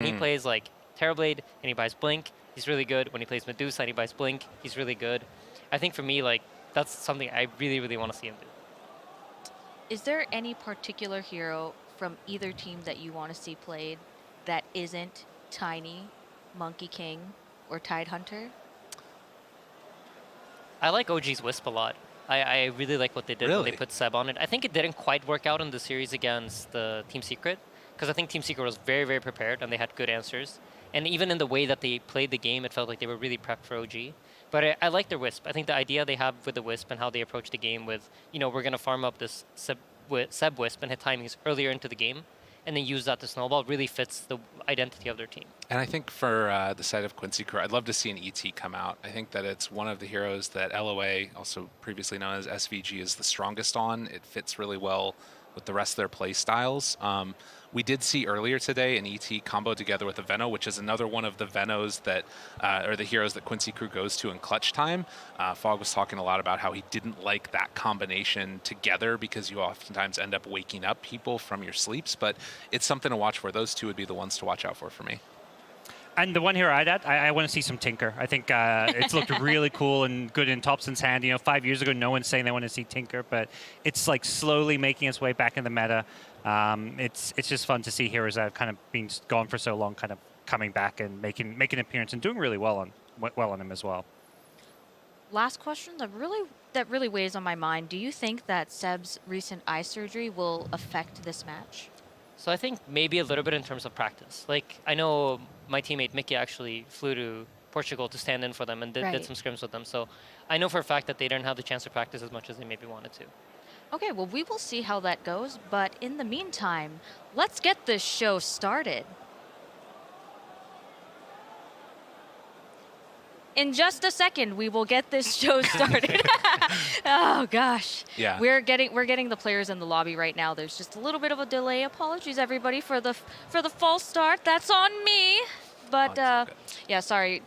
He plays like Terrorblade and he buys Blink, he's really good. When he plays Medusa and he buys Blink, he's really good. I think for me, like, that's something I really, really want to see him do. Is there any particular hero from either team that you want to see played that isn't Tiny, Monkey King, or Tidehunter? I like OG's Wisp a lot. I really like what they did when they put Seb on it. I think it didn't quite work out in the series against the Team Secret, because I think Team Secret was very, very prepared and they had good answers. And even in the way that they played the game, it felt like they were really prepped for OG. But I like their Wisp. I think the idea they have with the Wisp and how they approach the game with, you know, we're going to farm up this Seb Wisp and hit timings earlier into the game, and then use that to snowball, really fits the identity of their team. And I think for the side of Quincy Crew, I'd love to see an ET come out. I think that it's one of the heroes that LOA, also previously known as SVG, is the strongest on. It fits really well with the rest of their play styles. We did see earlier today an ET combo together with a Veno, which is another one of the Venos that, or the heroes that Quincy Crew goes to in clutch time. Fogg was talking a lot about how he didn't like that combination together because you oftentimes end up waking up people from your sleeps, but it's something to watch for. Those two would be the ones to watch out for me. And the one hero I want to see some Tinker. I think it's looked really cool and good in Thompson's hand. You know, 5 years ago, no one's saying they want to see Tinker, but it's like slowly making its way back in the meta. It's just fun to see heroes that have kind of been gone for so long, kind of coming back and making an appearance and doing really well on him as well. Last question that really weighs on my mind. Do you think that Seb's recent eye surgery will affect this match? So I think maybe a little bit in terms of practice. Like, I know my teammate Mickey actually flew to Portugal to stand in for them and did some scrims with them. So I know for a fact that they didn't have the chance to practice as much as they maybe wanted to. Okay, well, we will see how that goes. But in the meantime, let's get this show started. In just a second, we will get this show started. Oh gosh. Yeah. We're getting the players in the lobby right now. There's just a little bit of a delay. Apologies everybody for the false start. That's on me. But yeah, sorry.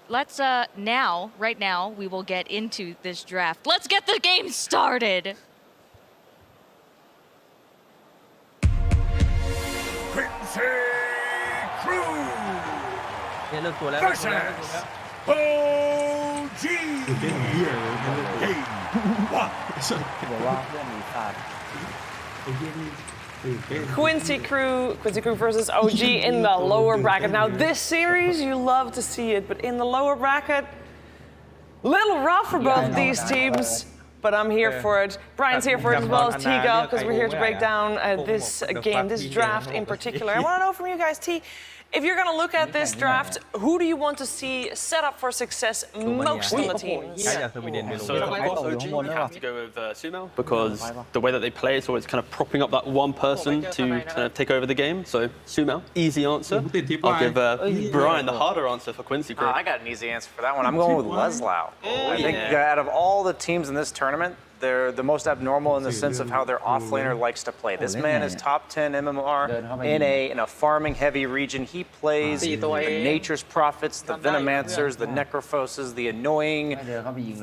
Let's right now we will get into this draft. Let's get the game started. Quincy Crew เนี่ยเริ่มตัวแล้ว versus OG Game 1 บอกว่าเพื่อนมีพลาด Quincy Crew versus OG in the lower bracket. Now this series, you love to see it, but in the lower bracket, little rough for both these teams. But I'm here for it. Brian's here for it as well as Tiga, because we're here to break down this game, this draft in particular. I want to know from you guys, T, if you're going to look at this draft, who do you want to see set up for success most on the teams? So of course, OG, you have to go with Sumo, because the way that they play, it's always kind of propping up that one person to kind of take over the game. So Sumo, easy answer. I'll give Brian the harder answer for Quincy Crew. I got an easy answer for that one. I'm going with Leslau. I think out of all the teams in this tournament, they're the most abnormal in the sense of how their offlaner likes to play. This man is top 10 MMR in a farming heavy region. He plays the Nature's Prophets, the Venomancers, the Necrophoses, the annoying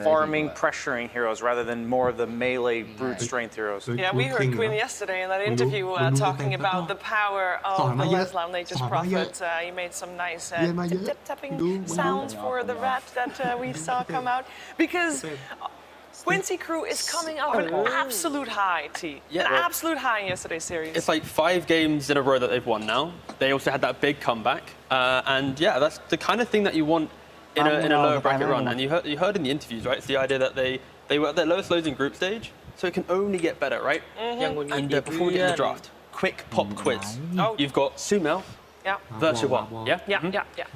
farming pressuring heroes rather than more of the melee brute strength heroes. Yeah, we heard Quinn yesterday in that interview talking about the power of the Leslau Nature's Prophet. He made some nice tip-tapping sounds for the rat that we saw come out. Because Quincy Crew is coming up an absolute high, T. An absolute high in yesterday's series. It's like 5 games in a row that they've won now. They also had that big comeback. And yeah, that's the kind of thing that you want in a lower bracket run. And you heard in the interviews, right? It's the idea that they were at their lowest lows in group stage, so it can only get better, right? And before we get to the draft, quick pop quiz. You've got Sumo versus 1. Yeah?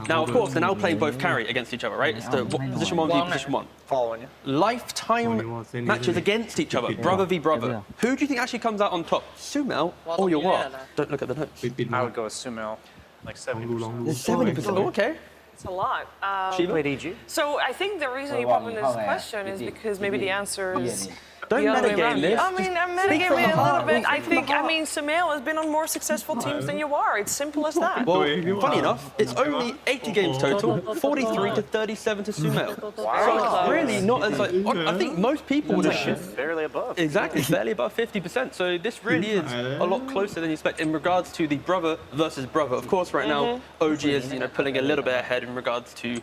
Now, of course, they're now playing both carry against each other, right? It's the position 1 v position 1. Following you. Lifetime matches against each other, brother v brother. Who do you think actually comes out on top, Sumo or your what? Don't look at the notes. I would go with Sumo, like 70%. 70%. Oh, okay. It's a lot. She played EG. So I think the reason you pop in this question is because maybe the answer is Don't the other way metagame around. this. I mean, I'm metagaming a little bit. I think, Sumail has been on more successful teams than you are. It's simple as that. Well, funny enough, it's only 80 games total, 43 to 37 to Sumail. Wow. So it's really not as like, I think most people would have Barely above. Exactly, barely above 50%. So this really is a lot closer than you expect in regards to the brother versus brother. Of course, right now, OG is pulling a little bit ahead in regards to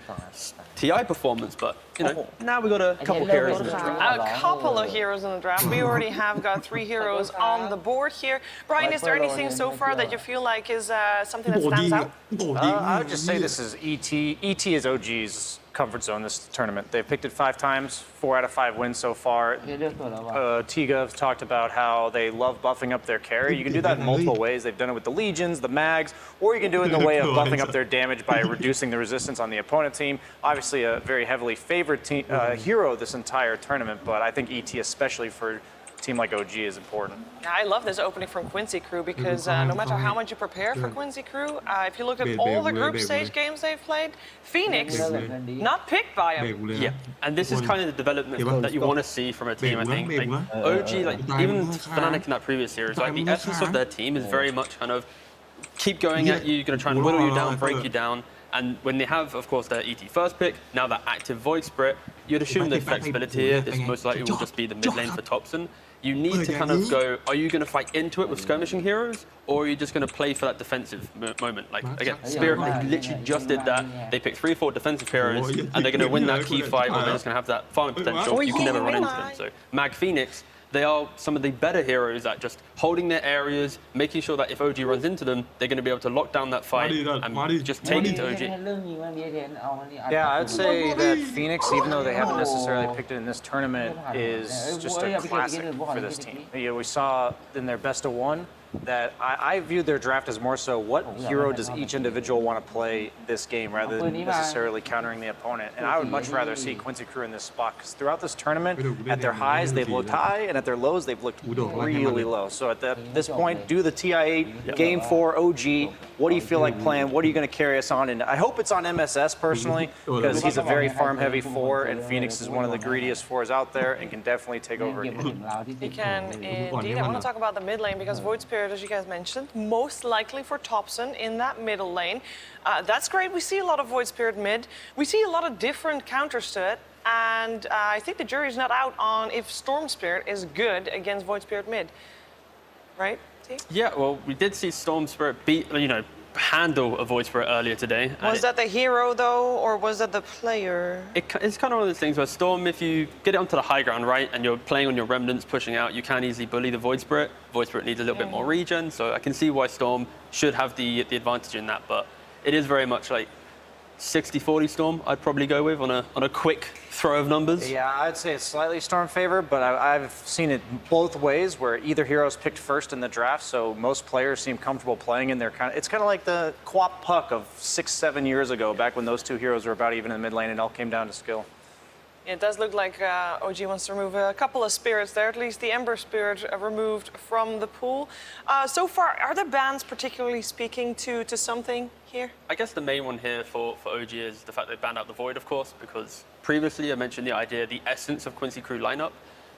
TI performance, but now we've got a couple heroes in the draft. A couple of heroes in the draft. We already have got 3 heroes on the board here. Brian, is there anything so far that you feel like is something that stands out? I would just say this is ET. ET is OG's comfort zone this tournament. They've picked it 5 times, 4 out of 5 wins so far. Tiga talked about how they love buffing up their carry. You can do that in multiple ways. They've done it with the Legions, the Mags, or you can do it in the way of buffing up their damage by reducing the resistance on the opponent team. Obviously a very heavily favored hero this entire tournament, but I think ET, especially for a team like OG, is important. I love this opening from Quincy Crew because no matter how much you prepare for Quincy Crew, if you look at all the group stage games they've played, Phoenix, not picked by them. Yeah, and this is kind of the development that you want to see from a team, I think. Like, OG, even Fnatic in that previous series, the essence of their team is very much kind of keep going at you, going to try and whittle you down, break you down. And when they have, of course, their ET first pick, now that active Void Spirit, you'd assume there's flexibility here. This most likely will just be the mid lane for Topson. You need to kind of go, are you going to fight into it with skirmishing heroes, or are you just going to play for that defensive moment? Like, again, Spirit, they literally just did that. They picked 3 or 4 defensive heroes, and they're going to win that key fight, or they're just going to have that farming potential. You can never run into them. So, Mag Phoenix, they are some of the better heroes at just holding their areas, making sure that if OG runs into them, they're going to be able to lock down that fight and just take it to OG. Yeah, I'd say that Phoenix, even though they haven't necessarily picked it in this tournament, is just a classic for this team. We saw in their best of 1 that I viewed their draft as more so what hero does each individual want to play this game rather than necessarily countering the opponent. And I would much rather see Quincy Crew in this spot because throughout this tournament, at their highs, they've looked high, and at their lows, they've looked really low. So at this point, do the TI8, game 4, OG. What do you feel like playing? What are you going to carry us on? And I hope it's on MSS personally because he's a very farm-heavy 4, and Phoenix is one of the greediest 4s out there and can definitely take over again. He can indeed. I want to talk about the mid lane because Void Spirit, as you guys mentioned, most likely for Topson in that middle lane. That's great. We see a lot of Void Spirit mid. We see a lot of different counters to it. And I think the jury's not out on if Storm Spirit is good against Void Spirit mid. Right? Yeah, well, we did see Storm Spirit beat, handle a Void Spirit earlier today. Was that the hero, though, or was that the player? It's kind of one of those things where Storm, if you get it onto the high ground, right, and you're playing on your remnants, pushing out, you can easily bully the Void Spirit. Void Spirit needs a little bit more regen, so I can see why Storm should have the advantage in that, but it is very much like 60-40 Storm, I'd probably go with on a quick throw of numbers. Yeah, I'd say it's slightly Storm favor, but I've seen it both ways where either hero's picked first in the draft, so most players seem comfortable playing in their it's kind of like the Quap Puck of 6-7 years ago, back when those 2 heroes were about even in the mid lane and it all came down to skill. It does look like OG wants to remove a couple of spirits there, at least the Ember Spirit removed from the pool. So far, are the bans particularly speaking to something here? I guess the main one here for OG is the fact they banned out the Void, of course, because previously I mentioned the idea, the essence of Quincy Crew lineup.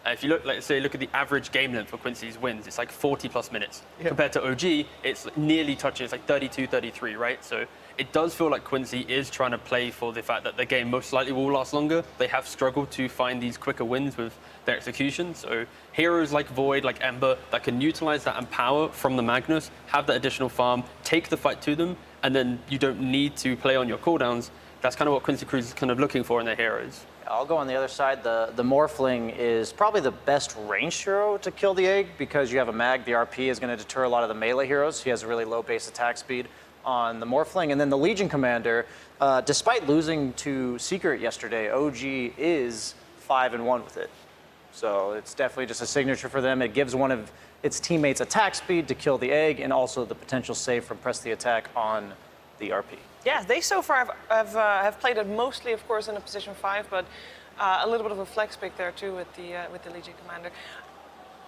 If you look at the average game length for Quincy's wins, it's like 40+ minutes. Compared to OG, it's nearly touching, it's like 32, 33, right? So it does feel like Quincy is trying to play for the fact that the game most likely will last longer. They have struggled to find these quicker wins with their execution. So heroes like Void, like Ember, that can utilize that and power from the Magnus, have that additional farm, take the fight to them, and then you don't need to play on your cooldowns. That's kind of what Quincy Crew is kind of looking for in their heroes. I'll go on the other side. The Morphling is probably the best ranged hero to kill the egg because you have a mag. The RP is going to deter a lot of the melee heroes. He has a really low base attack speed on the Morphling. And then the Legion Commander, despite losing to Secret yesterday, OG is 5-1 with it. So it's definitely just a signature for them. It gives one of its teammates attack speed to kill the egg and also the potential save from press the attack on the RP. Yeah, they so far have played it mostly, of course, in a position 5, but a little bit of a flex pick there too with the Legion Commander.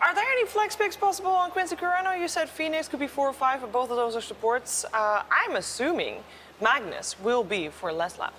Are there any flex picks possible on Quincy Crew? I know you said Phoenix could be 4 or 5, but both of those are supports. I'm assuming Magnus will be for less lap.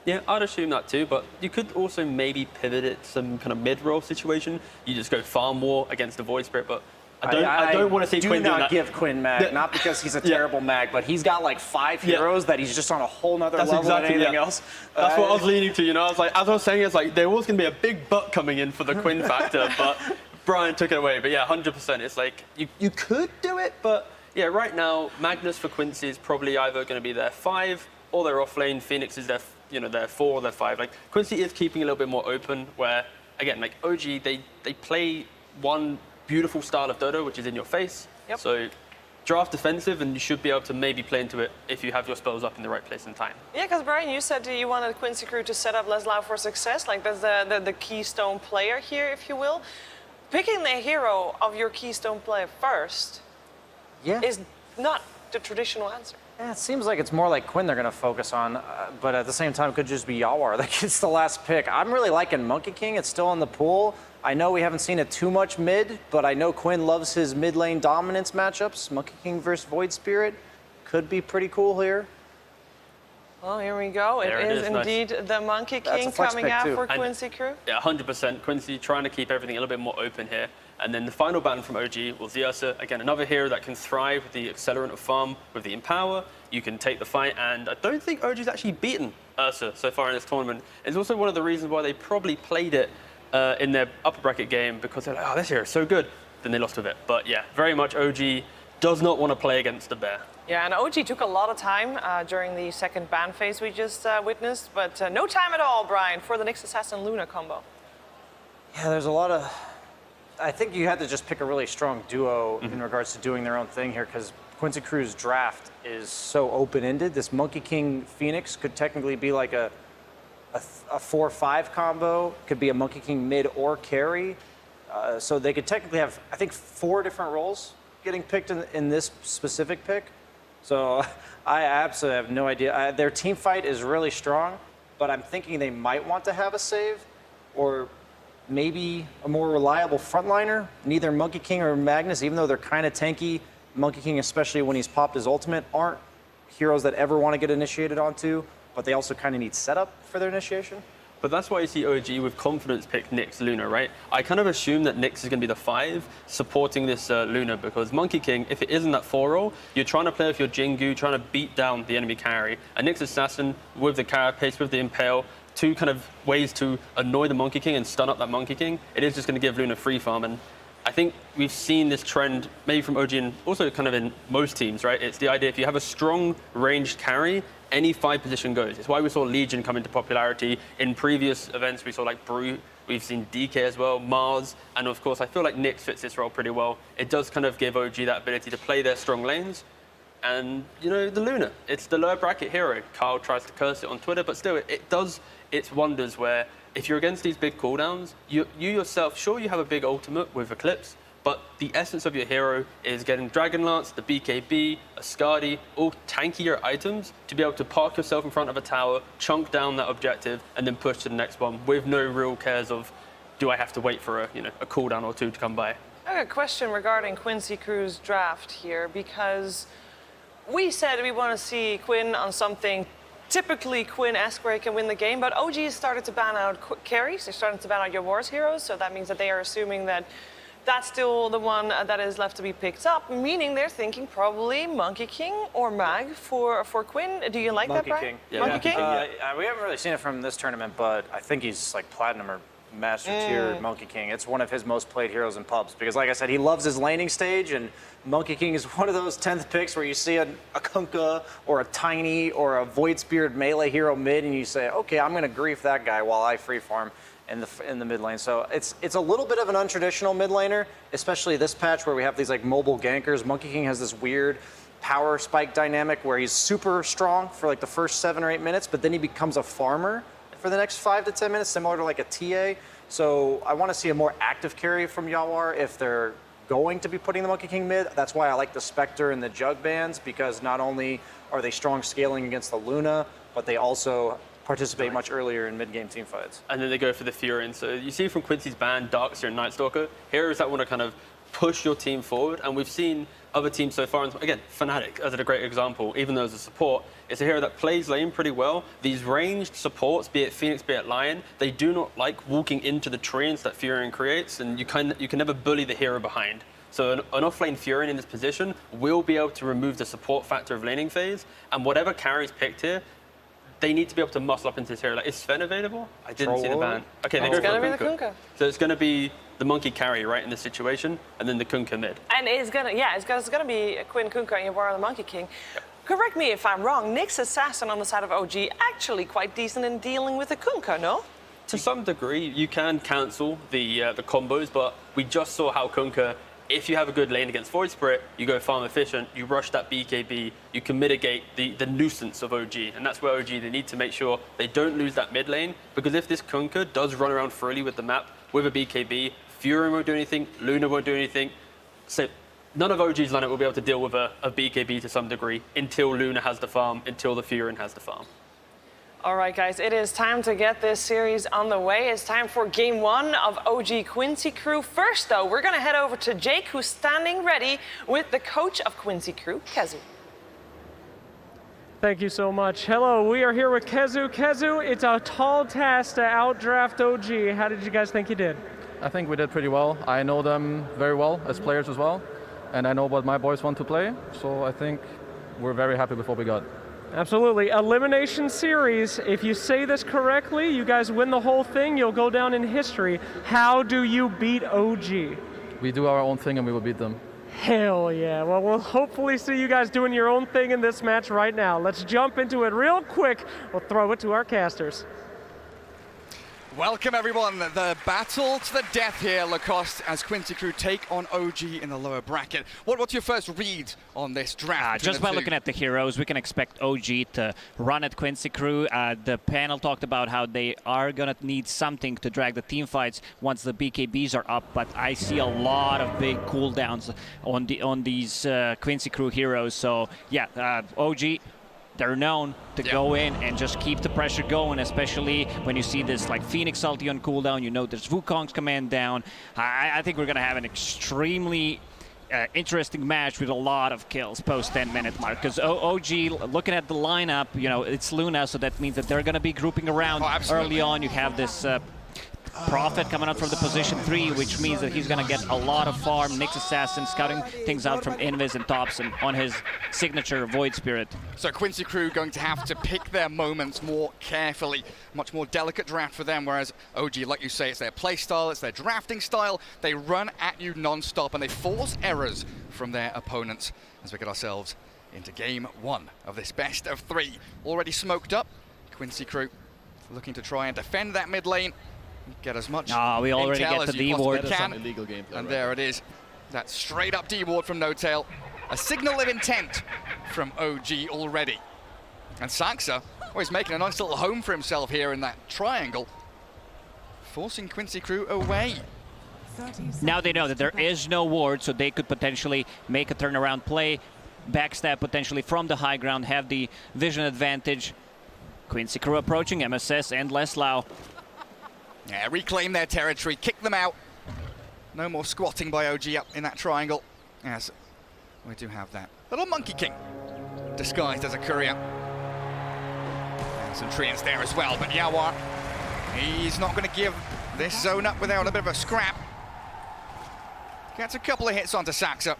Yeah, I'd assume that too, but you could also maybe pivot it to some kind of mid-roll situation. You just go farm war against the Void Spirit, but I don't want to see Quinn do doing not that. give Quinn mag, not because he's a terrible mag, but he's got like 5 heroes that he's just on a whole nother level than anything else. That's what I was leaning to, you know. I was like, as I was saying, it's like there was going to be a big butt coming in for the Quinn factor, but Brian took it away. But yeah, 100%. It's like you could do it, but yeah, right now Magnus for Quincy is probably either going to be their 5 or their off lane. Phoenix is their their 4 or their 5. Like Quincy is keeping a little bit more open. Where again, like OG, they play one beautiful style of Dota, which is in your face. Yep. So draft defensive, and you should be able to maybe play into it if you have your spells up in the right place and time. Yeah, because Brian, you said you wanted Quincy Crew to set up Leslau for success. Like that's the keystone player here, if you will. Picking the hero of your keystone player first is not the traditional answer. Yeah, it seems like it's more like Quinn they're going to focus on, but at the same time, it could just be Yawar that gets the last pick. I'm really liking Monkey King. It's still in the pool. I know we haven't seen it too much mid, but I know Quinn loves his mid lane dominance matchups. Monkey King versus Void Spirit could be pretty cool here. Well, here we go. There it is nice. indeed the Monkey King coming out for Quincy Crew. Yeah, 100%. Quincy trying to keep everything a little bit more open here. And then the final ban from OG was the Ursa. Again, another hero that can thrive with the accelerant of farm, with the Empower. You can take the fight, and I don't think OG's actually beaten Ursa so far in this tournament. It's also one of the reasons why they probably played it in their upper bracket game, because they're like, oh, this hero is so good. Then they lost with it. But yeah, very much OG does not want to play against the bear. Yeah, and OG took a lot of time during the second ban phase we just witnessed, but no time at all, Brian, for the Nyx Assassin Luna combo. Yeah, there's a lot of... I think you had to just pick a really strong duo in regards to doing their own thing here, because Quincy Crew's draft is so open-ended. This Monkey King Phoenix could technically be like a 4-5 combo, could be a Monkey King mid or carry. So they could technically have, I think, 4 different roles getting picked in this specific pick. So I absolutely have no idea. Their team fight is really strong, but I'm thinking they might want to have a save or maybe a more reliable frontliner. Neither Monkey King or Magnus, even though they're kind of tanky, Monkey King, especially when he's popped his ultimate, aren't heroes that ever want to get initiated onto, but they also kind of need setup for their initiation. But that's why you see OG with confidence pick Nyx Luna, right? I kind of assume that Nyx is going to be the 5 supporting this Luna, because Monkey King, if it isn't that 4 role, you're trying to play with your Jingu, trying to beat down the enemy carry. A Nyx Assassin with the Carapace, with the Impale, 2 kind of ways to annoy the Monkey King and stun up that Monkey King. It is just going to give Luna free farm, and I think we've seen this trend maybe from OG and also kind of in most teams, right? It's the idea if you have a strong ranged carry, any 5 position goes. It's why we saw Legion come into popularity. In previous events, we saw like Brute, we've seen DK as well, Mars, and of course, I feel like Nyx fits this role pretty well. It does kind of give OG that ability to play their strong lanes. And, you know, the Luna, it's the lower bracket hero. Kyle tries to curse it on Twitter, but still, it does its wonders where if you're against these big cooldowns, you yourself, sure, you have a big ultimate with Eclipse, but the essence of your hero is getting Dragonlance, the BKB, a Skadi, all tankier items to be able to park yourself in front of a tower, chunk down that objective, and then push to the next one with no real cares of, do I have to wait for a cooldown or 2 to come by? I have a question regarding Quincy Crew's draft here, because we said we want to see Quinn on something typically Quinn-esque where he can win the game, but OG has started to ban out carries. They're starting to ban out your Wars heroes, so that means that they are assuming that that's still the one that is left to be picked up, meaning they're thinking probably Monkey King or Mag for Quinn. Do you like Monkey that, King. Brian? Monkey King? We haven't really seen it from this tournament, but I think he's like platinum or master tier Monkey King. It's one of his most played heroes in pubs because, like I said, he loves his laning stage, and Monkey King is one of those 10th picks where you see a Kunkka or a Tiny or a Void Spirit melee hero mid, and you say, okay, I'm going to grief that guy while I free farm in the mid lane. So it's a little bit of an untraditional mid laner, especially this patch where we have these like mobile gankers. Monkey King has this weird power spike dynamic where he's super strong for like the first 7 or 8 minutes, but then he becomes a farmer for the next 5 to 10 minutes, similar to like a TA. So I want to see a more active carry from Yawar if they're going to be putting the Monkey King mid. That's why I like the Spectre and the Jug bans, because not only are they strong scaling against the Luna, but they also participate much earlier in mid-game team fights. And then they go for the Furin. So you see from Quincy's ban, Darkseer and Nightstalker, heroes that want to kind of push your team forward. And we've seen other teams so far, and again, Fnatic as a great example, even though as a support, it's a hero that plays lane pretty well. These ranged supports, be it Phoenix, be it Lion, they do not like walking into the treants that Furion creates, and you can never bully the hero behind. So an offlane Furion in this position will be able to remove the support factor of laning phase, and whatever carries picked here, they need to be able to muscle up into this area. Like, is Sven available? I didn't see the ban. Okay, It's going to be the Kunkka. So it's going to be the monkey carry, right, in this situation, and then the Kunkka mid. And it's going to be Quinn Kunkka and Yabara the Monkey King. Correct me if I'm wrong, Nyx Assassin on the side of OG actually quite decent in dealing with the Kunkka, no? To some degree, you can cancel the combos, but we just saw how Kunkka, if you have a good lane against Void Spirit, you go farm efficient, you rush that BKB, you can mitigate the nuisance of OG. And that's where OG, they need to make sure they don't lose that mid lane, because if this Kunkka does run around freely with the map, with a BKB, Furion won't do anything, Luna won't do anything. So none of OG's lineup will be able to deal with a BKB to some degree until Luna has the farm, until the Furion has the farm. All right, guys, it is time to get this series on the way. It's time for game one of OG Quincy Crew. First, though, we're going to head over to Jake, who's standing ready with the coach of Quincy Crew, Kezu. Thank you so much. Hello, we are here with Kezu. Kezu, it's a tall task to outdraft OG. How did you guys think you did? I think we did pretty well. I know them very well as players as well, and I know what my boys want to play, so I think we're very happy with what we got. Absolutely. Elimination series. If you say this correctly, you guys win the whole thing, you'll go down in history. How do you beat OG? We do our own thing and we will beat them. Hell yeah. Well, we'll hopefully see you guys doing your own thing in this match right now. Let's jump into it real quick. We'll throw it to our casters. Welcome everyone, the battle to the death here, Lacoste, as Quincy Crew take on OG in the lower bracket. What's your first read on this draft? Just by looking at the heroes, we can expect OG to run at Quincy Crew. The panel talked about how they are going to need something to drag the team fights once the BKBs are up, but I see a lot of big cooldowns on these Quincy Crew heroes. So yeah, OG, they're known to go in and just keep the pressure going, especially when you see this like Phoenix ulti on cooldown. You know there's Wukong's command down. I think we're going to have an extremely interesting match with a lot of kills post 10-minute mark, because OG, looking at the lineup, you know, it's Luna, so that means that they're going to be grouping around early on. You have this Prophet coming out from the position 3, which means that he's going to get a lot of farm. Nyx Assassin scouting things out from Invis and Thompson on his signature Void Spirit. So Quincy Crew going to have to pick their moments more carefully. Much more delicate draft for them, whereas OG, like you say, it's their play style, it's their drafting style. They run at you non-stop and they force errors from their opponents as we get ourselves into game one of this best of 3. Already smoked up, Quincy Crew looking to try and defend that mid lane. Get as much we already intel get the as you D-ward. possibly can. And there it is. That straight up D-ward from No-Tail. A signal of intent from OG already. And Saxa, he's making a nice little home for himself here in that triangle, forcing Quincy Crew away. Now they know that there is no ward, so they could potentially make a turnaround play, backstab potentially from the high ground, have the vision advantage. Quincy Crew approaching MSS and Leslau. Yeah, reclaim their territory, kick them out. No more squatting by OG up in that triangle. Yes, we do have that little Monkey King disguised as a courier. And some treants there as well, but Yawar, he's not going to give this zone up without a bit of a scrap. Gets a couple of hits onto Saxa.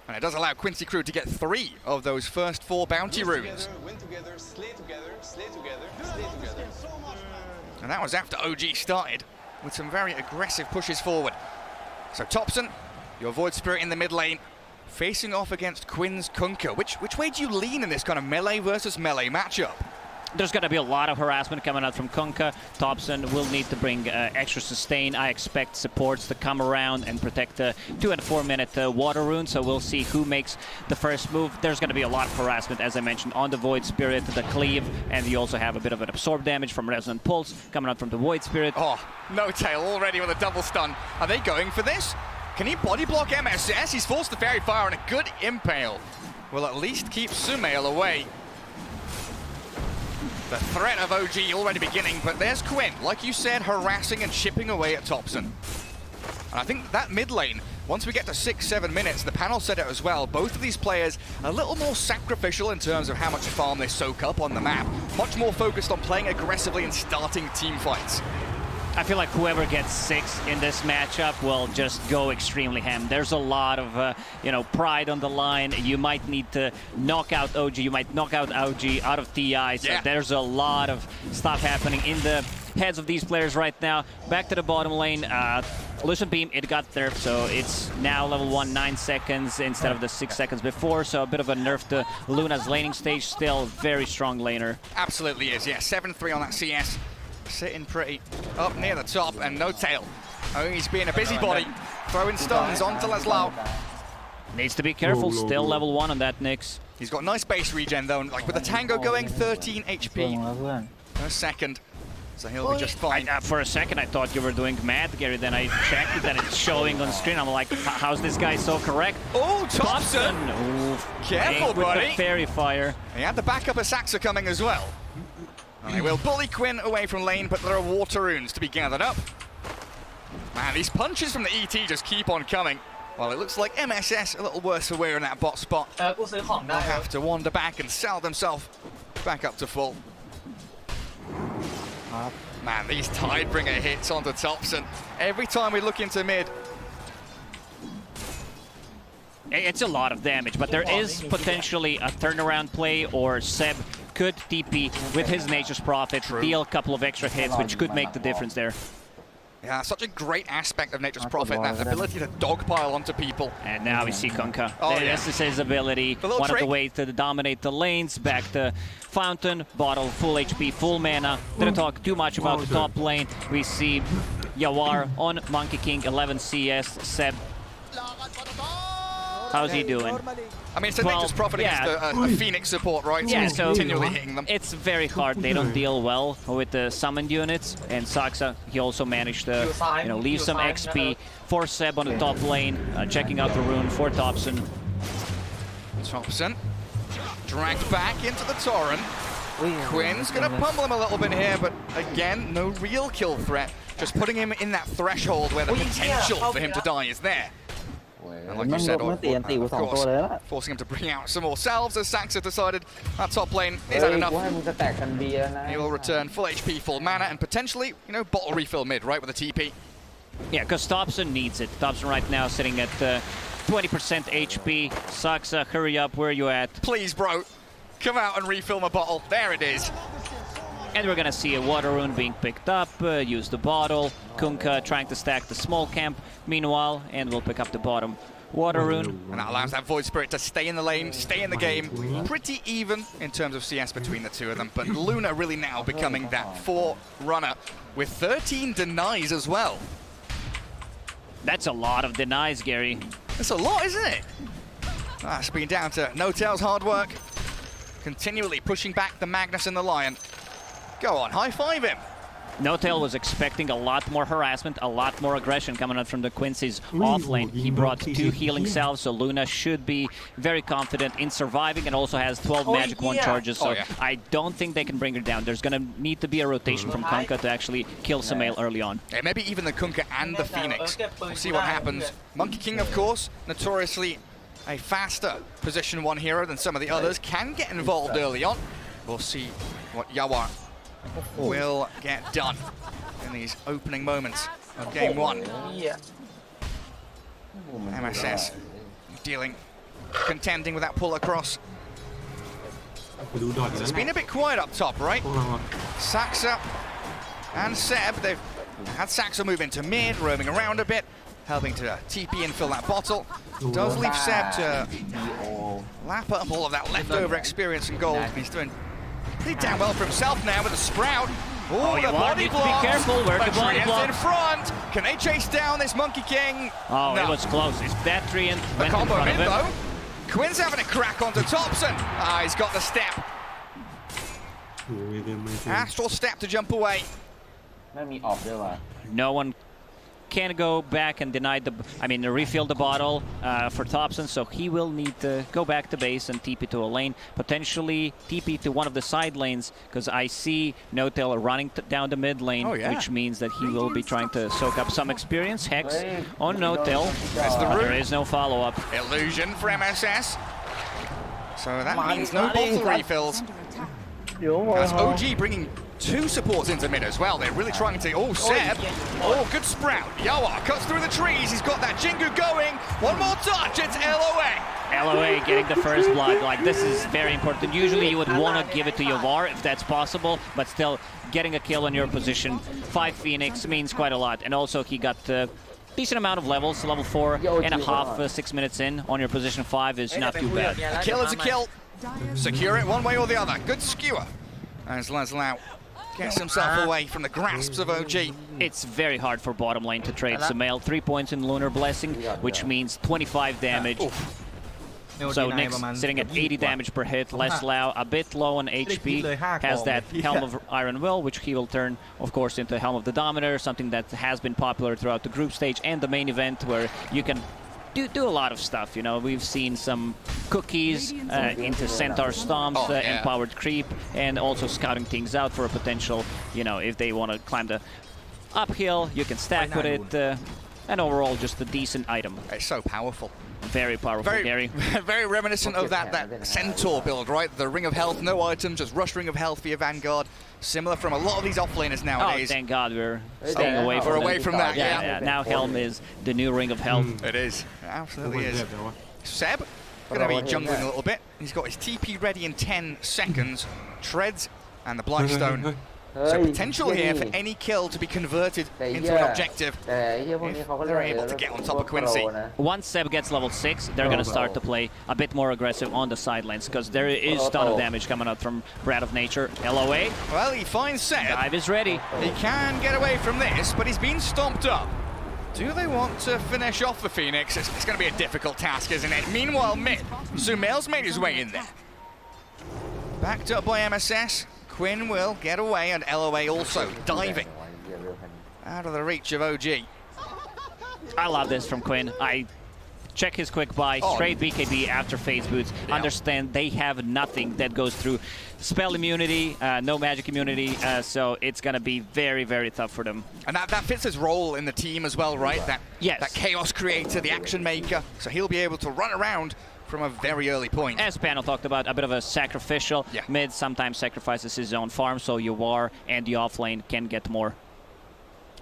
And it does allow Quincy Crew to get 3 of those first 4 bounty runes. Win together, slay together, slay together, slay together. And that was after OG started with some very aggressive pushes forward. So Thompson, your Void Spirit in the mid lane, facing off against Quinn's Kunkka. Which way do you lean in this kind of melee versus melee matchup? There's going to be a lot of harassment coming out from Kunkka. Thompson will need to bring extra sustain. I expect supports to come around and protect the 2 and 4 minute water rune, so we'll see who makes the first move. There's going to be a lot of harassment, as I mentioned, on the Void Spirit, the cleave, and you also have a bit of an absorb damage from Resonant Pulse coming out from the Void Spirit. Oh, No-Tail already with a double stun. Are they going for this? Can he body block MSS? He's forced the Fairy Fire and a good impale will at least keep Sumail away. The threat of OG already beginning, but there's Quinn, like you said, harassing and chipping away at Thompson. And I think that mid lane, once we get to 6-7 minutes, the panel said it as well, both of these players a little more sacrificial in terms of how much farm they soak up on the map, much more focused on playing aggressively and starting team fights. I feel like whoever gets 6 in this matchup will just go extremely ham. There's a lot of, pride on the line. You might need to knock out OG. You might knock out OG out of TI. So there's a lot of stuff happening in the heads of these players right now. Back to the bottom lane. Illusion Beam, it got there, so it's now level 1, 9 seconds instead of the 6 seconds before. So a bit of a nerf to Luna's laning stage. Still very strong laner. Absolutely is, yeah. 7-3 on that CS. Sitting pretty up near the top, and No Tail. Oh, he's being a busybody, throwing stuns onto Laszlo. Needs to be careful, still level 1 on that Nyx. He's got nice base regen though, like with the Tango going, 13 HP per second. So he'll be just fine. For a second I thought you were doing mad, Gary, then I checked that it's showing on screen. I'm like, how's this guy so correct? Oh, Thompson! Careful, buddy! With the fairy fire. He had the backup of Saxa coming as well. And they will bully Quinn away from lane, but there are water runes to be gathered up. Man, these punches from the ET just keep on coming. Well, it looks like MSS a little worse for wear in that bot spot. They'll have to wander back and sell themselves back up to full. Man, these Tidebringer hits onto Thompson. Every time we look into mid. It's a lot of damage, but there is potentially a turnaround play, or Seb could TP with his Nature's Prophet, deal a couple of extra hits, which could make the difference there. Yeah, such a great aspect of Nature's Prophet, that ability to dogpile onto people. And now we see Kunkka. Oh, this is his ability. One of the ways to dominate the lanes. Back to Fountain, bottle, full HP, full mana. Didn't talk too much about the top lane. We see Yawar on Monkey King, 11 CS, Seb. How's he doing? I mean, it's a Nature's Prophet against a Phoenix support, right? Yeah, so continually hitting them. It's very hard. They don't deal well with the summoned units. And Saxa, he also managed to leave some XP for Seb on the top lane, checking out the rune for Thompson. Thompson dragged back into the Torrent. Quinn's going to pummel him a little bit here, but again, no real kill threat. Just putting him in that threshold where the potential for him to die is there. And like you said, of course, forcing him to bring out some more salves as Saxa decided that top lane is had enough. He will return full HP, full mana, and potentially, bottle refill mid, right, with a TP. Yeah, because Thompson needs it. Thompson right now sitting at 20% HP. Saxa, hurry up, where are you at? Please, bro, come out and refill my bottle. There it is. And we're gonna see a water rune being picked up, use the bottle. Kunkka trying to stack the small camp meanwhile, and we'll pick up the bottom water rune. And that allows that Void Spirit to stay in the lane, stay in the game. Pretty even in terms of CS between the two of them, but Luna really now becoming that forerunner with 13 denies as well. That's a lot of denies, Gary. That's a lot, isn't it? That's been down to No Tail's hard work, continually pushing back the Magnus and the Lion. Go on, high-five him. No Tail was expecting a lot more harassment, a lot more aggression coming out from the Quincy's off lane. He brought 2 healing salves, so Luna should be very confident in surviving, and also has 12 magic 1 charges, so I don't think they can bring her down. There's gonna need to be a rotation from Kunkka to actually kill Samael early on. Yeah, maybe even the Kunkka and the Phoenix. We'll see what happens. Monkey King, of course, notoriously a faster position 1 hero than some of the others, can get involved early on. We'll see what Yawar will get done in these opening moments of game 1. MSS contending with that pull across. So it's been a bit quiet up top, right? Saxa and Seb, they've had Saxa move into mid, roaming around a bit, helping to TP and fill that bottle. Does leave Seb to lap up all of that leftover experience and gold. He's doing pretty damn well for himself now with a Sprout. Oh, the body block. Be careful, where the body block in front. Can they chase down this Monkey King? Oh, no. It was close. It's that Treant The went in combo front of him. though. Quinn's having a crack onto Thompson. He's got the step. Astral step to jump away. No one can go back and refill the bottle for Thompson, so he will need to go back to base and TP to a lane, potentially TP to one of the side lanes, because I see No-Tail running down the mid lane, which means that he will be trying to soak up some experience. Hex on No-Tail. There is no follow-up. Illusion for MSS. So that means no bottle refills. That's OG bringing 2 supports into mid as well. They're really trying to... Oh, Seb. Oh, good sprout. Yoa cuts through the trees. He's got that Jingu going. One more touch. It's LOA. LOA getting the first blood. Like, this is very important. Usually you would want to give it to Yovar if that's possible, but still getting a kill on your position. 5 Phoenix means quite a lot. And also he got decent amount of levels, level 4.5, 6 minutes in on your position 5 is not too bad. A kill is a kill. Secure it one way or the other. Good skewer. As Laszlo gets himself away from the grasps of OG. It's very hard for bottom lane to trade Sumail. 3 points in Lunar Blessing, which means 25 damage. So Nick's sitting at 80 damage per hit. Laszlo a bit low on HP, has that Helm of Iron Will, which he will turn, of course, into Helm of the Dominator, something that has been popular throughout the group stage and the main event, where you can do a lot of stuff. You know, we've seen some cookies into Centaur Stomps, empowered creep, and also scouting things out for a potential, you know, if they want to climb the uphill, you can stack with it, and overall just a decent item. It's so powerful. Very powerful, Gary. Very reminiscent of that Centaur build, right? The Ring of Health, no items, just rush Ring of Health via Vanguard. Similar from a lot of these offlaners nowadays. Oh, thank God we're staying away from that. Yeah. Now Helm is the new Ring of Health. It is. It absolutely is. Seb, going to be jungling a little bit. He's got his TP ready in 10 seconds. Treads and the Blightstone. So potential here for any kill to be converted into an objective if they're able to get on top of Quincy. Once Seb gets level 6, they're going to start to play a bit more aggressive on the side lanes, because there is a ton of damage coming out from Breath of Nature. LOA. Well, he finds Seb. Dive is ready. He can get away from this, but he's been stomped up. Do they want to finish off the Phoenix? It's going to be a difficult task, isn't it? Meanwhile, mid, Sumail's made his way in there. Backed up by MSS. Quinn will get away, and LOA also diving out of the reach of OG. I love this from Quinn. I check his quick buy, straight BKB after phase boots. Understand they have nothing that goes through spell immunity, no magic immunity, so it's going to be very, very tough for them. And that fits his role in the team as well, right? That chaos creator, the action maker, so he'll be able to run around from a very early point. As Panel talked about, a bit of a sacrificial. Mid sometimes sacrifices his own farm, so Yawar and the offlane can get more.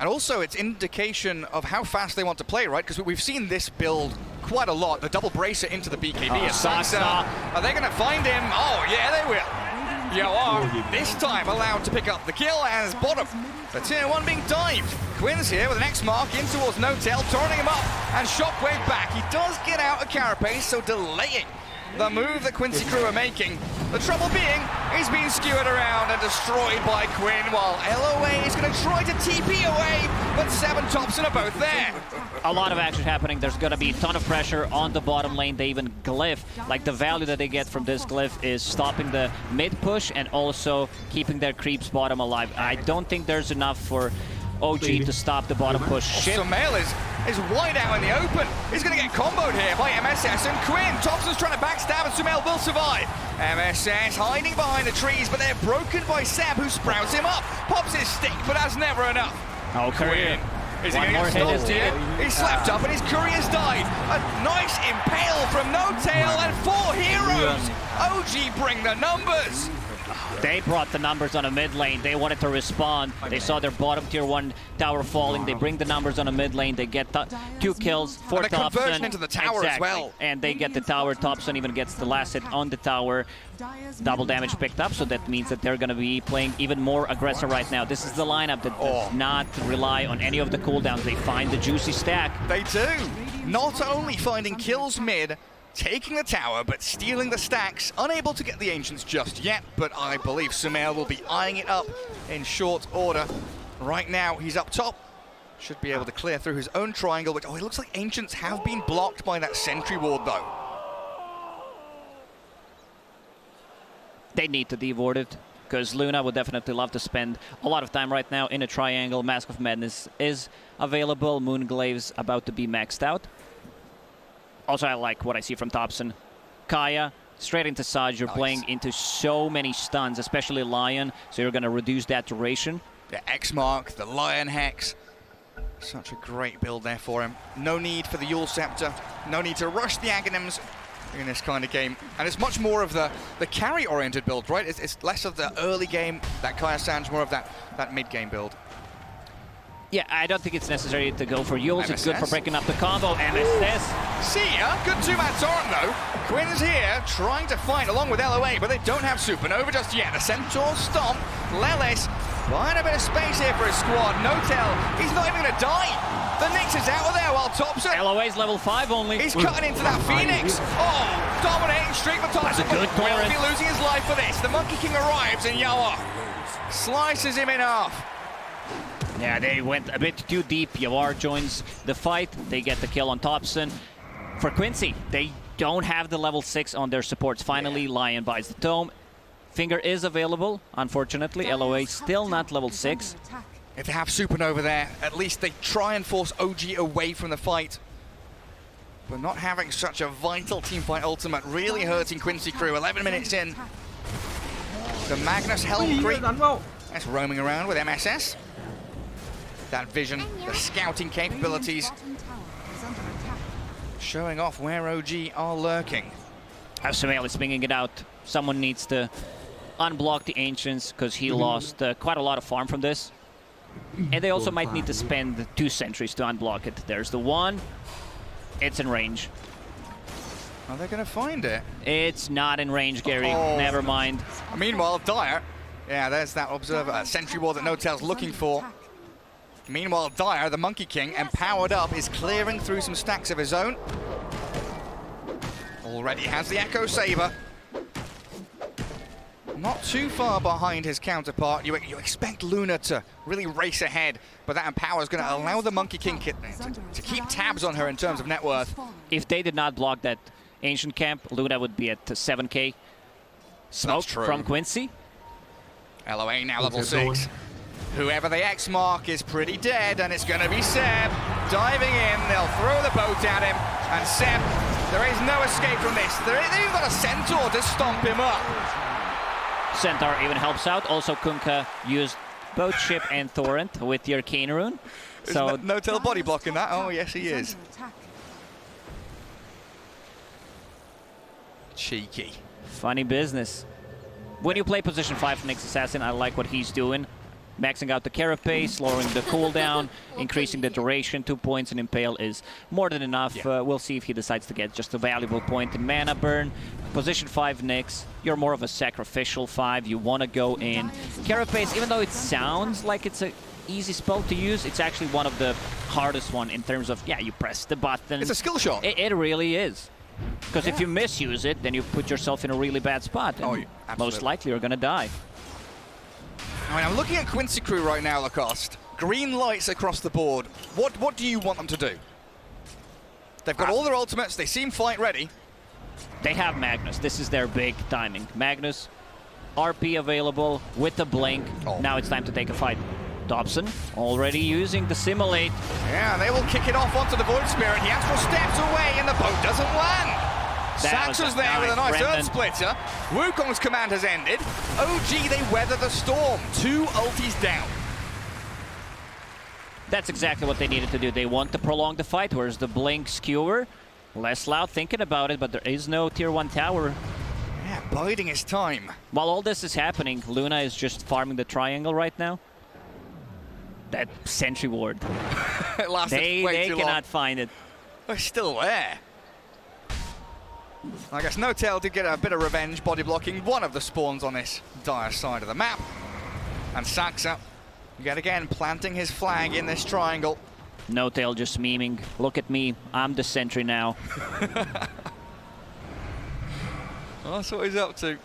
And also, it's indication of how fast they want to play, right? Because we've seen this build quite a lot. The double bracer into the BKB. Are they going to find him? Oh, yeah, they will. Yawar, this time allowed to pick up the kill as bottom. The tier 1 being dived. Quinn's here with an X mark in towards No-Tail, turning him up, and Shockwave back. He does get out of Carapace, so delaying the move that Quincy crew are making. The trouble being, he's being skewered around and destroyed by Quinn, while LOA is going to try to TP away, but 7 Thompson are both there. A lot of action happening. There's going to be a ton of pressure on the bottom lane. They even glyph. Like, the value that they get from this glyph is stopping the mid push and also keeping their creeps bottom alive. I don't think there's enough for OG to stop the bottom push. Sumail is wide out in the open. He's going to get comboed here by MSS and Quinn. Thompson's trying to backstab, and Sumail will survive. MSS hiding behind the trees, but they're broken by Seb, who sprouts him up. Pops his stick, but that's never enough. Oh, Quinn. Is he going to get stopped here? He's slapped up, and his courier's died. A nice impale from No-Tail, and 4 heroes. OG bring the numbers. They brought the numbers on a mid lane. They wanted to respond. They saw their bottom tier 1 tower falling. They bring the numbers on a mid lane. They get 2 kills, 4 and Thompson. Conversion into the tower as well. And they get the tower. Thompson even gets the last hit on the tower. Double damage picked up, so that means that they're going to be playing even more aggressive right now. This is the lineup that does not rely on any of the cooldowns. They find the juicy stack. They do. Not only finding kills mid, taking the tower, but stealing the stacks. Unable to get the Ancients just yet, but I believe Sumail will be eyeing it up in short order. Right now, he's up top. Should be able to clear through his own triangle, which, it looks like Ancients have been blocked by that sentry ward, though. They need to de-ward it. because Luna would definitely love to spend a lot of time right now in a triangle. Mask of Madness is available. Moonglave's about to be maxed out. Also, I like what I see from Thompson. Kaya, straight into Saj. You're playing into so many stuns, especially Lion, so you're going to reduce that duration. The X-Mark, the Lion Hex. Such a great build there for him. No need for the Yule Scepter. No need to rush the Aghanims in this kind of game. And it's much more of the carry-oriented build, right? It's less of the early game, that Kaya Sanj, more of that mid-game build. Yeah, I don't think it's necessary to go for Yules. It's good for breaking up the combo. MSS. See ya. Good two-man torrent, though. Quinn's here, trying to fight along with LOA, but they don't have Supernova just yet. The Centaur stomp. Lelis buying a bit of space here for his squad. No-tell. He's not even going to die. The Nyx is out of there while Thompson. LOA's level 5 only. He's cutting into that Phoenix. Oh, dominating streak for Thompson. That's a good will be losing his life for this. The Monkey King arrives and Yawa slices him in half. Yeah, they went a bit too deep. Yawar joins the fight. They get the kill on Thompson. For Quincy, they don't have the level 6 on their supports. Finally, Lion buys the Tome. Finger is available, unfortunately. LOA still not level 6. If they have Supernova there, at least they try and force OG away from the fight. But not having such a vital teamfight ultimate really hurting Quincy Crew. 11 minutes in. The Magnus Helm Creep that's roaming around with MSS. That vision, the scouting capabilities, showing off where OG are lurking. Asumel is swinging it out. Someone needs to unblock the Ancients because he lost quite a lot of farm from this. And they also might need to spend 2 sentries to unblock it. There's the one. It's in range. Are they going to find it? It's not in range, Gary. Oh. Never mind. Meanwhile, Dyer. Yeah, there's that observer, sentry wall that No-Tail's looking for. Meanwhile, Dyer, the Monkey King, empowered up, is clearing through some stacks of his own. Already has the Echo Saber. Not too far behind his counterpart. You expect Luna to really race ahead, but that Empower is going to allow the Monkey King to keep tabs on her in terms of net worth. If they did not block that Ancient Camp, Luna would be at 7k. Smoke from Quincy. LOA now level 6. Whoever the X mark is pretty dead, and it's going to be Seb diving in. They'll throw the boat at him, and Seb, there is no escape from this. They've even got a Centaur to stomp him up. Centaur even helps out. Also, Kunkka used both Ship and Torrent with the Arcane Rune. So No-Tail body blocking that. Oh, yes, he is. Cheeky. Funny business. When you play position 5 Nyx Assassin, I like what he's doing. Maxing out the carapace, lowering the cooldown, increasing the duration. 2 points in Impale is more than enough. Yeah. We'll see if he decides to get just a valuable point in mana burn. Position 5 Nyx, you're more of a sacrificial 5. You want to go in. Carapace, even though it sounds like it's an easy spell to use, it's actually one of the hardest one in terms of, you press the button. It's a skill shot. It really is. Because if you misuse it, then you put yourself in a really bad spot. And most likely you're going to die. I mean, I'm looking at Quincy Crew right now, Lacoste. Green lights across the board. What do you want them to do? They've got all their ultimates. They seem fight ready. They have Magnus. This is their big timing. Magnus, RP available with the blink. Now it's time to take a fight. Dobson already using the Simulate. Yeah, they will kick it off onto the Void Spirit. The Astral steps away and the boat doesn't land. Saxon's there with a nice Earth Splitter. Wukong's command has ended. OG, they weather the storm. 2 ultis down. That's exactly what they needed to do. They want to prolong the fight. Where's the Blink Skewer? Less loud thinking about it, but there is no tier 1 tower. Yeah, biding his time. While all this is happening, Luna is just farming the triangle right now. That sentry ward. It lasted they too long. cannot find it. They're still there. I guess No-Tail did get a bit of revenge body blocking one of the spawns on this dire side of the map. And Saxa, yet again, planting his flag in this triangle. No-Tail just memeing, look at me, I'm the sentry now. Well, that's what he's up to.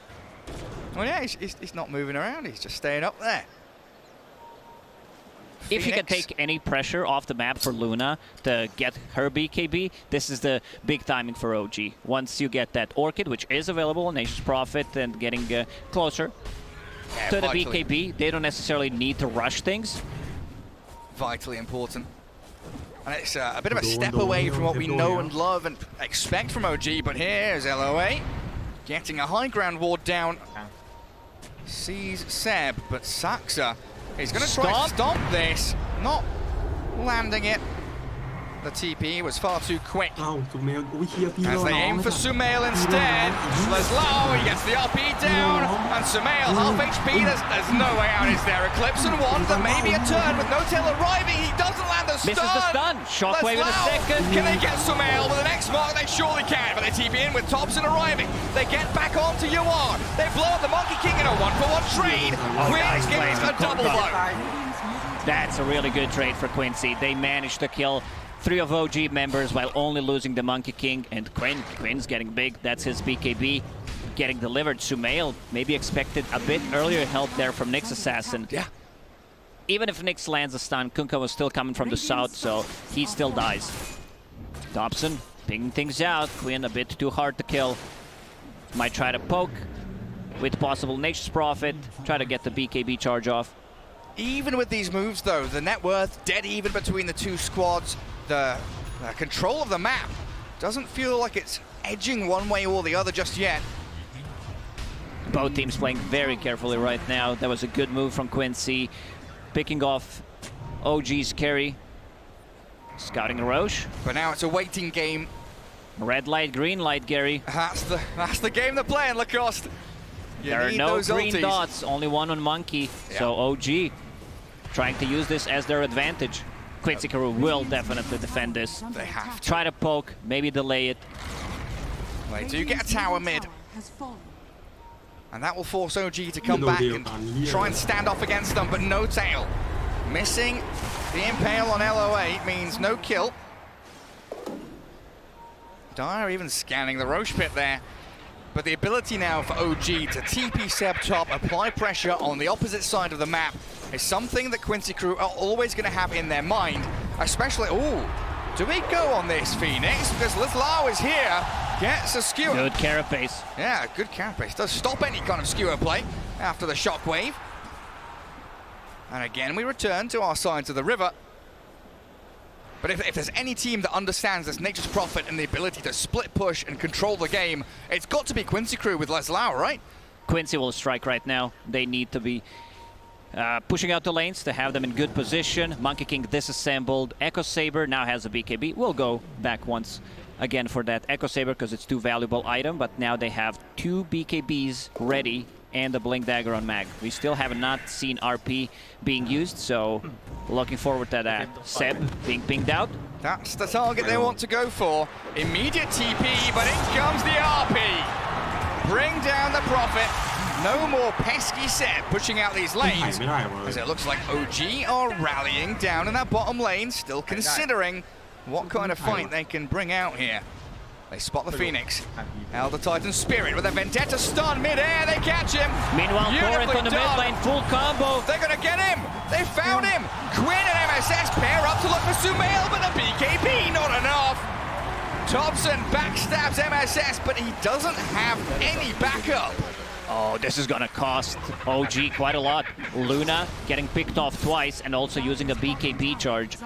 Well, yeah, he's not moving around, he's just staying up there. If he can take any pressure off the map for Luna to get her BKB, this is the big timing for OG. Once you get that Orchid, which is available on Nation's Prophet, and getting closer Yeah, to the vitally. BKB. They don't necessarily need to rush things. Vitally important. And it's a bit of a step away from what we know and love and expect from OG, but here's LOA getting a high ground ward down. Sees Seb, but Saxa is going to try to stomp this, not landing it. The TP was far too quick. As they aim for Sumail instead. Leslau, he gets the RP down, and Sumail, half HP, there's no way out, is there? Eclipse and one, there may be a turn with no tail arriving, he doesn't land the stun! Misses the stun, shockwave in a second. Can they get Sumail with the next mark? They surely can, but they TP in with Thompson arriving. They get back onto Yuan. They blow up the Monkey King in a 1-for-1 trade. Quincy gets a double blow. That's a really good trade for Quincy. They managed to kill 3 of OG members while only losing the Monkey King, and Quinn's getting big. That's his BKB getting delivered. Sumail maybe expected a bit earlier help there from Nyx Assassin. Yeah. Even if Nyx lands a stun, Kunkka was still coming from the south, so he still dies. Dobson pinging things out. Quinn a bit too hard to kill. Might try to poke with possible Nature's Prophet. Try to get the BKB charge off. Even with these moves, though, the net worth dead even between the two squads. The control of the map doesn't feel like it's edging one way or the other just yet. Both teams playing very carefully right now. That was a good move from Quincy, picking off OG's carry. Scouting Roche. But now it's a waiting game. Red light, green light, Gary. That's the game they're playing, Lacoste. There are no green ulties. dots, only one on Monkey. Yeah. So OG trying to use this as their advantage. Quincy Crew will definitely defend this. They have to. Try to poke, maybe delay it. They do get a tower mid. And that will force OG to come back and try and stand off against them, but no tail. Missing the impale on LOA means no kill. Dire even scanning the Roche pit there. But the ability now for OG to TP Seb top, apply pressure on the opposite side of the map is something that Quincy Crew are always going to have in their mind. Especially, do we go on this Phoenix? Because Leslau is here, gets a skewer. Good carapace. Yeah, good carapace. Does stop any kind of skewer play after the shockwave. And again, we return to our sides of the river. But if there's any team that understands this Nature's Prophet and the ability to split push and control the game, it's got to be Quincy Crew with Leslau, right? Quincy will strike right now. They need to be pushing out the lanes to have them in good position. Monkey King disassembled. Echo Saber now has a BKB. We'll go back once again for that Echo Saber because it's too valuable item, but now they have 2 BKBs ready and the Blink Dagger on Mag. We still have not seen RP being used, so looking forward to that. Seb being pinged out. That's the target they want to go for. Immediate TP, but in comes the RP. Bring down the Prophet. No more pesky Seb pushing out these lanes, as it looks like OG are rallying down in that bottom lane, still considering what kind of fight they can bring out here. They spot the Phoenix. Elder Titan Spirit with a Vendetta stun mid-air. They catch him. Meanwhile, Torrent on the mid lane, full combo. They're going to get him. They found him. Quinn and MSS pair up to look for Sumail, but the BKB not enough. Thompson backstabs MSS, but he doesn't have any backup. Oh, this is going to cost OG quite a lot. Luna getting picked off twice and also using a BKB charge.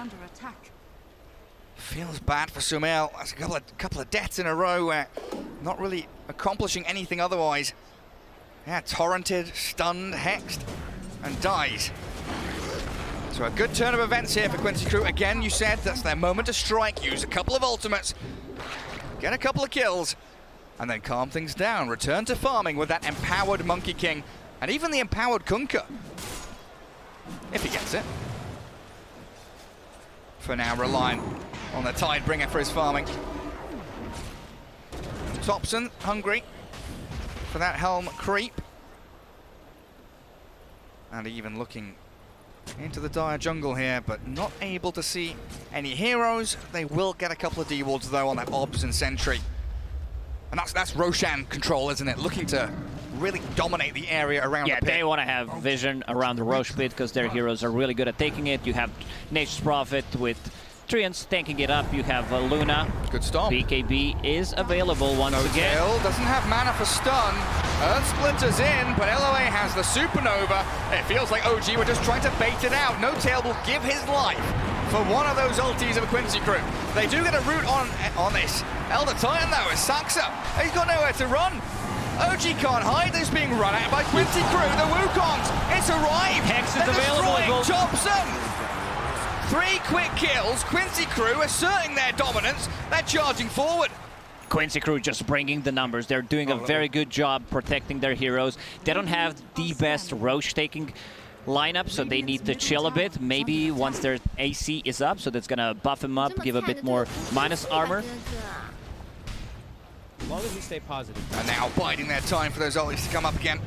Feels bad for Sumail. That's a couple of deaths in a row, not really accomplishing anything otherwise. Yeah, torrented, stunned, hexed, and dies. So a good turn of events here for Quincy Crew. Again, you said that's their moment to strike. Use a couple of ultimates, get a couple of kills, and then calm things down. Return to farming with that empowered Monkey King, and even the empowered Kunkka, if he gets it. For now, relying on the Tidebringer for his farming. Thompson hungry for that Helm creep. And even looking into the dire jungle here, but not able to see any heroes. They will get a couple of D-wards though on that Obs and Sentry. And that's Roshan control, isn't it? Looking to really dominate the area around the pit. Yeah, they want to have vision around the Roche pit because their heroes are really good at taking it. You have Nature's Prophet with Treants tanking it up. You have Luna. Good stop. BKB is available once again. Tail doesn't have mana for stun. Earth Splinter's in, but LOA has the Supernova. It feels like OG were just trying to bait it out. No Tail will give his life for one of those ultis of Quincy Crew. They do get a root on this. Elder Titan though is Saxa. He's got nowhere to run. OG can't hide. He's being run at by Quincy Crew. The Wukongs, it's arrived. Hex is available. Thompson. 3 quick kills. Quincy Crew asserting their dominance. They're charging forward. Quincy Crew just bringing the numbers. They're doing a very good job protecting their heroes. They don't have the best Roche taking lineup, so they need to chill a bit. Maybe once their AC is up, so that's gonna buff him up, give a bit more minus armor. As long as you stay positive. And now biding their time for those ultis to come up again.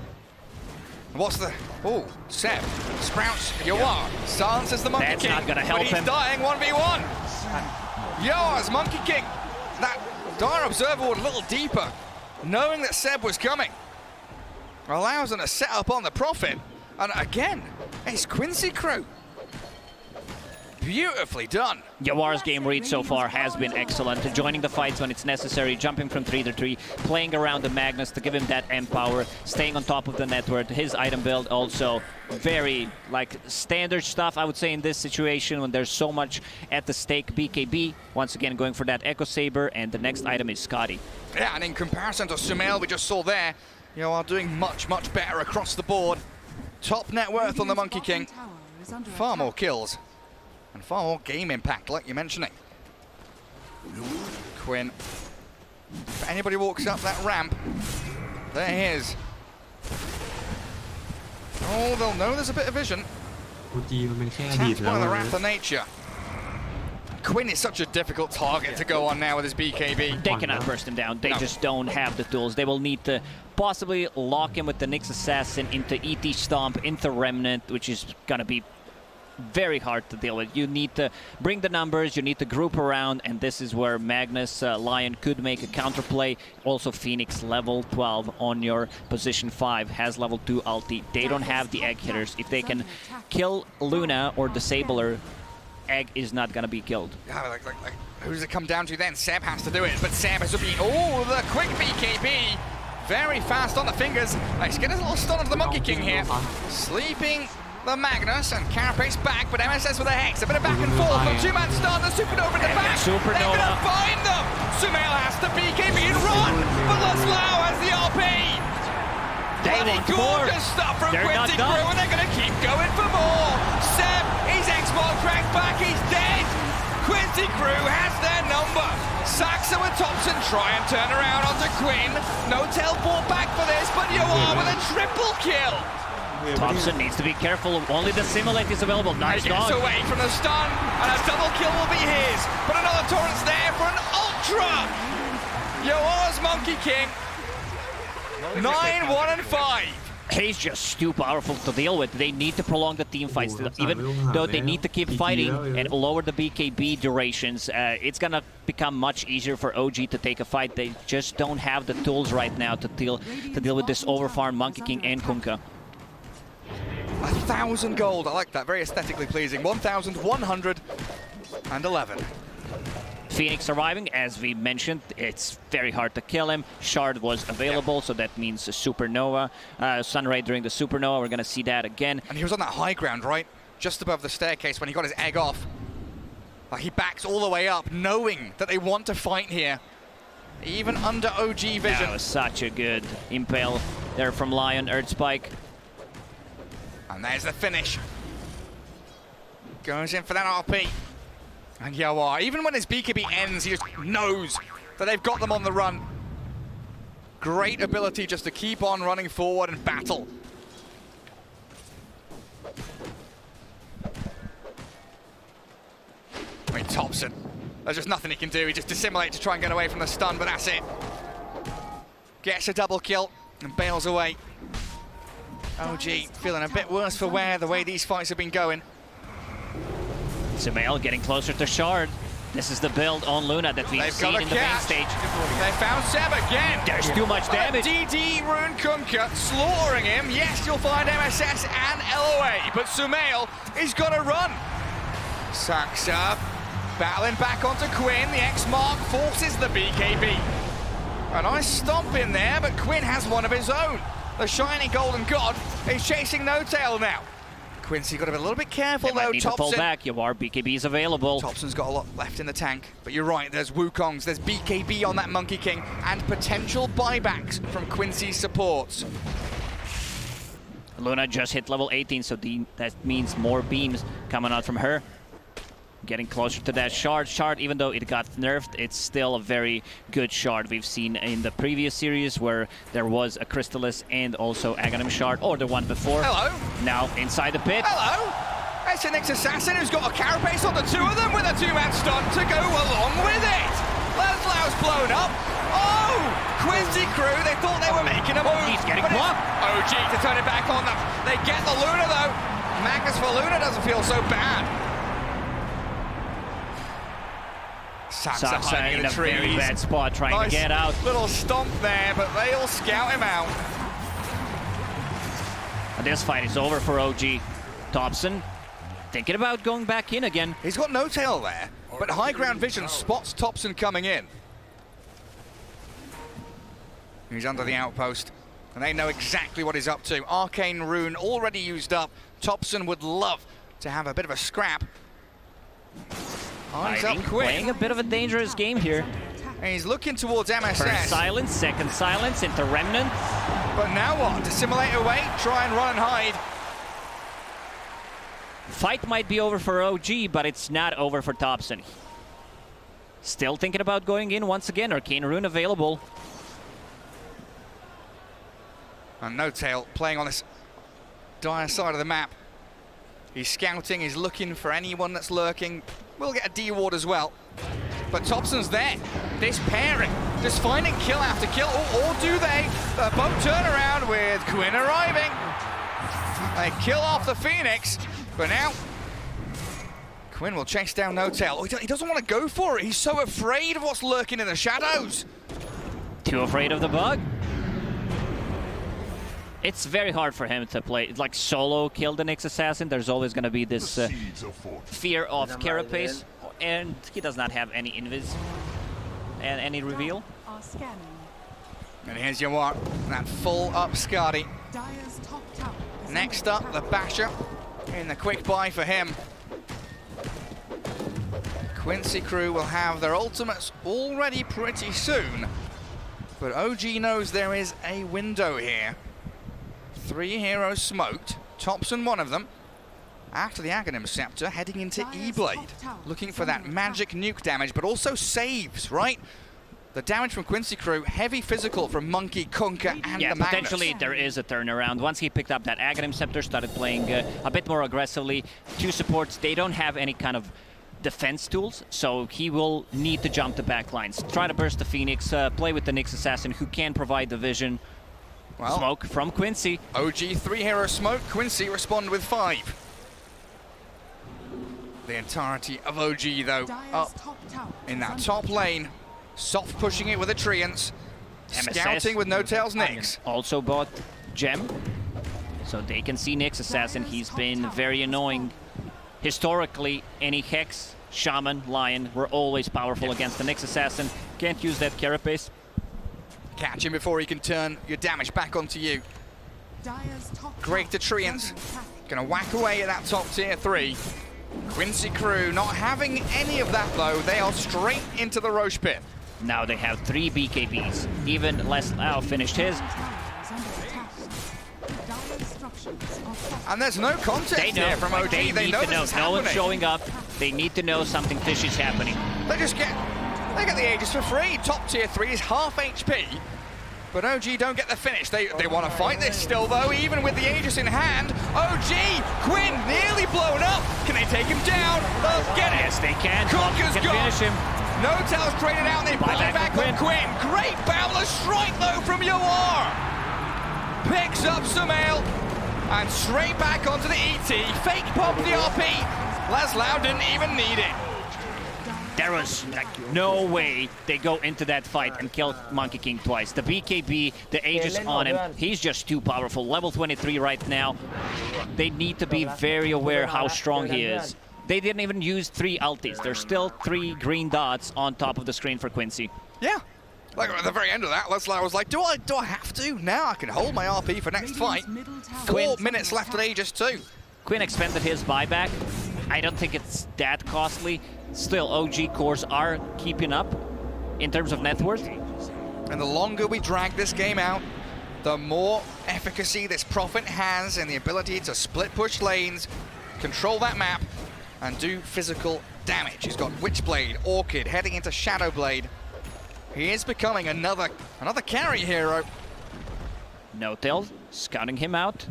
What's the... Oh, Seb. Sprouts. Yoar. Silences the Monkey That's King. not gonna help but he's him. dying 1v1. Yoar's Monkey King. That Dire Observer would a little deeper, knowing that Seb was coming. Allows them to set up on the Prophet. And again, it's Quincy Crew. Beautifully done. Yawar's game read so far has been excellent. Joining the fights when it's necessary, jumping from 3 to 3, playing around the Magnus to give him that M power, staying on top of the network. His item build also very like standard stuff, I would say, in this situation when there's so much at the stake. BKB once again going for that Echo Saber, and the next item is Scotty. Yeah, and in comparison to Sumail we just saw there, Yawar doing much better across the board. Top net worth on the Monkey King. Far more kills. And far more game impact, like you're mentioning. Quinn. If anybody walks up that ramp, there he is. Oh, they'll know there's a bit of vision. That's one of the wrath of nature. Quinn is such a difficult target to go on now with his BKB. They cannot burst him down. They just don't have the tools. They will need to possibly lock him with the Nyx Assassin into ET Stomp, into Remnant, which is going to be very hard to deal with. You need to bring the numbers, you need to group around, and this is where Magnus Lion could make a counterplay. Also Phoenix level 12 on your position 5 has level 2 ulti. They don't have the egg hitters. If they can kill Luna or disable her, egg is not gonna be killed. Yeah, like, who does it come down to then? Seb has to do it, but Seb has to be, oh, the quick BKB. Very fast on the fingers. Let's get a little stun of the Monkey King here. Sleeping the Magnus, and Carapace back, but MSS with a Hex, a bit of back and forth, the 2-man stun, the Supernova in the back, they're gonna find them! Sumail has to BKB and run, but Laszlo has the RP! Bloody gorgeous stuff from Quincy Crew, and they're gonna keep going for more! Seb, his X-Ball cracked back, he's dead! Quincy Crew has their number! Saxa with Thompson try and turn around onto Quinn, no teleport back for this, but Yawar with a triple kill! Thompson needs to be careful. Only the Simulate is available. Nice dodge. He gets away from the stun, and a double kill will be his. But another torrent's there for an ultra. Yawar's Monkey King. 9, 1, and 5. He's just too powerful to deal with. They need to prolong the team fights. Even though they need to keep fighting and lower the BKB durations, it's gonna become much easier for OG to take a fight. They just don't have the tools right now to deal with this overfarmed Monkey King and Kunkka. 1,000 gold. I like that. Very aesthetically pleasing. 1,111. Phoenix arriving, as we mentioned, it's very hard to kill him. Shard was available, so that means a Supernova. Sunray during the Supernova, we're going to see that again. And he was on that high ground, right? Just above the staircase when he got his egg off. Like he backs all the way up, knowing that they want to fight here. Even under OG vision. That was such a good impale there from Lion, Earth Spike. And there's the finish. Goes in for that RP. And Yawar, even when his BKB ends, he just knows that they've got them on the run. Great ability just to keep on running forward and battle. I mean, Thompson, there's just nothing he can do. He just dissimulates to try and get away from the stun, but that's it. Gets a double kill and bails away. OG feeling a bit worse for wear the way these fights have been going. Sumail getting closer to Shard. This is the build on Luna that we've seen in the main stage. They found Seb again. There's too much damage. DD Rune Kunkka slaughtering him. Yes, you'll find MSS and LOA, but Sumail is gonna run. Saxa Battling back onto Quinn. The X-Mark forces the BKB. A nice stomp in there, but Quinn has one of his own. The shiny golden god is chasing No Tail now. Quincy got to be a little bit careful They might though. need to fall Thompson. back. Your BKB's available. Thompson's got a lot left in the tank, but you're right, there's Wukongs, there's BKB on that Monkey King, and potential buybacks from Quincy's supports. Luna just hit level 18, so that means more beams coming out from her. Getting closer to that shard. Shard, even though it got nerfed, it's still a very good shard. We've seen in the previous series where there was a Crystallis and also Aghanim shard, or the one before. Hello. Now inside the pit. Hello. It's an Assassin who's got a carapace on the two of them with a two-man stun to go along with it. Leslau's blown up. Oh, Quincy crew, they thought they were making a move. He's getting blocked. OG to turn it back on them. They get the Luna though. Magnus for Luna doesn't feel so bad. Saksa in a very bad spot trying nice to get out. Little stomp there, but they'll scout him out. And this fight is over for OG. Thompson thinking about going back in again. He's got No Tail there, but high ground vision spots Thompson coming in. He's under the outpost, and they know exactly what he's up to. Arcane Rune already used up. Thompson would love to have a bit of a scrap. Eyes up quick. Playing a bit of a dangerous game here. And he's looking towards MSS. First silence, second silence into Remnant. But now what? Dissimulate away, try and run and hide. Fight might be over for OG, but it's not over for Thompson. Still thinking about going in once again. Arcane Rune available. And No Tail playing on this dire side of the map. He's scouting, he's looking for anyone that's lurking. We'll get a D-ward as well. But Thompson's there. This pairing, just finding kill after kill, or do they? The boat turn around with Quinn arriving. They kill off the Phoenix, but now Quinn will chase down No Tail. Oh, he doesn't want to go for it. He's so afraid of what's lurking in the shadows. Too afraid of the bug. It's very hard for him to play. It's like solo kill the next assassin. There's always going to be this fear of carapace, and he does not have any invis and any reveal. And here's your one, that full up Skadi. Next up, the Basher in the quick buy for him. Quincy crew will have their ultimates already pretty soon, but OG knows there is a window here. 3 heroes smoked, Thompson one of them. After the Aghanim Scepter, heading into E-Blade, looking for that magic nuke damage, but also saves, right? The damage from Quincy crew, heavy physical from Monkey, Kunkka, and yeah, the Magnus. potentially there is a turnaround. Once he picked up that Aghanim Scepter, started playing a bit more aggressively. 2 supports, they don't have any kind of defense tools, so he will need to jump the back lines. Try to burst the Phoenix, play with the Nyx Assassin, who can provide the vision. Well, smoke from Quincy. OG 3 hero smoke, Quincy respond with 5. The entirety of OG though up in that top lane, soft pushing it with a Treants, scouting with No Tail's Nyx. Also bought Gem, so they can see Nyx Assassin. He's been very annoying. Historically, any Hex, Shaman, Lion were always powerful against the Nyx Assassin. Can't use that carapace. Catch him before he can turn your damage back onto you. Great to Treants. Gonna whack away at that top tier 3. Quincy crew not having any of that though. They are straight into the Roche pit. Now they have 3 BKBs. Even Leslau finished his. And there's no context here from OG. They need to know. No one's showing up. They need to know something fishy is happening. They get the Aegis for free. Top tier 3 is half HP. But OG don't get the finish. They want to fight this still though, even with the Aegis in hand. OG, Quinn nearly blown up. Can they take him down? They'll get it. Yes, they can. Kunkka's can gone. finish him. No Tail's traded out. They buy back on Quinn. Great boundless strike though from Yawar. Picks up Sumail and straight back onto the ET. Fake pop the RP. Laslau didn't even need it. There was like no way they go into that fight and kill Monkey King twice. The BKB, the Aegis on him, he's just too powerful. Level 23 right now. They need to be very aware how strong he is. They didn't even use 3 ultis. There's still 3 green dots on top of the screen for Quincy. Yeah. Like at the very end of that, Leslie was like, do I have to? Now I can hold my RP for next fight. 4 minutes left at Aegis 2. Quinn expended his buyback. I don't think it's that costly. Still, OG cores are keeping up in terms of net worth. And the longer we drag this game out, the more efficacy this Prophet has in the ability to split push lanes, control that map, and do physical damage. He's got Witchblade, Orchid, heading into Shadowblade. He is becoming another carry hero. No-Tail scouting him out.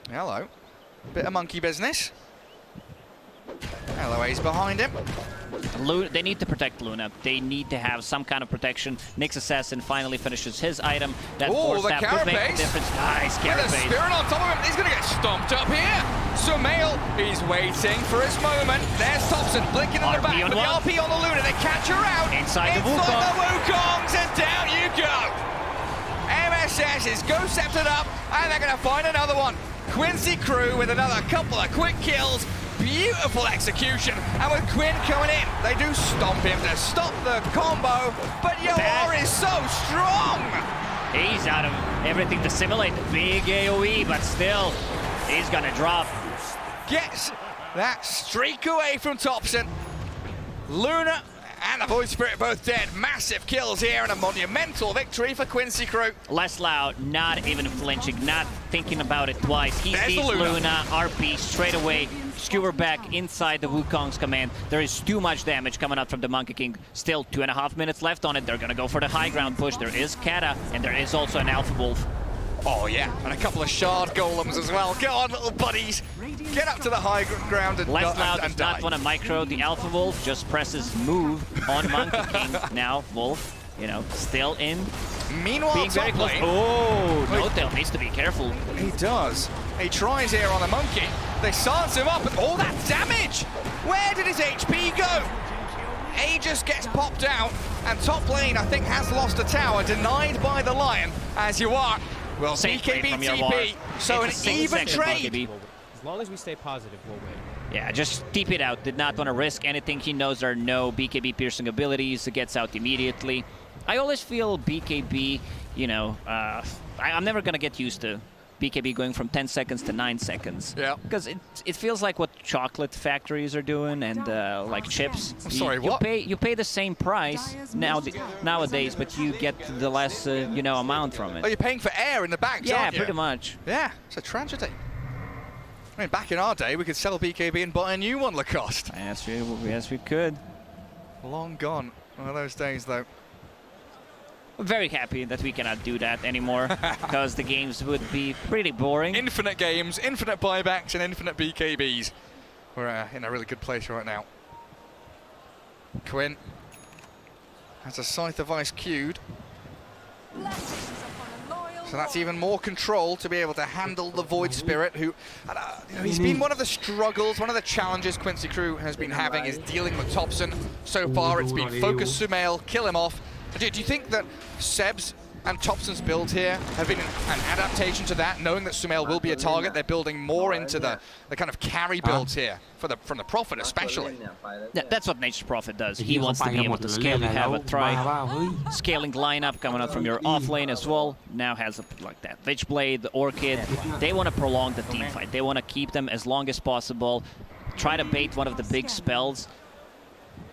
Hello. Bit of monkey business. LOA's behind him. They need to protect Luna. They need to have some kind of protection. Nyx Assassin finally finishes his item. That force tap could make a difference. Nice With a Carapace. Spirit on top of him. He's going to get stomped up here. Sumail, he's waiting for his moment. There's Thompson blinking in the back with the RP on the Luna. They catch her out. Inside the Wukongs, and down you go. MSS is go-scepted up, and they're going to find another one. Quincy Crew with another couple of quick kills. Beautiful execution, and with Quinn coming in, they do stomp him to stop the combo, but Yoar is so strong! He's out of everything to simulate. Big AoE, but still, he's gonna drop. Gets that streak away from Thompson. Luna and the Void Spirit both dead. Massive kills here and a monumental victory for Quincy Crew. Leslau not even flinching, not thinking about it twice. He There's sees the Luna, RP straight away, skewer back inside the Wukong's command. There is too much damage coming out from the Monkey King. Still 2.5 minutes left on it. They're gonna go for the high ground push. There is Kata, and there is also an Alpha Wolf. Oh yeah, and a couple of shard golems as well. Go on, little buddies. Get up to the high ground and Leslau and does not want to micro the Alpha Wolf, just presses move on Monkey King. Now Wolf, you know, still in. Meanwhile, being very close. Oh, No-Tail needs to be careful. He does. He tries here on the Monkey. They silence him up, and all that damage! Where did his HP go? Aegis gets popped out, and top lane, I think, has lost a tower, denied by the Lion, as you are. Well, BKB TP, so an even trade. As long as we stay positive, we'll win. Yeah, just TP it out. Did not want to risk anything. He knows there are no BKB piercing abilities. It gets out immediately. I always feel BKB, you know, I'm never going to get used to BKB going from 10 seconds to 9 seconds. Yeah. Because it feels like what chocolate factories are doing and like chips. Sorry, what? You pay the same price nowadays, but you get the less, you know, amount from it. Oh, you're paying for air in the bags, yeah, aren't you? pretty much. Yeah, it's a tragedy. I mean, back in our day, we could sell BKB and buy a new one, Lacoste. Yes, we could. Long gone. One of those days, though. I'm very happy that we cannot do that anymore, because the games would be pretty boring. Infinite games, infinite buybacks, and infinite BKBs. We're in a really good place right now. Quinn has a Scythe of Ice queued. So that's even more control to be able to handle the Void Spirit, who, you know, he's been one of the struggles, one of the challenges Quincy Crew has been having is dealing with Thompson. So far, it's been focus Sumail, kill him off. Do you think that Seb's and Thompson's build here have been an adaptation to that, knowing that Sumail will be a target? They're building more into the kind of carry builds here from the Prophet especially. Yeah, that's what Nature's Prophet does. He wants to be able to scale. You have a scaling lineup coming out from your off lane as well. Now has like that Witchblade, the Orchid. They want to prolong the team fight. They want to keep them as long as possible. Try to bait one of the big spells.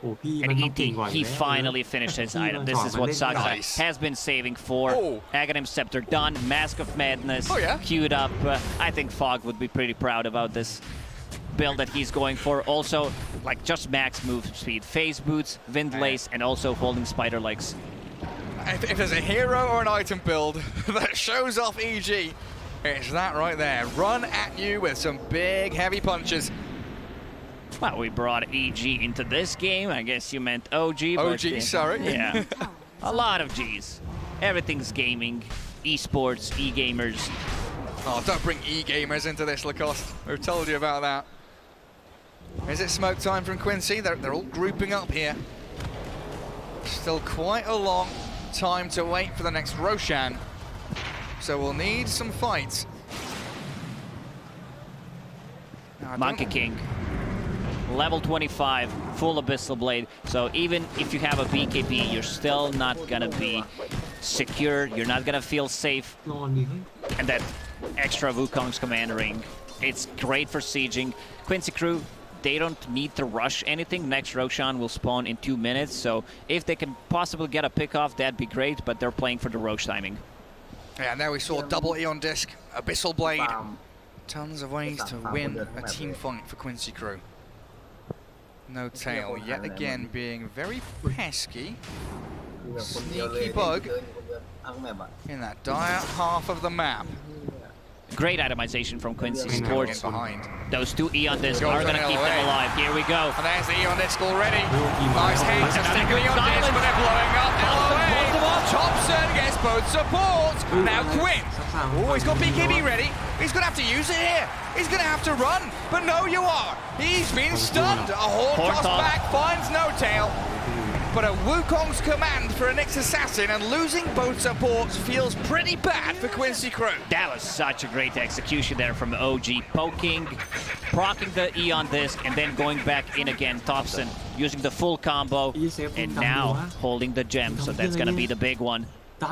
And ET, he finally finished his item. This is what Saga has been saving for. Aghanim Scepter done, Mask of Madness queued up. I think Fog would be pretty proud about this build that he's going for. Also, like just max move speed. Phase Boots, Windlace, and also holding Spider Legs. If there's a hero or an item build that shows off EG, it's that right there. Run at you with some big, heavy punches. Well, we brought EG into this game. I guess you meant OG. OG, sorry. Yeah, a lot of Gs. Everything's gaming, esports, e-gamers. Oh, don't bring e-gamers into this, Lacoste. We've told you about that. Is it smoke time from Quincy? They're all grouping up here. Still quite a long time to wait for the next Roshan. So we'll need some fights. Monkey King level 25, full Abyssal Blade. So even if you have a BKB, you're still not gonna be secure. You're not gonna feel safe. And that extra Wukong's command ring, it's great for sieging. Quincy Crew, they don't need to rush anything. Next Roshan will spawn in 2 minutes. So if they can possibly get a pick off, that'd be great. But they're playing for the Roche timing. Yeah, and there we saw double Eon Disc, Abyssal Blade. Tons of ways to win a team fight for Quincy Crew. No Tail yet again being very pesky. Sneaky bug in that dire half of the map. Great itemization from Quincy Sports. Those two Eon Discs are going to keep them alive. Here we go. And there's the Eon Disc already. Nice hands to stick with Eon Disc, but they're blowing up. LOA. Thompson gets both supports. Now Quinn. Oh, he's got BKB ready. He's going to have to use it here. He's going to have to run. But no, you are. He's been stunned. A Horn toss back finds No Tail. But a Wukong's command for a Nyx Assassin, and losing both supports feels pretty bad for Quincy Crew. That was such a great execution there from OG. Poking, proccing the Eon Disc, and then going back in again. Thompson using the full combo, and now holding the gem. So that's going to be the big one.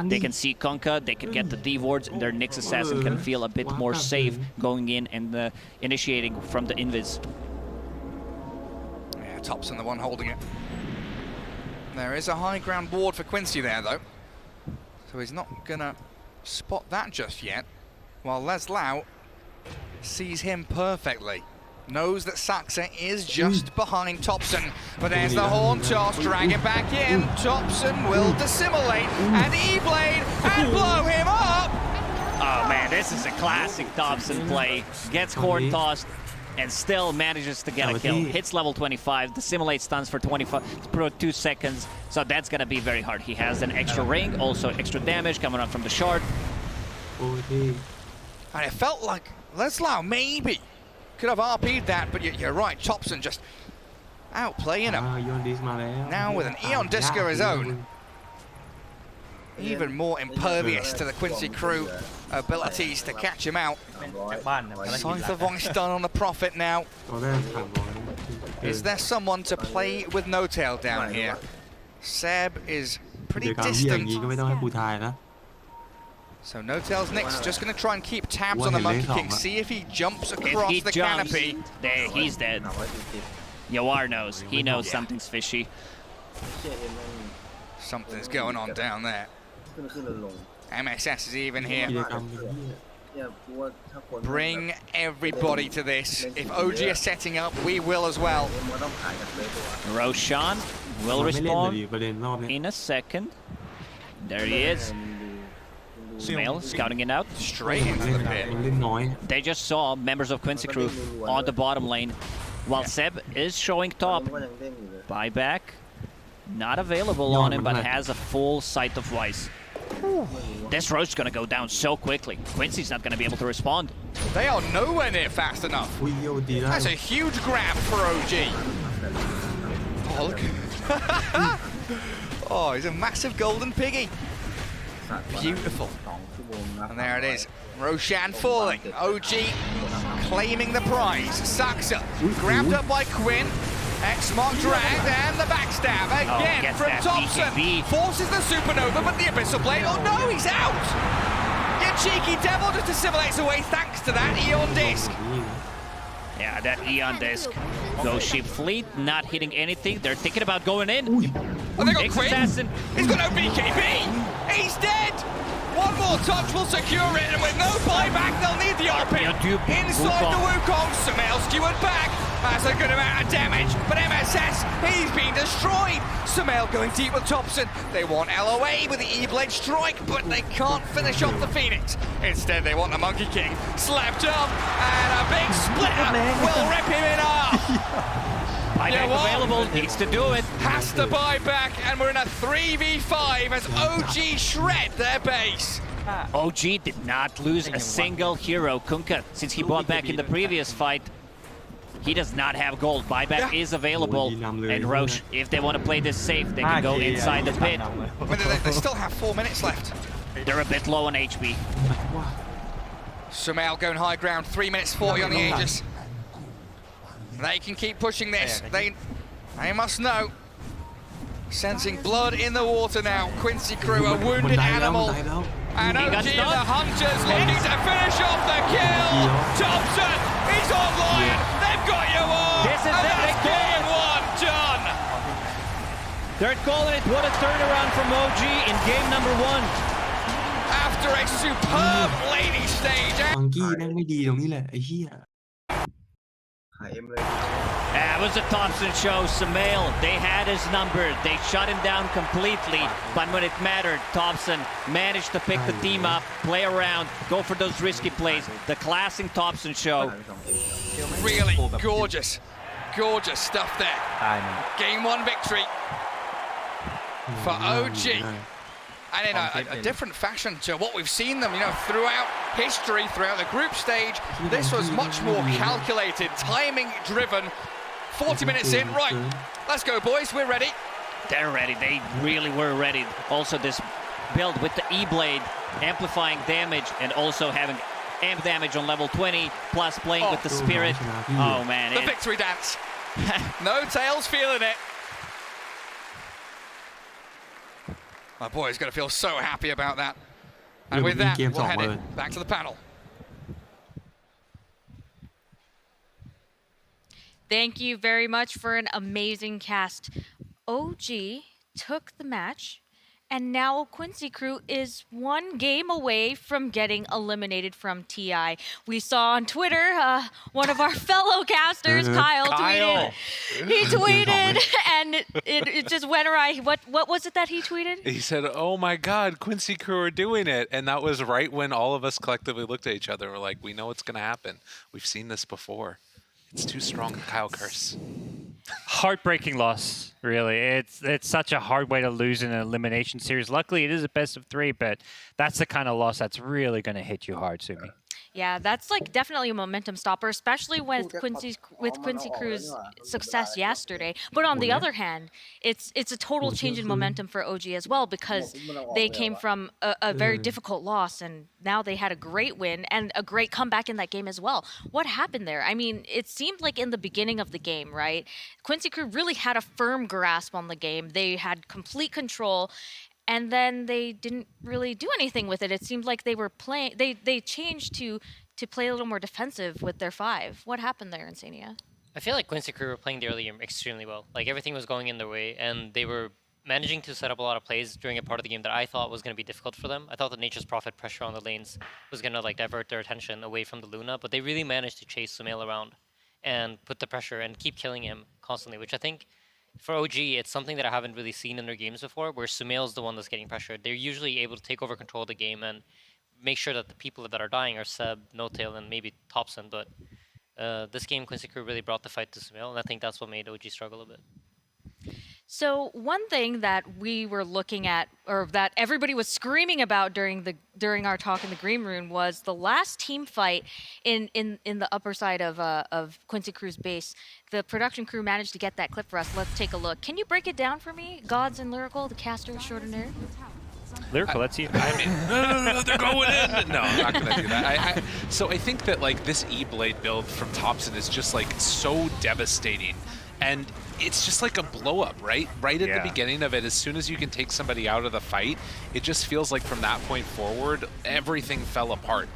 They can see Kunkka, they can get the D-wards, and their Nyx Assassin can feel a bit more safe going in and initiating from the invis. Yeah, Thompson the one holding it. There is a high ground ward for Quincy there, though. So he's not gonna spot that just yet. While Leslau sees him perfectly. Knows that Saxa is just behind Thompson. But there's the Horn toss, drag it back in. Thompson will dissimulate and E-Blade and blow him up! Oh man, this is a classic Thompson play. Gets Horn tossed and still manages to get a kill. Hits level 25, dissimulate stuns for 2 seconds, so that's gonna be very hard. He has an extra ring, also extra damage coming up from the shard. And it felt like Leslau maybe could have RP'd that, but you're right, Thompson just outplaying him. Now with an Eon Disc of his own, even more impervious to the Quincy Crew abilities to catch him out. Scyther Voice done on the Prophet now. Is there someone to play with No Tail down here? Seb is pretty distant. So No Tail's Nyx just going to try and keep tabs on the Monkey King, see if he jumps across the canopy. There, he's dead. Yawar knows. He knows something's fishy. Something's going on down there. MSS is even here. Bring everybody to this. If OG is setting up, we will as well. Roshan will respawn in a second. There he is. Sumail scouting it out. Straight into the pit. They just saw members of Quincy Crew on the bottom lane, while Seb is showing top. Buyback not available on him, but has a full sight of Weiss. This Roche is going to go down so quickly. Quincy's not going to be able to respond. They are nowhere near fast enough. That's a huge grab for OG. Oh, look. Oh, he's a massive golden piggy. Beautiful. And there it is. Roshan falling. OG claiming the prize. Saxa grabbed up by Quinn. X-Mark dragged and the backstab again from Thompson. BKB. Forces the supernova, but the Abyssal Blade. Oh no, he's out! You cheeky devil just assimilates away thanks to that Eon Disc. Yeah, that Eon Disc. Ghost Ship Fleet not hitting anything. They're thinking about going in. Oh, they got Quinn. He's got no BKB. He's dead. One more touch will secure it, and with no buyback, they'll need the RP. Inside the Wukong, Sumail skewered back. That's a good amount of damage, but MSS, he's been destroyed. Sumail going deep with Thompson. They want LOA with the E-Blade strike, but they can't finish off the Phoenix. Instead, they want the Monkey King slapped up, and a big splitter will rip him in half. Buyback available, needs to do it. Has to buy back, and we're in a 3v5 as OG shred their base. OG did not lose a single hero. Kunkka, since he bought back in the previous fight, he does not have gold. Buyback is available, and Roche, if they want to play this safe, they can go inside the pit. They still have 4 minutes left. They're a bit low on HP. Sumail going high ground, 3 minutes 40 on the Aegis. They can keep pushing this. They must know. Sensing blood in the water now. Quincy Crew, a wounded animal. And OG and the Hunters looking to finish off the kill. Thompson, he's online. They've got you on. This is and it. that's game one done. They're calling it. What a turnaround from OG in game number 1. After a superb lady stage. มังกี้แม่งไม่ดีตรงนี้แหละไอ้เหี้ย That was a Thompson show. Samael, they had his number. They shut him down completely. But when it mattered, Thompson managed to pick the team up, play around, go for those risky plays. The classic Thompson show. Really gorgeous, gorgeous stuff there. Game 1 victory for OG. And in a different fashion to what we've seen them, throughout history, throughout the group stage. This was much more calculated, timing-driven. 40 minutes in, right, let's go, boys, we're ready. They're ready. They really were ready. Also, this build with the E-Blade, amplifying damage, and also having amp damage on level 20, plus playing with the Spirit. Oh, man. The victory dance. No Tails feeling it. My boy's going to feel so happy about that. And with that, we'll head it back to the panel. Thank you very much for an amazing cast. OG took the match, and now Quincy Crew is 1 game away from getting eliminated from TI. We saw on Twitter one of our fellow casters, Kyle, tweeted. He tweeted, and it just went awry. What was it that he tweeted? He said, "Oh my God, Quincy Crew are doing it," and that was right when all of us collectively looked at each other and were like, "We know what's going to happen. We've seen this before. It's too strong, Kyle curse." Heartbreaking loss, really. It's such a hard way to lose in an elimination series. Luckily, it is a best of 3, but that's the kind of loss that's really going to hit you hard, Sumi. Yeah, that's like definitely a momentum stopper, especially with Quincy Crew's success yesterday. But on the other hand, it's a total change in momentum for OG as well, because they came from a very difficult loss, and now they had a great win and a great comeback in that game as well. What happened there? I mean, it seemed like in the beginning of the game, right? Quincy Crew really had a firm grasp on the game. They had complete control. And then they didn't really do anything with it. It seemed like they were playing. They changed to play a little more defensive with their 5. What happened there, Insania? I feel like Quincy Crew were playing the early game extremely well. Like everything was going in their way, and they were managing to set up a lot of plays during a part of the game that I thought was going to be difficult for them. I thought the Nature's Prophet pressure on the lanes was going to like divert their attention away from the Luna, but they really managed to chase Sumail around and put the pressure and keep killing him constantly, which I think for OG, it's something that I haven't really seen in their games before, where Sumail's the one that's getting pressured. They're usually able to take over control of the game and make sure that the people that are dying are Seb, No-Tail, and maybe Thompson. But this game, Quincy Crew really brought the fight to Sumail, and I think that's what made OG struggle a bit. So one thing that we were looking at, or that everybody was screaming about during our talk in the green room, was the last team fight in the upper side of Quincy Crew's base. The production crew managed to get that clip for us. Let's take a look. Can you break it down for me? Gods and Lyrical, the caster extraordinaire. Lyrical, let's see. I mean, no, they're going in. No, I'm not going to do that. So I think that like this E-Blade build from Thompson is just like so devastating. And it's just like a blow-up, right? Right at the beginning of it, as soon as you can take somebody out of the fight, it just feels like from that point forward, everything fell apart.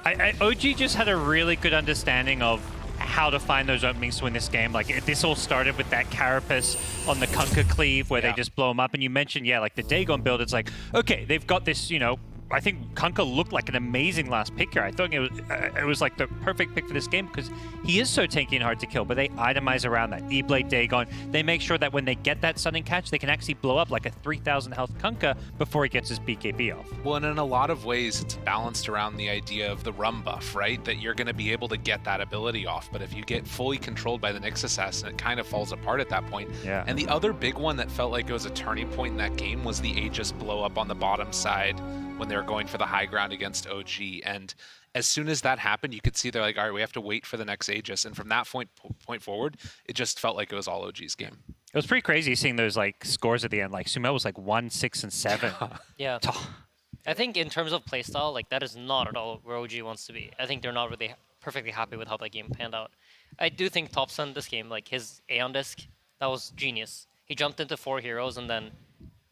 OG just had a really good understanding of how to find those openings to win this game. Like, this all started with that Carapace on the Kunkka cleave where they just blow them up. And you mentioned, like the Dagon build, it's like, okay, they've got this, I think Kunkka looked like an amazing last pick here. I thought it was like the perfect pick for this game because he is so tanky and hard to kill, but they itemize around that. E-Blade Dagon, they make sure that when they get that sudden catch, they can actually blow up like a 3,000 health Kunkka before he gets his BKB off. Well, and in a lot of ways, it's balanced around the idea of the rum buff, right? That you're going to be able to get that ability off, but if you get fully controlled by the Nyx Assassin, it kind of falls apart at that point. Yeah. And the other big one that felt like it was a turning point in that game was the Aegis blow up on the bottom side when they were going for the high ground against OG. And as soon as that happened, you could see they're like, all right, we have to wait for the next Aegis. And from that point forward, it just felt like it was all OG's game. It was pretty crazy seeing those like scores at the end. Like Sumail was like 1, 6, and 7. Yeah. I think in terms of playstyle, like that is not at all where OG wants to be. I think they're not really perfectly happy with how that game panned out. I do think Topson this game, like his Aeon disc, that was genius. He jumped into 4 heroes and then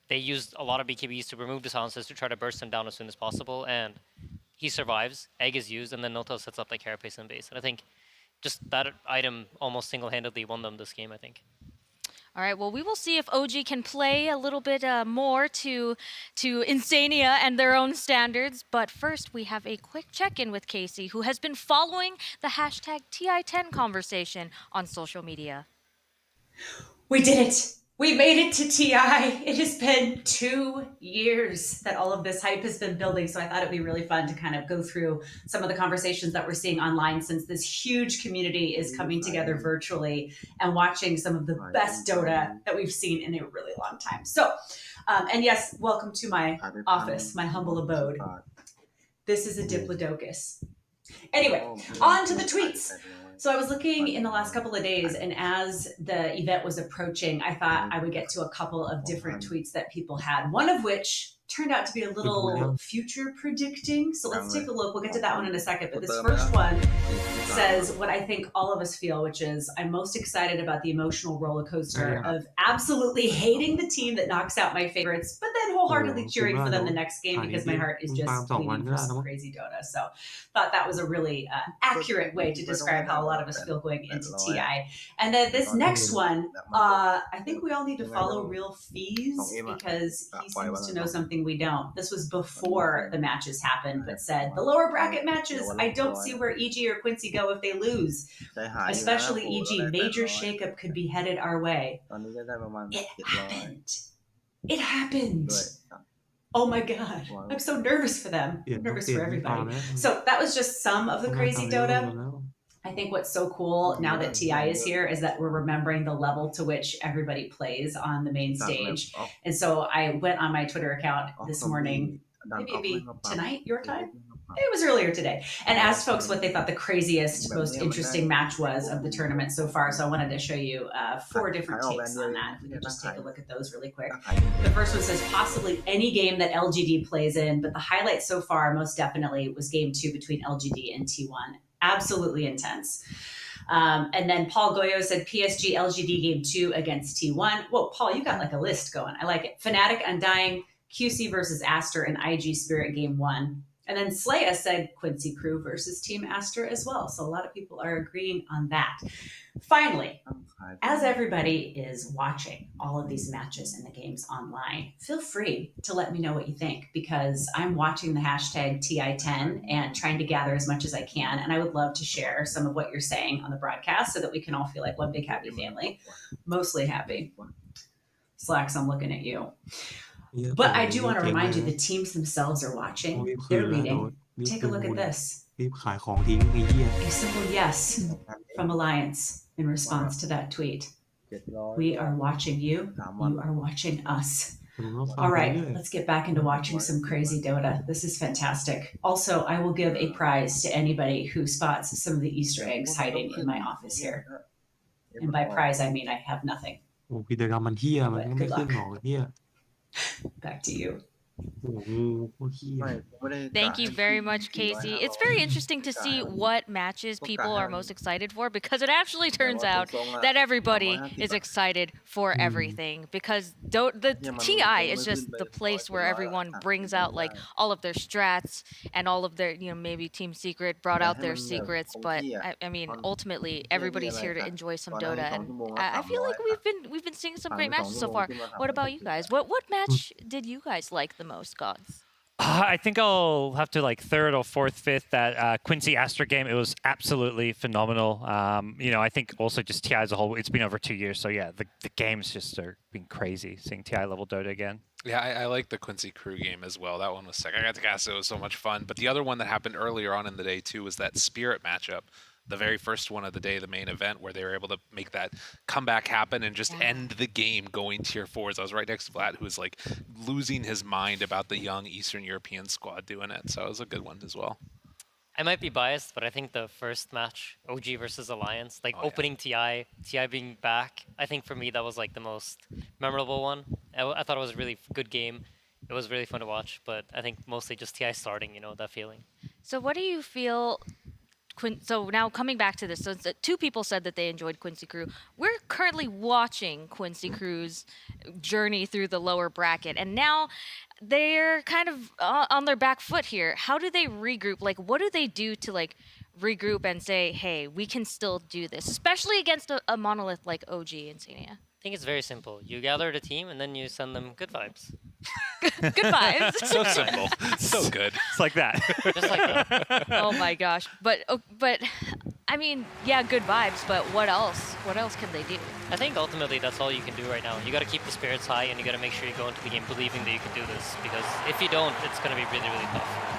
they used a lot of BKBs to remove the silences to try to burst him down as soon as possible, and he survives, egg is used, and then Noto sets up the carapace in base. And I think just that item almost single-handedly won them this game, I think. All right, well, we will see if OG can play a little bit more to Insania and their own standards. But first, we have a quick check-in with Casey, who has been following the hashtag TI10 conversation on social media. We did it. We made it to TI. It has been 2 years that all of this hype has been building, so I thought it'd be really fun to kind of go through some of the conversations that we're seeing online since this huge community is coming together virtually and watching some of the best Dota that we've seen in a really long time. So, and yes, welcome to my office, my humble abode. This is a Diplodocus. Anyway, on to the tweets. So I was looking in the last couple of days, and as the event was approaching, I thought I would get to a couple of different tweets that people had, one of which turned out to be a little future predicting. So let's take a look. We'll get to that one in a second. But this first one says what I think all of us feel, which is I'm most excited about the emotional roller coaster of absolutely hating the team that knocks out my favorites, but then wholeheartedly cheering for them the next game because my heart is just bleeding for some crazy Dota. So thought that was a really accurate way to describe how a lot of us feel going into TI. And then this next one, I think we all need to follow Real Fees because he seems to know something we don't. This was before the matches happened, but said the lower bracket matches, I don't see where EG or Quincy go if they lose. Especially EG, major shakeup could be headed our way. It happened. It happened. Oh my God. I'm so nervous for them. I'm nervous for everybody. So that was just some of the crazy Dota. I think what's so cool now that TI is here is that we're remembering the level to which everybody plays on the main stage. And so I went on my Twitter account this morning, maybe tonight, your time? It was earlier today, and asked folks what they thought the craziest, most interesting match was of the tournament so far. So I wanted to show you 4 different takes on that. If we could just take a look at those really quick. The first one says possibly any game that LGD plays in, but the highlight so far most definitely was game 2 between LGD and T1. Absolutely intense. And then Paul Goyo said PSG LGD game 2 against T1. Whoa, Paul, you got like a list going. I like it. Fnatic Undying, QC versus Aster, and IG Spirit game 1. And then Slaya said Quincy Crew versus Team Aster as well. So a lot of people are agreeing on that. Finally, as everybody is watching all of these matches and the games online, feel free to let me know what you think because I'm watching the hashtag TI10 and trying to gather as much as I can. And I would love to share some of what you're saying on the broadcast so that we can all feel like one big happy family. Mostly happy. Slacks, I'm looking at you. But I do want to remind you, the teams themselves are watching. They're leading. Take a look at this. A simple yes from Alliance in response to that tweet. We are watching you. You are watching us. All right, let's get back into watching some crazy Dota. This is fantastic. Also, I will give a prize to anybody who spots some of the Easter eggs hiding in my office here. And by prize, I mean I have nothing. But good luck. Back to you. Thank you very much, Casey. It's very interesting to see what matches people are most excited for because it actually turns out that everybody is excited for everything because the TI is just the place where everyone brings out like all of their strats and all of their, maybe Team Secret brought out their secrets, but I mean, ultimately everybody's here to enjoy some Dota, and I feel like we've been seeing some great matches so far. What about you guys? What match did you guys like the most, Gods? I think I'll have to like 3rd or 4th, 5th that Quincy Aster game. It was absolutely phenomenal. I think also just TI as a whole, it's been over 2 years. So yeah, the games just are been crazy seeing TI level Dota again. Yeah, I like the Quincy Crew game as well. That one was sick. I got to cast it. It was so much fun. But the other one that happened earlier on in the day too was that Spirit matchup. The very first one of the day, the main event, where they were able to make that comeback happen and just end the game going tier 4s. I was right next to Vlad, who was like losing his mind about the young Eastern European squad doing it. So it was a good one as well. I might be biased, but I think the first match, OG versus Alliance, opening TI being back, I think for me that was like the most memorable one. I thought it was a really good game. It was really fun to watch, but I think mostly just TI starting, that feeling. So what do you feel So now coming back to this, so two people said that they enjoyed Quincy Crew. We're currently watching Quincy Crew's journey through the lower bracket, and now they're kind of on their back foot here. How do they regroup? Like, what do they do to like regroup and say, hey, we can still do this, especially against a monolith like OG and Sania? I think it's very simple. You gather the team and then you send them good vibes. Good vibes. So simple. So good. It's like that. Just like that. Oh my gosh. But I mean, yeah, good vibes, but what else? What else can they do? I think ultimately that's all you can do right now. You got to keep the spirits high and you got to make sure you go into the game believing that you can do this, because if you don't, it's going to be really, really tough.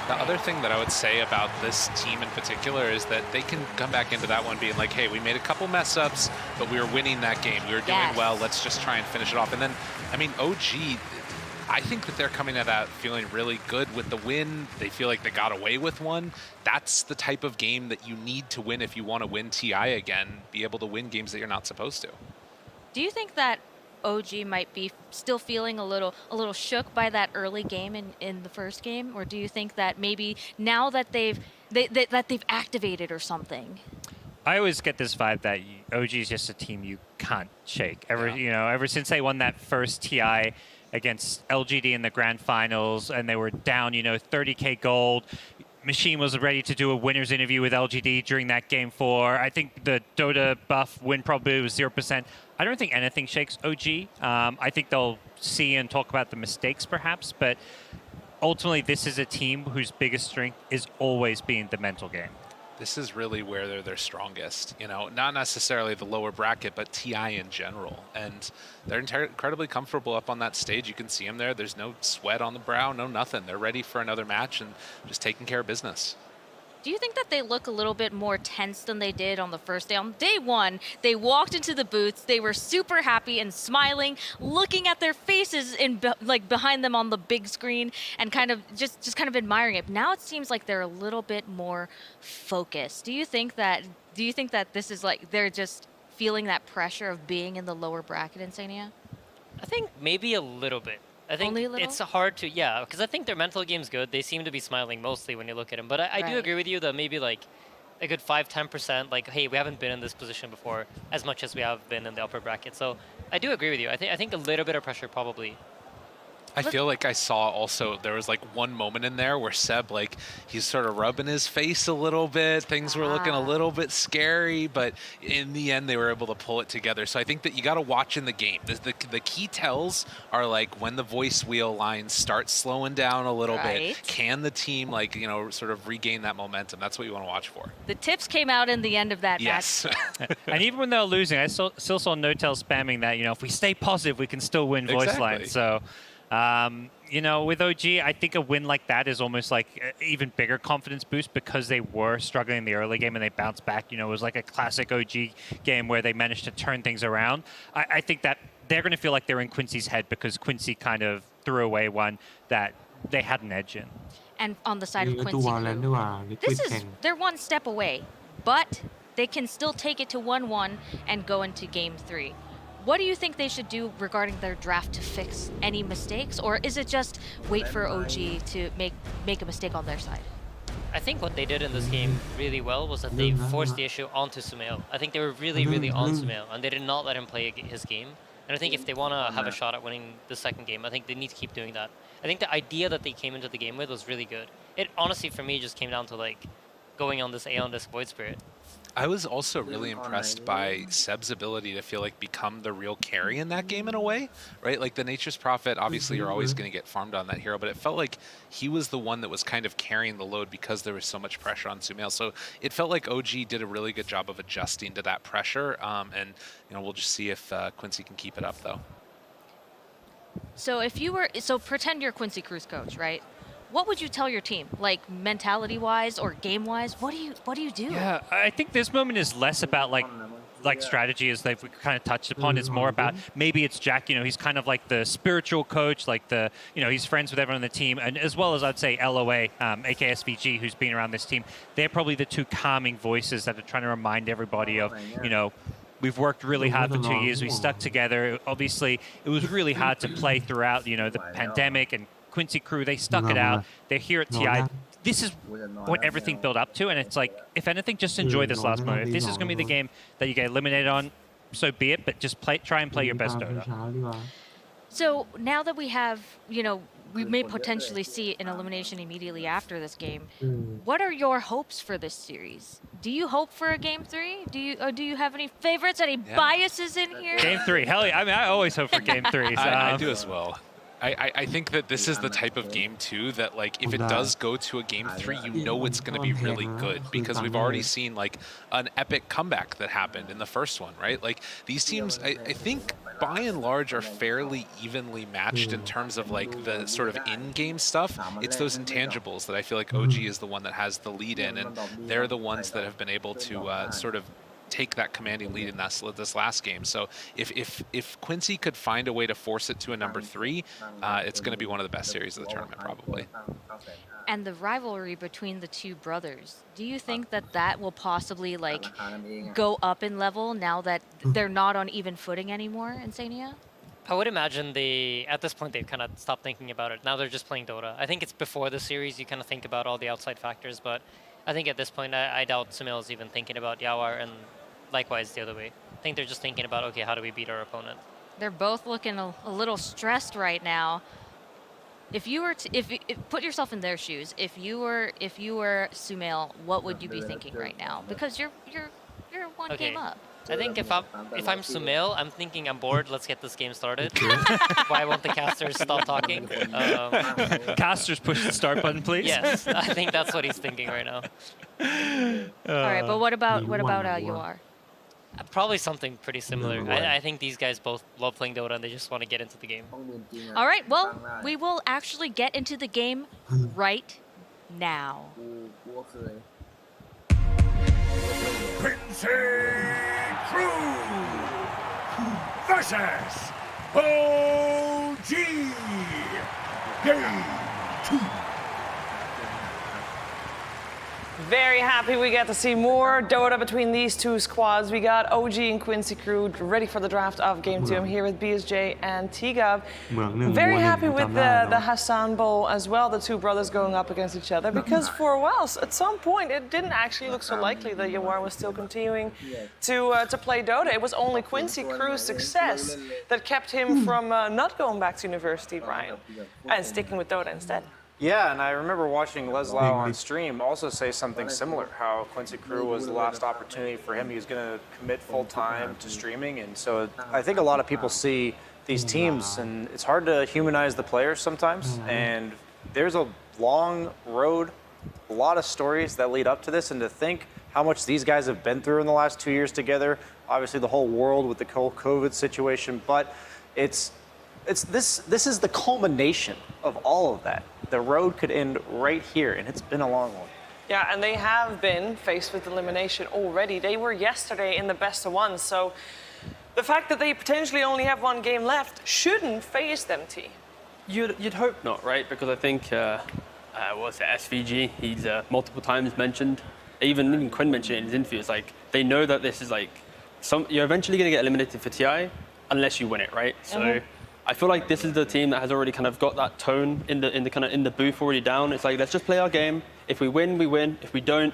The other thing that I would say about this team in particular is that they can come back into that one being like, hey, we made a couple mess ups, but we were winning that game. We were doing well. Let's just try and finish it off. And then, I mean, OG, I think that they're coming at that feeling really good with the win. They feel like they got away with one. That's the type of game that you need to win if you want to win TI again, be able to win games that you're not supposed to. Do you think that OG might be still feeling a little shook by that early game in the first game, or do you think that maybe now that they've activated or something? I always get this vibe that OG is just a team you can't shake. Ever since they won that first TI against LGD in the grand finals, and they were down, 30K gold. Machine was ready to do a winner's interview with LGD during that game 4. I think the Dota buff win probability was 0%. I don't think anything shakes OG. I think they'll see and talk about the mistakes perhaps, but ultimately this is a team whose biggest strength is always being the mental game. This is really where they're their strongest, not necessarily the lower bracket, but TI in general. And they're incredibly comfortable up on that stage. You can see them there. There's no sweat on the brow, no nothing. They're ready for another match and just taking care of business. Do you think that they look a little bit more tense than they did on the first day? On day 1, they walked into the booths. They were super happy and smiling, looking at their faces behind them on the big screen, and kind of just kind of admiring it. Now it seems like they're a little bit more focused. Do you think that this is like they're just feeling that pressure of being in the lower bracket in Sania? I think maybe a little bit. I think Only a little? it's hard to, because I think their mental game's good. They seem to be smiling mostly when you look at them. But I do agree with you that maybe like a good 5-10%, like, hey, we haven't been in this position before as much as we have been in the upper bracket. So I do agree with you. I think a little bit of pressure probably. I feel like I saw also there was like one moment in there where Seb, like, he's sort of rubbing his face a little bit. Things were looking a little bit scary, but in the end they were able to pull it together. So I think that you got to watch in the game. The key tells are like when the voice wheel lines start slowing down a little bit. Can the team sort of regain that momentum? That's what you want to watch for. The tips came out in the end of that match. And even when they were losing, I still saw No-Tail spamming that, if we stay positive, we can still win voice lines. So with OG, I think a win like that is almost like an even bigger confidence boost because they were struggling in the early game and they bounced back. It was like a classic OG game where they managed to turn things around. I think that they're going to feel like they're in Quincy's head because Quincy kind of threw away one that they had an edge in. And on the side of Quincy, they're one step away, but they can still take it to 1-1 and go into game 3. What do you think they should do regarding their draft to fix any mistakes? Or is it just wait for OG to make a mistake on their side? I think what they did in this game really well was that they forced the issue onto Sumail. I think they were really, really on Sumail, and they did not let him play his game. And I think if they want to have a shot at winning the second game, I think they need to keep doing that. I think the idea that they came into the game with was really good. It honestly, for me, just came down to like going on this Aeon Disc Void Spirit. I was also really impressed by Seb's ability to feel like become the real carry in that game in a way, right? Like the Nature's Prophet, obviously you're always going to get farmed on that hero, but it felt like he was the one that was kind of carrying the load because there was so much pressure on Sumail. So it felt like OG did a really good job of adjusting to that pressure, and we'll just see if Quincy can keep it up though. So pretend you're Quincy Crew's coach, right? What would you tell your team, like mentality-wise or game-wise? What do you do? Yeah, I think this moment is less about like strategy, as they've kind of touched upon. It's more about maybe it's Jack. He's kind of like the spiritual coach, like he's friends with everyone on the team, and as well as I'd say LOA, aka SVG, who's been around this team. They're probably the two calming voices that are trying to remind everybody of, we've worked really hard for 2 years. We stuck together. Obviously, it was really hard to play throughout, the pandemic and Quincy Crew, they stuck it out. They're here at TI. this is what everything built up to, and it's like, if anything, just enjoy this last mode. If this is going to be the game that you get eliminated on, so be it, but just try and play your best Dota. So now that we have, you know, we may potentially see an elimination immediately after this game. What are your hopes for this series? Do you hope for a Game 3? Do you have any favorites, any biases in here? Game 3, hell yeah. I mean, I always hope for Game 3s. I do as well. I think that this is the type of game, too, that, like, if it does go to a Game 3, you know it's going to be really good, because we've already seen, like, an epic comeback that happened in the first one, right? Like, these teams, I think, by and large, are fairly evenly matched in terms of, like, the sort of in-game stuff. It's those intangibles that I feel like OG is the one that has the lead in, and they're the ones that have been able to sort of take that commanding lead in this last game. So if Quincy could find a way to force it to a number 3, it's going to be one of the best series of the tournament, probably. And the rivalry between the two brothers, do you think that will possibly, like, go up in level now that they're not on even footing anymore in Sania? I would imagine at this point, they've kind of stopped thinking about it. Now they're just playing Dota. I think it's before the series you kind of think about all the outside factors, but I think at this point, I doubt Sumail's even thinking about Yawar, and likewise the other way. I think they're just thinking about, okay, how do we beat our opponent? They're both looking a little stressed right now. If you were to, put yourself in their shoes, if you were Sumail, what would you be thinking right now? Because you're one game up. I think if I'm Sumail, I'm thinking I'm bored. Let's get this game started. Why won't the casters stop talking? Casters, push the start button, please. Yes, I think that's what he's thinking right now. All right, but what about Yawar? Probably something pretty similar. I think these guys both love playing Dota and they just want to get into the game. All right, well, we will actually get into the game right now. Quincy Crew versus OG Game 2. Very happy we get to see more Dota between these two squads. We got OG and Quincy Crew ready for the draft of Game 2. I'm here with BSJ and T-Gov. Very happy with the Hassan Bowl as well, the two brothers going up against each other, because for a while, at some point, it didn't actually look so likely that Yawar was still continuing to play Dota. It was only Quincy Crew's success that kept him from not going back to university, Brian, and sticking with Dota instead. Yeah, and I remember watching Leslau on stream also say something similar, how Quincy Crew was the last opportunity for him. He was going to commit full time to streaming, and so I think a lot of people see these teams, and it's hard to humanize the players sometimes, and there's a long road, a lot of stories that lead up to this, and to think how much these guys have been through in the last 2 years together, obviously the whole world with the COVID situation, but this is the culmination of all of that. The road could end right here, and it's been a long one. Yeah, and they have been faced with elimination already. They were yesterday in the best of one, so the fact that they potentially only have one game left shouldn't phase them, T. You'd hope not, right? Because I think, what's it, SVG, he's multiple times mentioned, even Quinn mentioned it in his interview, it's like, they know that this is like, you're eventually going to get eliminated for TI unless you win it, right? So I feel like this is the team that has already kind of got that tone in the booth already down. It's like, let's just play our game. If we win, we win. If we don't,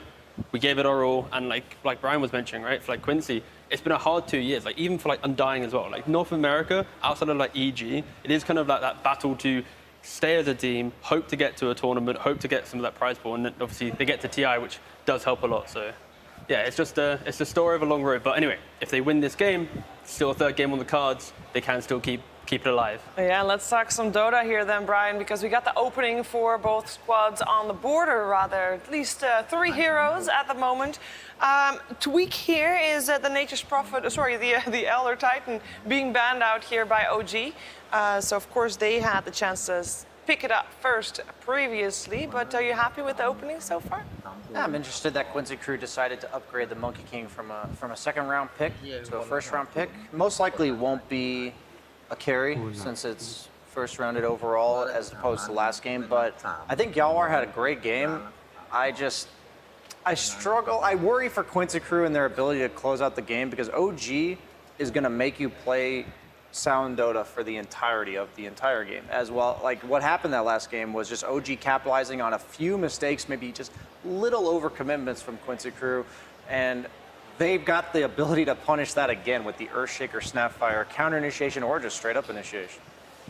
we gave it our all. And like Brian was mentioning, right, for like Quincy, it's been a hard 2 years, like even for like Undying as well. Like North America, outside of like EG, it is kind of like that battle to stay as a team, hope to get to a tournament, hope to get some of that prize pool, and then obviously they get to TI, which does help a lot. So yeah, it's the story of a long road. But anyway, if they win this game, still a third game on the cards, they can still keep it alive. Yeah, let's talk some Dota here then, Brian, because we got the opening for both squads on the border, rather. At least 3 heroes at the moment. Tweak here is the Nature's Prophet, the Elder Titan being banned out here by OG. So, of course, they had the chance to pick it up first previously, but are you happy with the opening so far? Yeah, I'm interested that Quincy Crew decided to upgrade the Monkey King from a second-round pick to a first-round pick. Most likely won't be a carry since it's first rounded overall as opposed to last game, but I think Yawar had a great game. I struggle, I worry for Quincy Crew and their ability to close out the game, because OG is going to make you play sound Dota for the entirety of the entire game as well. Like what happened that last game was just OG capitalizing on a few mistakes, maybe just little overcommitments from Quincy Crew, and they've got the ability to punish that again with the Earthshaker, Snapfire, counter initiation, or just straight up initiation.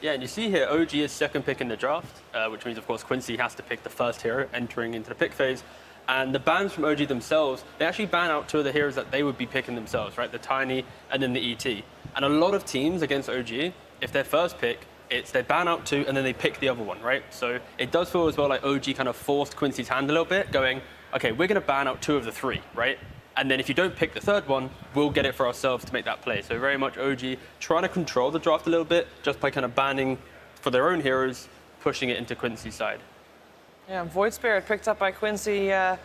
Yeah, and you see here, OG is second pick in the draft, which means, of course, Quincy has to pick the first hero entering into the pick phase. And the bans from OG themselves, they actually ban out two of the heroes that they would be picking themselves, right? The Tiny and then the ET. And a lot of teams against OG, if their first pick, it's they ban out two and then they pick the other one, right? So it does feel as well like OG kind of forced Quincy's hand a little bit, going, okay, we're going to ban out two of the three, right? And then if you don't pick the third one, we'll get it for ourselves to make that play. So very much OG trying to control the draft a little bit just by kind of banning for their own heroes, pushing it into Quincy's side. Yeah, Void Spirit picked up by Quincy at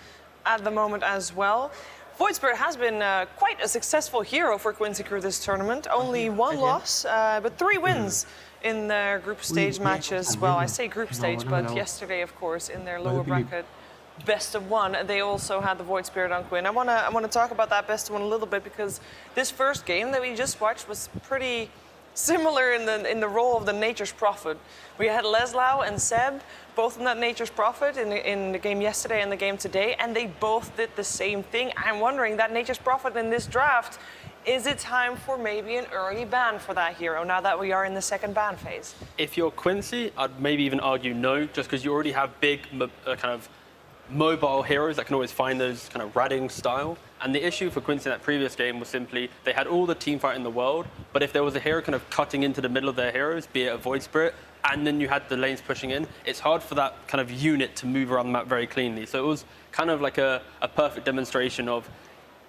the moment as well. Void Spirit has been quite a successful hero for Quincy Crew this tournament. Only one loss, but 3 wins in their group stage matches. Well, I say group stage, but yesterday, of course, in their lower bracket best of one, they also had the Void Spirit on Quinn. I wanna talk about that best of one a little bit because this first game that we just watched was pretty similar in the role of the Nature's Prophet. We had Leslau and Seb, both in that Nature's Prophet in the game yesterday and the game today, and they both did the same thing. I'm wondering, that Nature's Prophet in this draft, is it time for maybe an early ban for that hero now that we are in the second ban phase? If you're Quincy, I'd maybe even argue no, just because you already have big kind of mobile heroes that can always find those kind of radding style. And the issue for Quincy in that previous game was simply they had all the team fight in the world, but if there was a hero kind of cutting into the middle of their heroes, be it a Void Spirit, and then you had the lanes pushing in, it's hard for that kind of unit to move around the map very cleanly. So it was kind of like a perfect demonstration of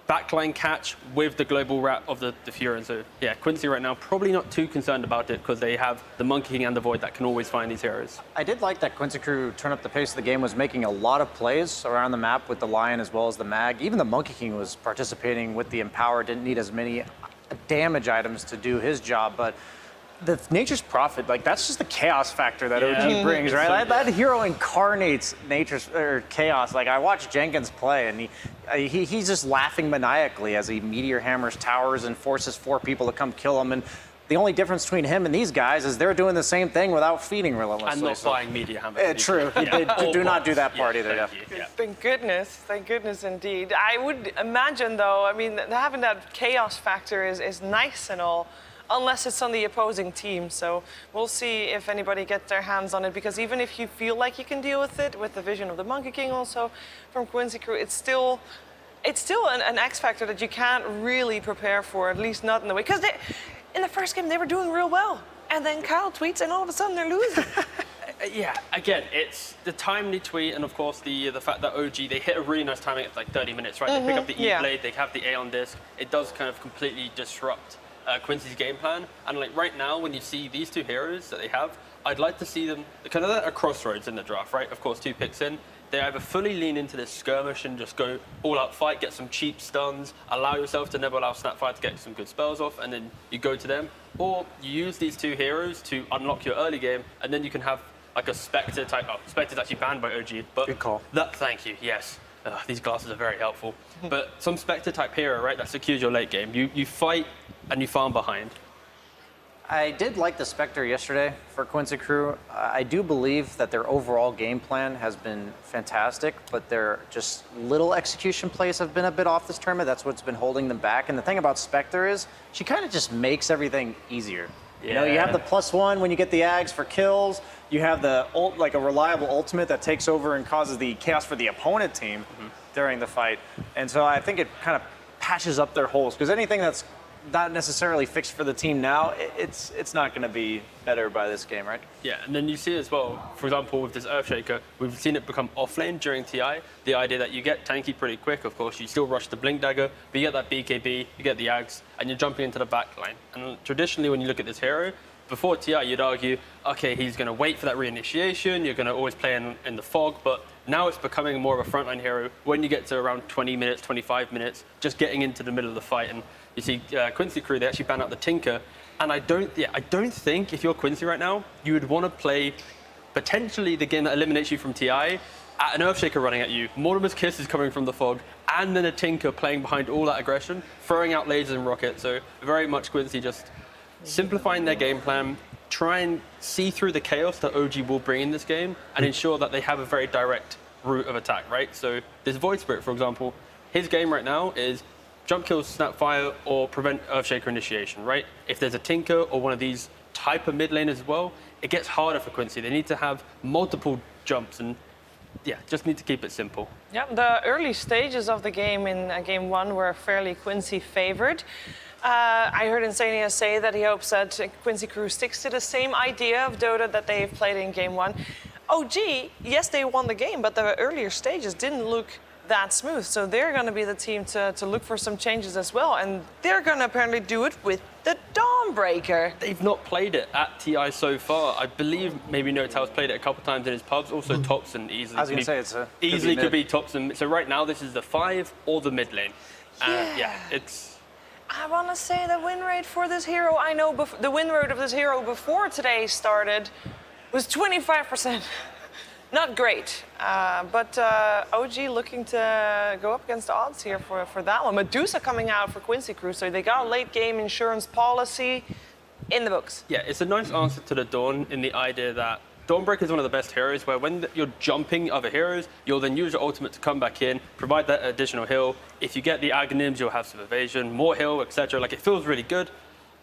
backline catch with the global wrap of the Fury. So yeah, Quincy right now probably not too concerned about it because they have the Monkey King and the Void that can always find these heroes. I did like that Quincy Crew turned up the pace of the game, was making a lot of plays around the map with the Lion as well as the Mag. Even the Monkey King was participating with the Empower, didn't need as many damage items to do his job, but the Nature's Prophet, like that's just the chaos factor that OG brings, right? That hero incarnates nature's chaos. Like I watched Jenkins play, and he's just laughing maniacally as he meteor hammers towers and forces 4 people to come kill him. And the only difference between him and these guys is they're doing the same thing without feeding relentlessly. And not buying meteor hammers. True. They do not do that part either. Thank goodness indeed. I would imagine though, I mean, having that chaos factor is nice and all, unless it's on the opposing team. So we'll see if anybody gets their hands on it, because even if you feel like you can deal with it, with the vision of the Monkey King also from Quincy Crew, it's still an X factor that you can't really prepare for, at least not in the way. Because in the first game, they were doing real well. And then Kyle tweets and all of a sudden they're losing. Yeah, again, it's the timely tweet, and of course the fact that OG, they hit a really nice timing at like 30 minutes, right? They pick up the E-Blade, they have the A on disc. It does kind of completely disrupt Quincy's game plan. And like right now, when you see these 2 heroes that they have, I'd like to see them kind of at a crossroads in the draft, right? Of course, 2 picks in. They either fully lean into this skirmish and just go all-out fight, get some cheap stuns, allow yourself to never allow Snapfire to get some good spells off, and then you go to them. Or you use these 2 heroes to unlock your early game, and then you can have like a Spectre type. Oh, Spectre's actually banned by OG, but good call. Thank you. Yes, these glasses are very helpful. But some Spectre type hero, right, that secures your late game. You fight and you farm behind. I did like the Spectre yesterday for Quincy Crew. I do believe that their overall game plan has been fantastic, but their just little execution plays have been a bit off this tournament. That's what's been holding them back. And the thing about Spectre is she kind of just makes everything easier. You know, you have the +1 when you get the Ags for kills. You have the like a reliable ultimate that takes over and causes the chaos for the opponent team during the fight. And so I think it kind of patches up their holes, because anything that's not necessarily fixed for the team now, it's not going to be better by this game, right? Yeah, and then you see as well, for example, with this Earthshaker, we've seen it become offlane during TI. The idea that you get tanky pretty quick, of course, you still rush the Blink Dagger, but you get that BKB, you get the Ags, and you're jumping into the backline. And traditionally, when you look at this hero, before TI, you'd argue, okay, he's going to wait for that reinitiation, you're going to always play in the fog, but now it's becoming more of a frontline hero when you get to around 20 minutes, 25 minutes, just getting into the middle of the fight. And you see Quincy Crew, they actually ban out the Tinker. And I don't think if you're Quincy right now, you would want to play potentially the game that eliminates you from TI at an Earthshaker running at you. Mortimer's Kiss is coming from the fog, and then a Tinker playing behind all that aggression, throwing out lasers and rockets. So very much Quincy just simplifying their game plan, try and see through the chaos that OG will bring in this game, and ensure that they have a very direct route of attack, right? So this Void Spirit, for example, his game right now is jump kill, snap fire, or prevent Earthshaker initiation, right? If there's a Tinker or one of these type of mid laners as well, it gets harder for Quincy. They need to have multiple jumps and yeah, just need to keep it simple. Yeah, the early stages of the game in Game 1 were fairly Quincy favored. I heard Insania say that he hopes that Quincy Crew sticks to the same idea of Dota that they've played in Game 1. OG, yes, they won the game, but the earlier stages didn't look that smooth. So they're going to be the team to look for some changes as well. And they're going to apparently do it with the Dawnbreaker. They've not played it at TI so far. I believe maybe Notel's played it a couple times in his pubs. Also Topson easily. I was going to say it's a easily could be Topson. So right now this is the 5 or the mid lane. Yeah, it's. I want to say the win rate for this hero, I know the win rate of this hero before today started was 25%. Not great, but OG looking to go up against the odds here for that one. Medusa coming out for Quincy Crew, so they got a late game insurance policy in the books. Yeah, it's a nice answer to the Dawn in the idea that Dawnbreaker is one of the best heroes where when you're jumping other heroes, you'll then use your ultimate to come back in, provide that additional heal. If you get the Aghanims, you'll have some evasion, more heal, etc. Like, it feels really good.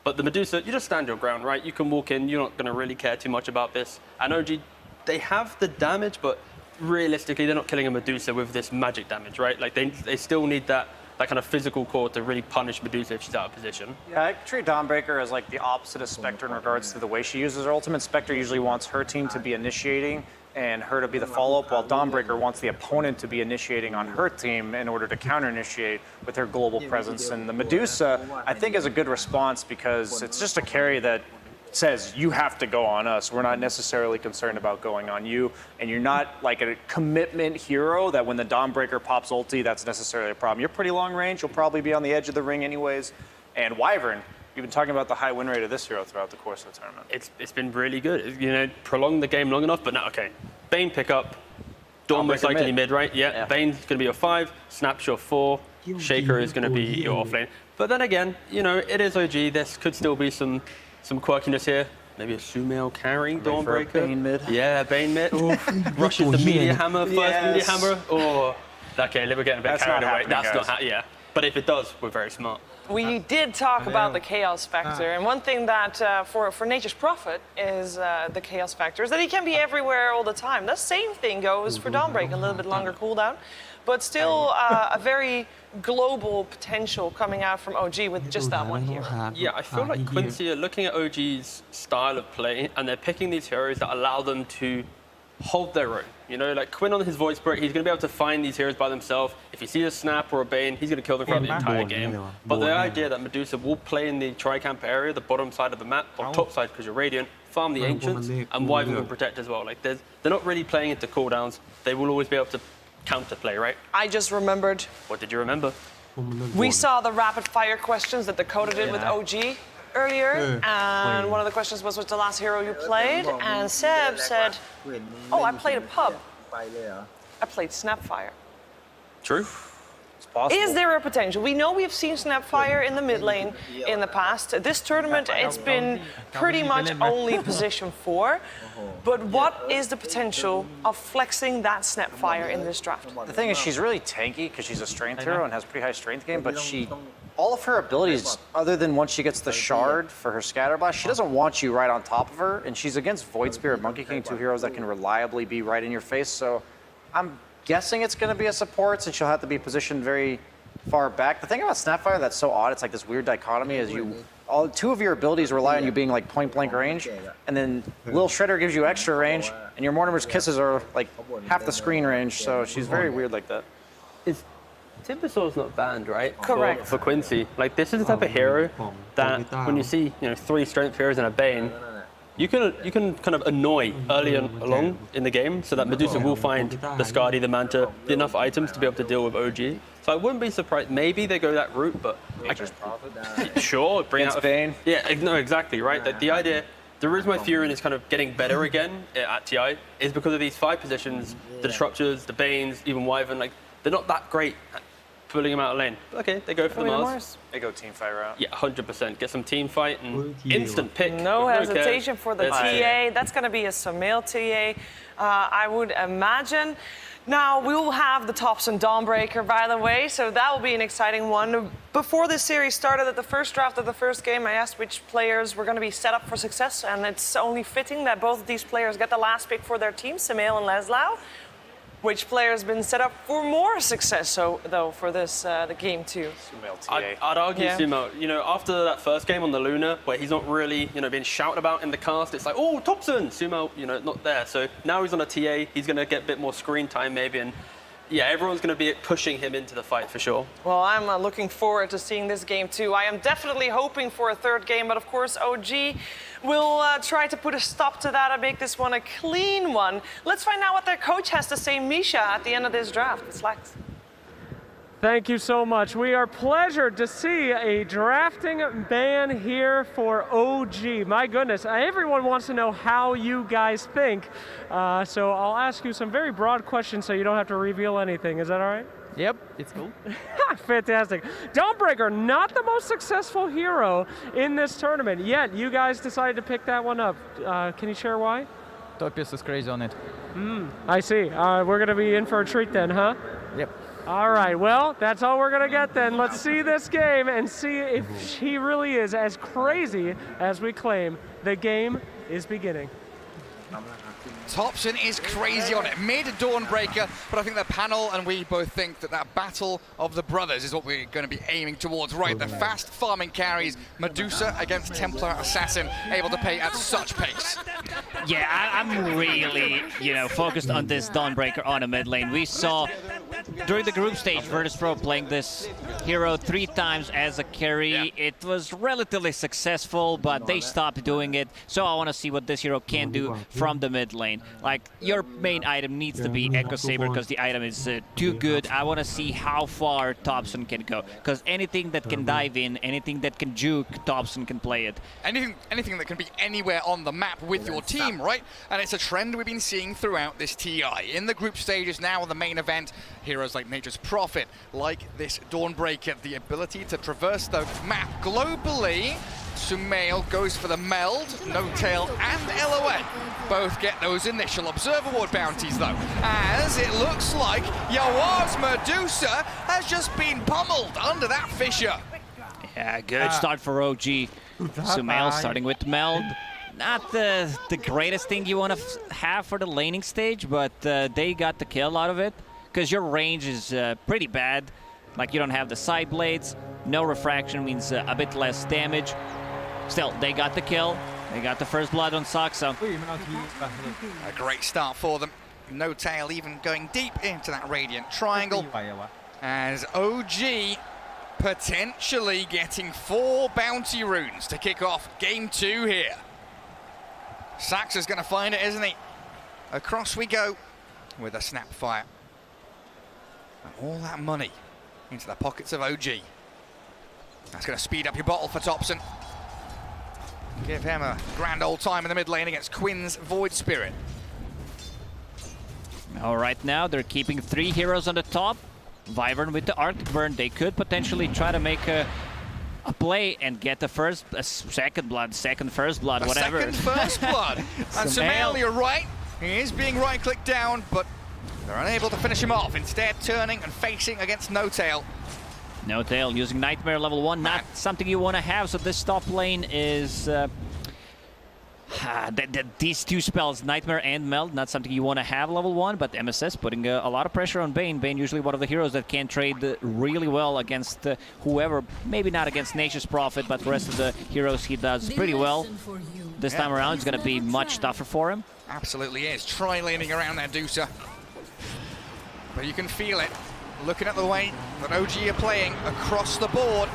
But the Medusa, you just stand your ground, right? You can walk in, you're not going to really care too much about this. And OG, they have the damage, but realistically, they're not killing a Medusa with this magic damage, right? Like, they still need that kind of physical core to really punish Medusa if she's out of position. Yeah, I treat Dawnbreaker as like the opposite of Spectre in regards to the way she uses her ultimate. Spectre usually wants her team to be initiating and her to be the follow-up, while Dawnbreaker wants the opponent to be initiating on her team in order to counter-initiate with her global presence. And the Medusa, I think, is a good response because it's just a carry that says you have to go on us. We're not necessarily concerned about going on you, and you're not like a commitment hero that when the Dawnbreaker pops ulti, that's necessarily a problem. You're pretty long range. You'll probably be on the edge of the ring anyways. And Wyvern, you've been talking about the high win rate of this hero throughout the course of the tournament. It's been really good. You know, prolong the game long enough, but now, okay. Bane pick up, Dawn most likely mid, right? Yeah. Bane's going to be your 5, Snap's your 4, Shaker is going to be your offlane. But then again, you know, it is OG. There could still be some quirkiness here. Maybe a Sumail carrying Dawnbreaker. Bane mid. Yeah, Bane mid. Rushes the media hammer, first media hammer. Oh, okay, we're getting a bit carried away. That's not yeah. But if it does, we're very smart. We did talk about the chaos factor, and one thing that for Nature's Prophet is the chaos factor is that he can be everywhere all the time. The same thing goes for Dawnbreaker, a little bit longer cooldown, but still a very global potential coming out from OG with just that one hero. Yeah, I feel like Quincy are looking at OG's style of play, and they're picking these heroes that allow them to hold their own. You know, like Quinn on his Void Spirit, he's going to be able to find these heroes by themselves. If he sees a Snap or a Bane, he's going to kill them throughout the entire game. But the idea that Medusa will play in the Tri-Camp area, the bottom side of the map, or top side because you're Radiant, farm the Ancients, and Wyvern can protect as well. Like, they're not really playing into cooldowns. They will always be able to counterplay, right? I just remembered. What did you remember? We saw the rapid fire questions that Dakota did with OG earlier, and one of the questions was, what's the last hero you played? And Seb said, oh, I played a pub. I played Snapfire. True. It's possible. Is there a potential? We know we've seen Snapfire in the mid lane in the past. This tournament, it's been pretty much only position 4. But what is the potential of flexing that Snapfire in this draft? The thing is, she's really tanky because she's a strength hero and has pretty high strength game, but all of her abilities, other than once she gets the shard for her scatterblast, she doesn't want you right on top of her, and she's against Void Spirit, Monkey King, 2 heroes that can reliably be right in your face, so I'm guessing it's going to be a support since she'll have to be positioned very far back. The thing about Snapfire that's so odd, it's like this weird dichotomy, is 2 of your abilities rely on you being like point blank range, and then Lil Shredder gives you extra range, and your Mortimer's Kisses are like half the screen range, so she's very weird like that. Timbersaur's not banned, right? Correct. For Quincy. Like, this is the type of hero that when you see, 3 strength heroes and a Bane, you can kind of annoy early along in the game so that Medusa will find the Skadi, the Manta, enough items to be able to deal with OG. So I wouldn't be surprised. Maybe they go that route, but sure, bring out Bane. Yeah, no, exactly, right? The idea. The reason why Furin is kind of getting better again at TI is because of these 5 positions, the Disruptors, the Banes, even Wyvern. Like, they're not that great pulling him out of lane. Okay, they go for the Mars. They go team fight route. Yeah, 100%. Get some team fight and instant pick. No hesitation care. for the TA. That's going to be a Sumail TA, I would imagine. Now, we will have the Thompson Dawnbreaker, by the way, so that will be an exciting one. Before this series started, at the first draft of the first game, I asked which players were going to be set up for success, and it's only fitting that both of these players get the last pick for their team, Sumail and Laszlo. Which player has been set up for more success, though, for this the game too? Sumail TA. I'd argue Sumail. You know, after that first game on the Luna, where he's not really, you know, being shouted about in the cast, it's like, oh, Thompson, Sumail, you know, not there. So now he's on a TA. He's going to get a bit more screen time, maybe, and yeah, everyone's going to be pushing him into the fight for sure. Well, I'm looking forward to seeing this game too. I am definitely hoping for a third game, but of course, OG will try to put a stop to that and make this one a clean one. Let's find out what their coach has to say, Misha, at the end of this draft. It's Lex. Thank you so much. We are pleasured to see a drafting ban here for OG. My goodness, everyone wants to know how you guys think. So I'll ask you some very broad questions so you don't have to reveal anything. Is that all right? Yep, it's cool. Fantastic. Dawnbreaker, not the most successful hero in this tournament, yet you guys decided to pick that one up. Can you share why? Topius is crazy on it. I see. We're going to be in for a treat then, huh? Yep. All right, well, that's all we're going to get then. Let's see this game and see if she really is as crazy as we claim. The game is beginning. Thompson is crazy on it. Mid Dawnbreaker, but I think the panel and we both think that that battle of the brothers is what we're going to be aiming towards, right? The fast farming carries, Medusa against Templar Assassin, able to pay at such pace. Yeah, I'm really, you know, focused on this Dawnbreaker on a mid lane. We saw during the group stage Virtus.pro playing this hero 3 times as a carry. It was relatively successful, but they stopped doing it. So I want to see what this hero can do from the mid lane. Like, your main item needs to be Echo Saber because the item is too good. I want to see how far Thompson can go, because anything that can dive in, anything that can juke, Thompson can play it. Anything that can be anywhere on the map with your team, right? And it's a trend we've been seeing throughout this TI. In the group stages, now on the main event, heroes like Nature's Prophet, like this Dawnbreaker, the ability to traverse the map globally. Sumail goes for the meld, No-Tail and LOA. Both get those initial Observer Ward bounties though, as it looks like Yawaz Medusa has just been pummeled under that fissure. Yeah, good start for OG. Sumail starting with meld. Not the greatest thing you want to have for the laning stage, but they got the kill out of it, because your range is pretty bad. Like, you don't have the side blades, no refraction means a bit less damage. Still, they got the kill. They got the first blood on Saxo. A great start for them. No-Tail even going deep into that Radiant Triangle. As OG potentially getting 4 bounty runes to kick off game 2 here. Saxo's going to find it, isn't he? Across we go with a Snapfire. And all that money into the pockets of OG. That's going to speed up your bottle for Thompson. Give him a grand old time in the mid lane against Quinn's Void Spirit. All right, now they're keeping 3 heroes on the top. Wyvern with the Arctic Burn. They could potentially try to make a play and get the second first blood, whatever. Second first blood. And Sumail, you're right. He is being right-clicked down, but they're unable to finish him off. Instead, turning and facing against No-Tail. No-Tail using Nightmare level 1, not something you want to have, so this top lane is... these 2 spells, Nightmare and Meld, not something you want to have level 1, but MSS putting a lot of pressure on Bane. Bane usually one of the heroes that can trade really well against whoever, maybe not against Nature's Prophet, but the rest of the heroes he does pretty well. This time around it's going to be much tougher for him. Absolutely is. Tri-laning around that Dusa. But you can feel it. Looking at the way that OG are playing across the board.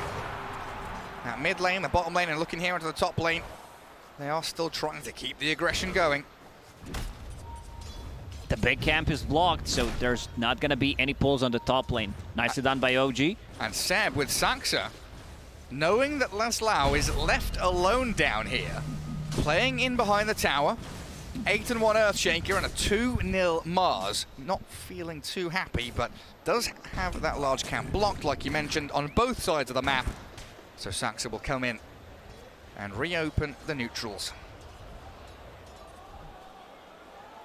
That mid lane, the bottom lane, and looking here into the top lane. They are still trying to keep the aggression going. The big camp is blocked, so there's not going to be any pulls on the top lane. Nicely done by OG. And Seb with Saxa, knowing that Laszlo is left alone down here, playing in behind the tower, 8-1 Earthshaker and a 2-0 Mars. Not feeling too happy, but does have that large camp blocked, like you mentioned, on both sides of the map. So Saxa will come in and reopen the neutrals.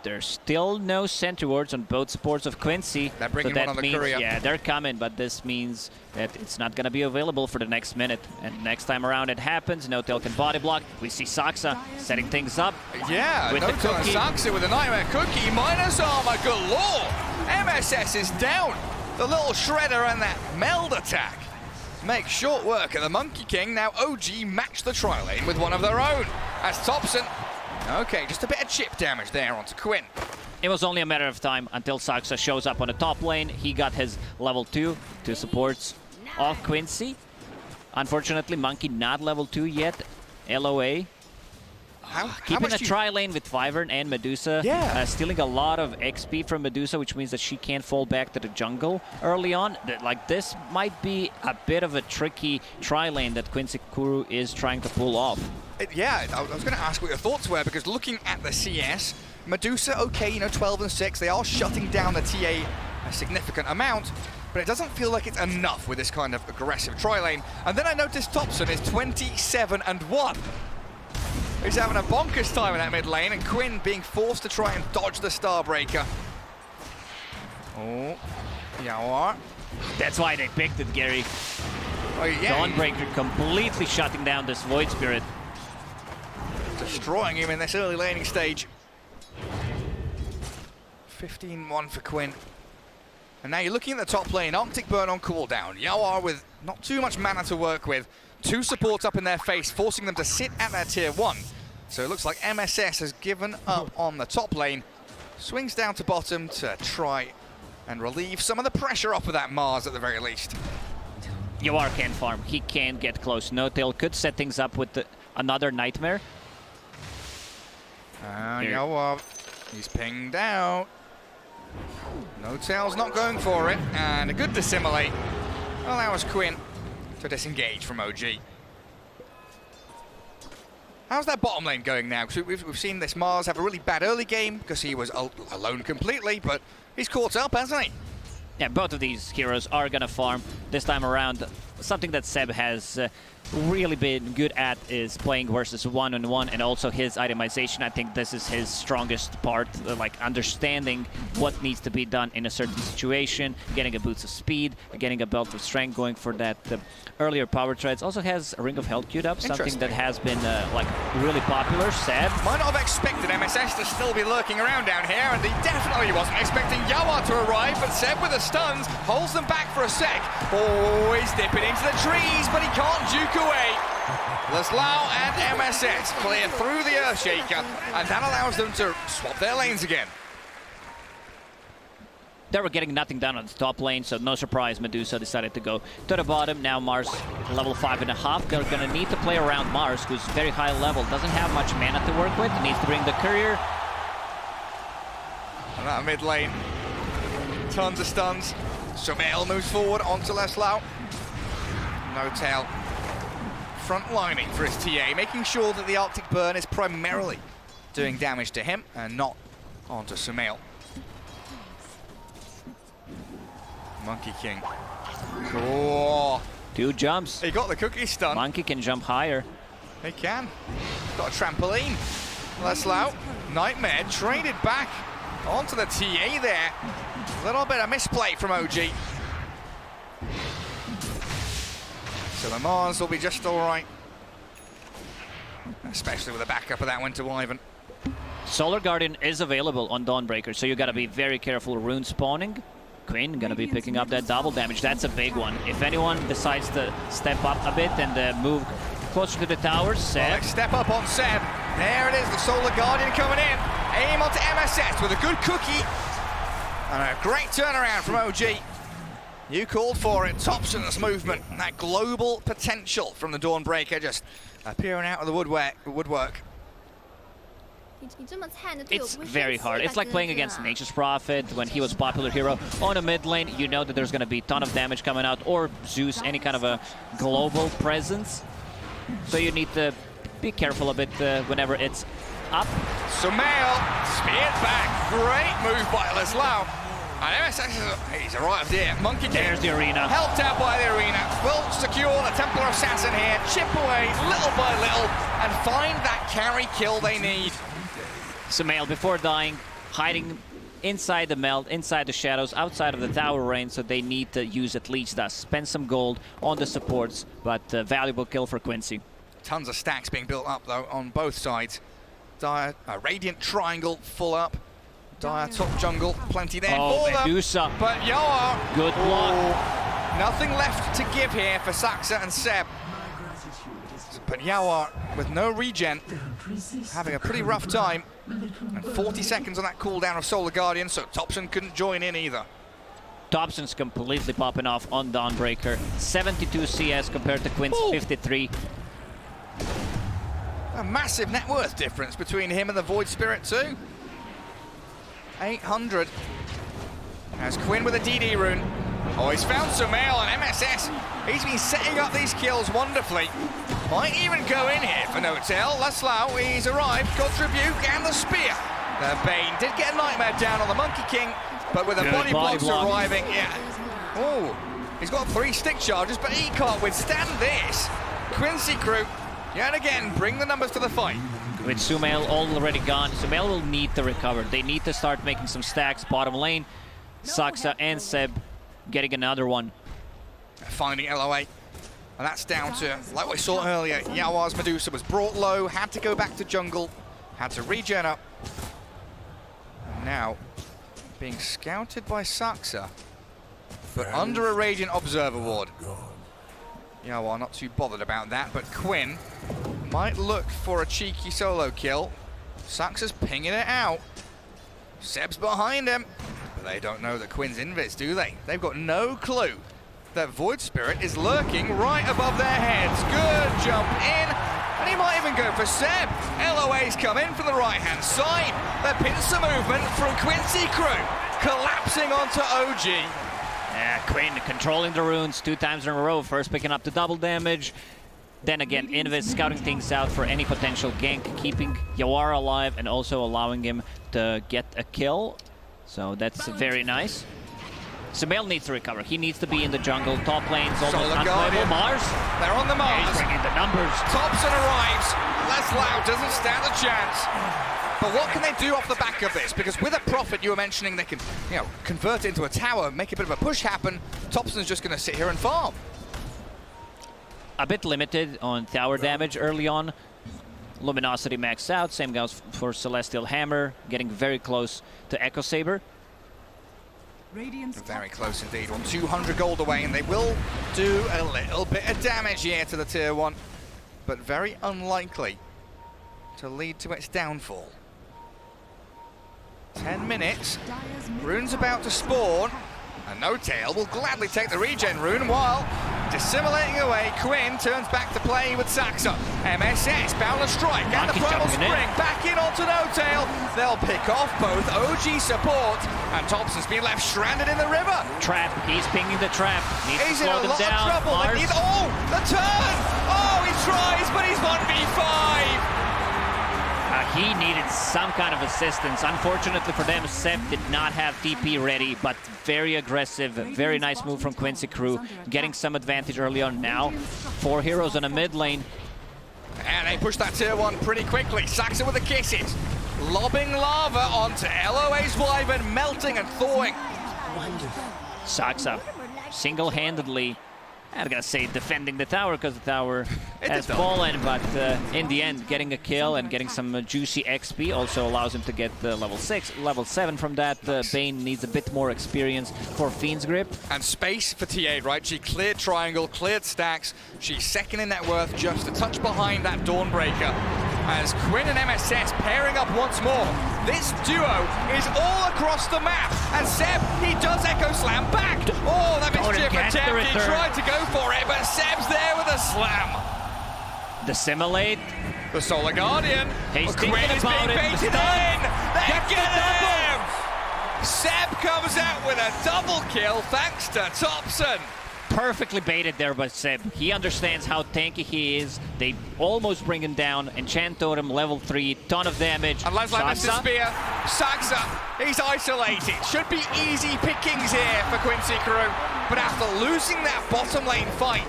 There's still no center wards on both supports of Quincy. They're bringing so that one on the means, courier. yeah, they're coming, but this means that it's not going to be available for the next minute. And next time around it happens, No-Tail can body block. We see Saxa setting things up. Yeah, No-Tail and Saxa with a Nightmare Cookie, minus armor galore. MSS is down. The little shredder and that meld attack make short work of the Monkey King. Now OG match the tri lane with one of their own. As Thompson, okay, just a bit of chip damage there onto Quinn. It was only a matter of time until Saxa shows up on the top lane. He got his level 2 supports of Quincy. Unfortunately, Monkey not level 2 yet. LOA. Keeping a tri lane with Wyvern and Medusa, stealing a lot of XP from Medusa, which means that she can't fall back to the jungle early on. Like, this might be a bit of a tricky tri lane that Quincy Kuru is trying to pull off. Yeah, I was going to ask what your thoughts were, because looking at the CS, Medusa, okay, you know, 12 and 6, they are shutting down the TA a significant amount, but it doesn't feel like it's enough with this kind of aggressive tri lane. And then I noticed Thompson is 27 and 1. He's having a bonkers time in that mid lane, and Quinn being forced to try and dodge the Starbreaker. Oh, yeah. That's why they picked it, Gary. Oh, yeah. Dawnbreaker completely shutting down this Void Spirit. Destroying him in this early laning stage. 15-1 for Quinn. And now you're looking at the top lane. Arctic Burn on cooldown. Yawar with not too much mana to work with. 2 supports up in their face, forcing them to sit at their tier 1. So it looks like MSS has given up on the top lane. Swings down to bottom to try and relieve some of the pressure off of that Mars at the very least. Yawar can farm. He can get close. No-Tail could set things up with another Nightmare. Yawar, he's pinged out. No-Tail's not going for it, and a good dissimilate allows Quinn to disengage from OG. How's that bottom lane going now? Because we've seen this Mars have a really bad early game because he was alone completely, but he's caught up, hasn't he? Yeah, both of these heroes are going to farm this time around. Something that Seb has really been good at is playing versus one-on-one, and also his itemization. I think this is his strongest part, like understanding what needs to be done in a certain situation, getting a boost of speed, getting a belt of strength, going for that earlier power treads. Also has a Ring of Health queued up, something that has been like really popular. Seb might not have expected MSS to still be lurking around down here, and he definitely wasn't expecting Yawar to arrive, but Seb with the stuns holds them back for a sec. Oh, he's dipping into the trees, but he can't juke away. Laslau and MSS clear through the Earthshaker, and that allows them to swap their lanes again. They were getting nothing done on the top lane, so no surprise Medusa decided to go to the bottom. Now Mars level 5.5. They're going to need to play around Mars, who's very high level, doesn't have much mana to work with, needs to bring the courier. And that mid lane, tons of stuns. Sumail moves forward onto Laslau. No-Tail front lining for his TA, making sure that the Arctic Burn is primarily doing damage to him and not onto Sumail. Monkey King. Oh. 2 jumps. He got the cookie stun. Monkey can jump higher. He can. Got a trampoline. Laslau, Nightmare traded back onto the TA there. A little bit of misplay from OG. So the Mars will be just all right. Especially with the backup of that Winter Wyvern. Solar Guardian is available on Dawnbreaker, so you gotta be very careful rune spawning. Quinn gonna be picking up that double damage. That's a big one. If anyone decides to step up a bit and move closer to the towers, Seb. Well, step up on Seb. There it is, the Solar Guardian coming in. Aim onto MSS with a good cookie. And a great turnaround from OG. You called for it. Thompson's movement. That global potential from the Dawnbreaker just appearing out of the woodwork. It's very hard. It's like playing against Nature's Prophet when he was popular hero. On a mid lane, you know that there's going to be a ton of damage coming out, or Zeus, any kind of a global presence. So you need to be careful a bit whenever it's up. Sumail speared back. Great move by Laslau. And MSX, he's arrived here. Monkey King. There's the arena. Helped out by the arena. Will secure the Templar Assassin here. Chip away little by little and find that carry kill they need. Sumail, before dying, hiding inside the melt, inside the shadows, outside of the tower range, so they need to use at least that. Spend some gold on the supports, but valuable kill for Quincy. Tons of stacks being built up, though, on both sides. Dire, Radiant Triangle full up. Dire top jungle, plenty there for them. Medusa. But Yawar. Good block. Nothing left to give here for Saxa and Seb. But Yawar, with no regen, having a pretty rough time. And 40 seconds on that cooldown of Solar Guardian, so Thompson couldn't join in either. Thompson's completely popping off on Dawnbreaker. 72 CS compared to Quinn's 53. A massive net worth difference between him and the Void Spirit too. 800. As Quinn with a DD rune. Oh, he's found Sumail on MSS. He's been setting up these kills wonderfully. Might even go in here for no-tail. Laslau, he's arrived, got Rebuke and the spear. The Bane did get a nightmare down on the Monkey King, but with the body blocks arriving, yeah. Oh, he's got 3 stick charges, but he can't withstand this. Quincy crew, yet again, bring the numbers to the fight. With Sumail already gone, Sumail will need to recover. They need to start making some stacks bottom lane. Saxa and Seb getting another one. Finding LOA. And that's down to, like we saw earlier, Yawar's Medusa was brought low, had to go back to jungle, had to regen up. And now, being scouted by Saxa, but under a Radiant Observer Ward. Yawar not too bothered about that, but Quinn might look for a cheeky solo kill. Saxa's pinging it out. Seb's behind him. But they don't know that Quinn's invis, do they? They've got no clue that Void Spirit is lurking right above their heads. Good jump in. And he might even go for Seb. LOA's come in from the right-hand side. The pincer movement from Quincy crew. Collapsing onto OG. Yeah, Quinn controlling the runes 2 times in a row. First picking up the double damage. Then again, Invis scouting things out for any potential gank, keeping Yawar alive and also allowing him to get a kill. So that's very nice. Sumail needs to recover. He needs to be in the jungle. Top lane's almost unplayable. Mars. They're on the Mars. He's bringing the numbers. Thompson arrives. Laslau doesn't stand a chance. But what can they do off the back of this? Because with a Prophet, you were mentioning they can, you know, convert it into a tower, make a bit of a push happen. Thompson's just going to sit here and farm. A bit limited on tower damage early on. Luminosity maxed out. Same goes for Celestial Hammer, getting very close to Echo Saber. Very close indeed. On 200 gold away, and they will do a little bit of damage here to the tier 1, but very unlikely to lead to its downfall. 10 minutes. Rune's about to spawn. And No-Tail will gladly take the regen rune while dissimulating away. Quinn turns back to play with Saxa. MSS, Boundless Strike, and the Primal Spring back in onto No-Tail. They'll pick off both OG support, and Thompson's been left stranded in the river. Trap, he's pinging the trap. He's in a lot of trouble. Oh, the turn! Oh, he tries, but he's 1v5. He needed some kind of assistance. Unfortunately for them, Seb did not have TP ready, but very aggressive, very nice move from Quincy crew, getting some advantage early on. Now 4 heroes on a mid lane. And they push that tier 1 pretty quickly. Saxa with the kisses, lobbing lava onto LOA's Wyvern, melting and thawing. Saxa single-handedly, I'm gonna say defending the tower because the tower has fallen, but in the end, getting a kill and getting some juicy XP also allows him to get level 6, level 7 from that. Bane needs a bit more experience for Fiend's Grip. And space for TA, right? She cleared Triangle, cleared stacks. She's second in net worth, just a touch behind that Dawnbreaker. As Quinn and MSS pairing up once more. This duo is all across the map. And Seb, he does Echo Slam back. Oh, that mischief attempt. He tried to go for it, but Seb's there with a slam. Dissimulate. The Solar Guardian. He's Quinn is being baited in. They get him. Seb comes out with a double kill thanks to Thompson. perfectly baited there by Seb. He understands how tanky he is. They almost bring him down. Enchant Totem, level 3, ton of damage. And Leslie misses the spear. Saxa, he's isolated. Should be easy pickings here for Quincy Crew. But after losing that bottom lane fight,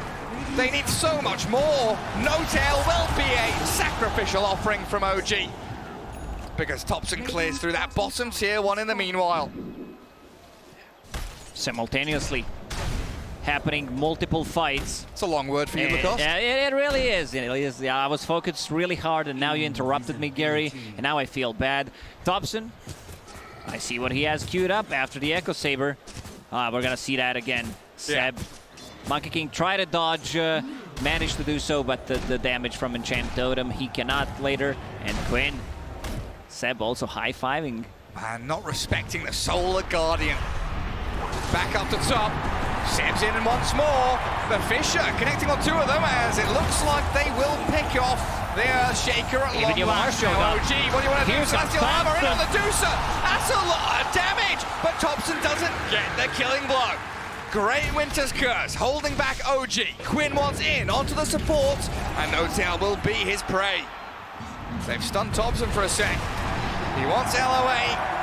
they need so much more. No Tail will be a sacrificial offering from OG, because Thompson clears through that bottom tier 1 in the meanwhile. Simultaneously happening multiple fights. It's a long word for you, Lacoste. It really is. It is. Yeah, I was focused really hard, and now you interrupted me, Gary, and now I feel bad. Thompson, I see what he has queued up after the Echo Saber. We're going to see that again. Seb, Monkey King tried to dodge, managed to do so, but the damage from Enchant Totem, he cannot later. And Quinn, Seb also high-fiving. Man, not respecting the Solar Guardian. Back up to top. Seb's in once more. The Fisher connecting on 2 of them, as it looks like they will pick off their Shaker at long last. OG, what do you want to do? Celestial Hammer in on the Deucer. That's a lot of damage, but Thompson doesn't get the killing blow. Great Winter's Curse holding back OG. Quinn wants in onto the support, and No Tail will be his prey. They've stunned Thompson for a sec. He wants LOA.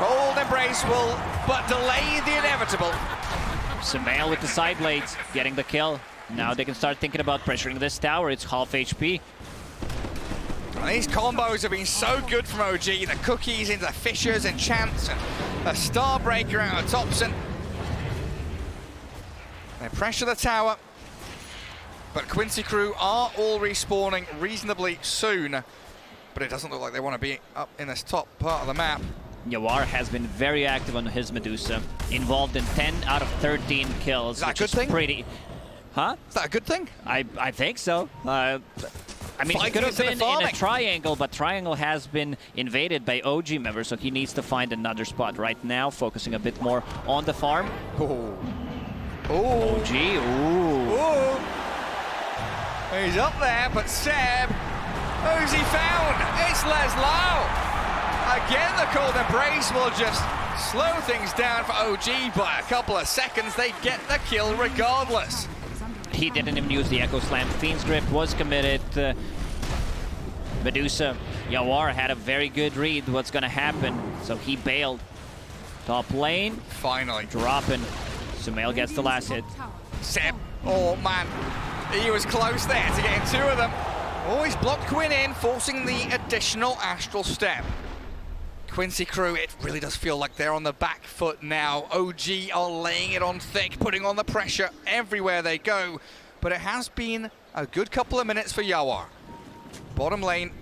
Cold Embrace will but delay the inevitable. Sumail with the side blades, getting the kill. Now they can start thinking about pressuring this tower. It's half HP. These combos have been so good from OG. The cookies into the Fishers and Chance, and a Starbreaker out of Thompson. They pressure the tower, but Quincy Crew are all respawning reasonably soon. But it doesn't look like they want to be up in this top part of the map. Yawar has been very active on his Medusa, involved in 10 out of 13 kills. Is that a good thing? Pretty... Huh? Is that a good thing? I think so. I mean, it could have been in a triangle, but triangle has been invaded by OG members, so he needs to find another spot. Right now, focusing a bit more on the farm. Oh. OG, ooh. Ooh. He's up there, but Seb, who's he found? It's Leslau. Again, the Cold Embrace will just slow things down for OG by a couple of seconds. They get the kill regardless. He didn't even use the Echo Slam. Fiend's Grip was committed. Medusa, Yawar had a very good read what's going to happen, so he bailed. Top lane. Finally. Dropping. Sumail gets the last hit. Seb, oh man, he was close there to getting 2 of them. Oh, he's blocked Quinn in, forcing the additional Astral Step. Quincy Crew, it really does feel like they're on the back foot now. OG are laying it on thick, putting on the pressure everywhere they go. But it has been a good couple of minutes for Yawar. Bottom lane,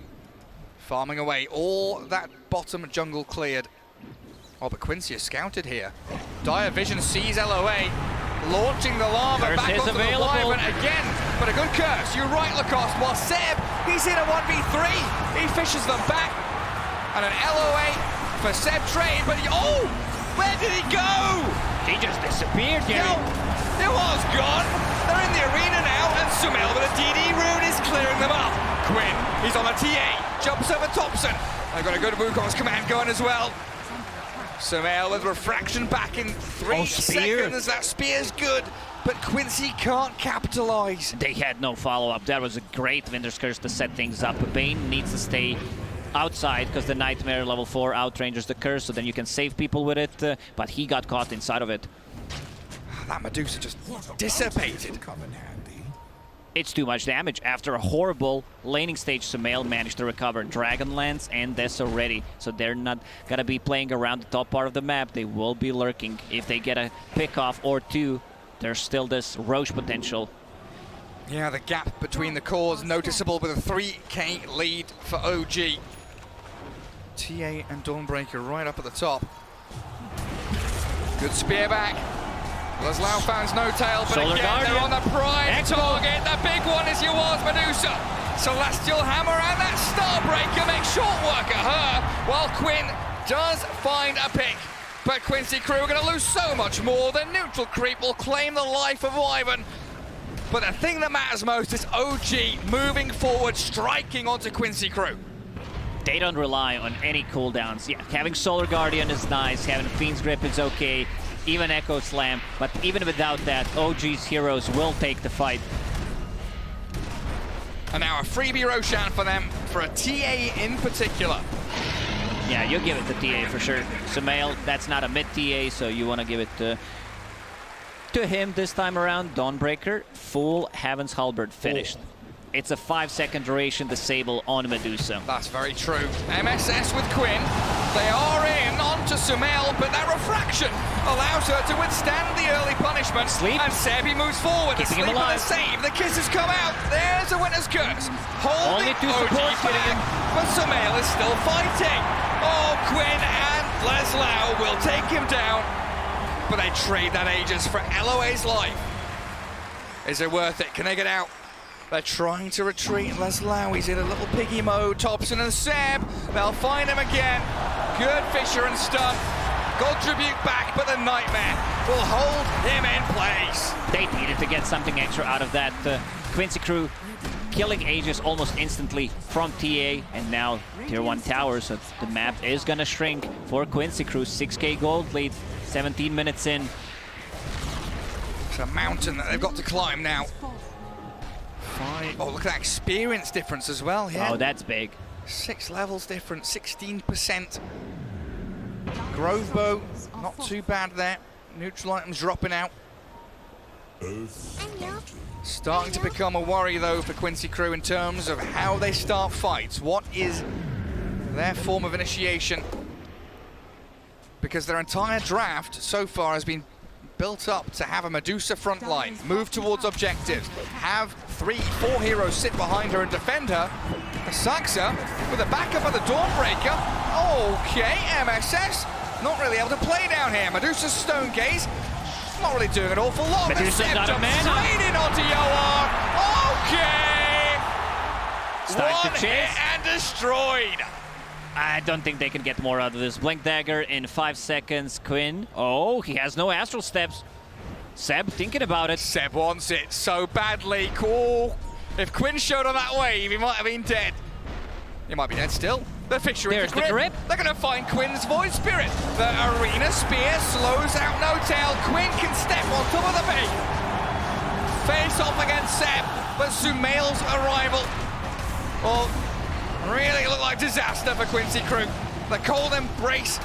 farming away. All that bottom jungle cleared. Oh, but Quincy is scouted here. Dire Vision sees LOA, launching the lava Curse back onto the Wyvern again. But a good curse, you're right, Lacoste. While Seb, he's in a 1v3. He fishes them back. And an LOA for Seb trade, but oh, where did he go? He just disappeared, Gary. No, it was gone. They're in the arena now, and Sumail with a DD rune is clearing them up. Quinn, he's on a TA, jumps over Thompson. They've got a good Wukong's command going as well. Sumail with refraction back in 3 seconds. That spear's good, but Quincy can't capitalize. They had no follow-up. That was a great Winter's Curse to set things up. Bane needs to stay outside because the Nightmare level 4 outranges the curse, so then you can save people with it, but he got caught inside of it. That Medusa just dissipated. It's too much damage. After a horrible laning stage, Sumail managed to recover Dragonlance and this already, so they're not gonna be playing around the top part of the map. They will be lurking. If they get a pick off or 2, there's still this Roche potential. Yeah, the gap between the cores noticeable with a 3k lead for OG. TA and Dawnbreaker right up at the top. Good spear back. Leslau fans no tail, but Solar again Guardian. they're on the prime target. The big one is Yawar's Medusa. Celestial Hammer and that Starbreaker make short work at her, while Quinn does find a pick. But Quincy Crew are going to lose so much more. The neutral creep will claim the life of Wyvern. But the thing that matters most is OG moving forward, striking onto Quincy Crew. They don't rely on any cooldowns. Yeah, having Solar Guardian is nice, having Fiend's Grip is okay. even Echo Slam. But even without that, OG's heroes will take the fight. And now a freebie Roshan for them, for a TA in particular. Yeah, you'll give it to TA for sure. Sumail, that's not a mid TA, so you want to give it to him this time around. Dawnbreaker, full Heaven's Halberd finished. It's a 5-second duration disable on Medusa. That's very true. MSS with Quinn. They are in onto Sumail, but that refraction allows her to withstand the early punishment. Sleep. And Sebi moves forward. Keeping him Sleep with alive. a save. The kisses come out. There's a winner's curse. Holding Only 2 OG supports getting him. back, but Sumail is still fighting. Oh, Quinn and Leslau will take him down. But they trade that Aegis for LOA's life. Is it worth it? Can they get out? They're trying to retreat. Leslau, he's in a little piggy mode. Thompson and Seb, they'll find him again. Good Fisher and stun. Got Tribute back, but the Nightmare will hold him in place. They needed to get something extra out of that. Quincy crew killing Aegis almost instantly from TA, and now Tier 1 tower, so the map is gonna shrink for Quincy crew. 6k gold lead, 17 minutes in. It's a mountain that they've got to climb now. Oh, look at that experience difference as well here. Oh, that's big. 6 levels difference, 16%. Grove bow, not too bad there. Neutral items dropping out. Starting to become a worry though for Quincy crew in terms of how they start fights. What is their form of initiation? Because their entire draft so far has been built up to have a Medusa front line, move towards objectives, have 3-4 heroes sit behind her and defend her. Saxa with a backup of the Dawnbreaker. Okay, MSS not really able to play down here. Medusa's Stone Gaze not really doing an awful lot. Medusa's got a man up. Straight in onto Yoar. Okay. Starting to chase. Hit and destroyed. I don't think they can get more out of this. Blink Dagger in 5 seconds. Quinn. Oh, he has no Astral Steps. Seb thinking about it. Seb wants it so badly. Cool. If Quinn showed on that wave, he might have been dead. He might be dead still. The Fisher There's into the grip. grip. They're going to find Quinn's Void Spirit. The Arena Spear slows out No Tail. Quinn can step on top of the bait. Face off against Seb, but Sumail's arrival will really look like disaster for Quincy crew. The cold embrace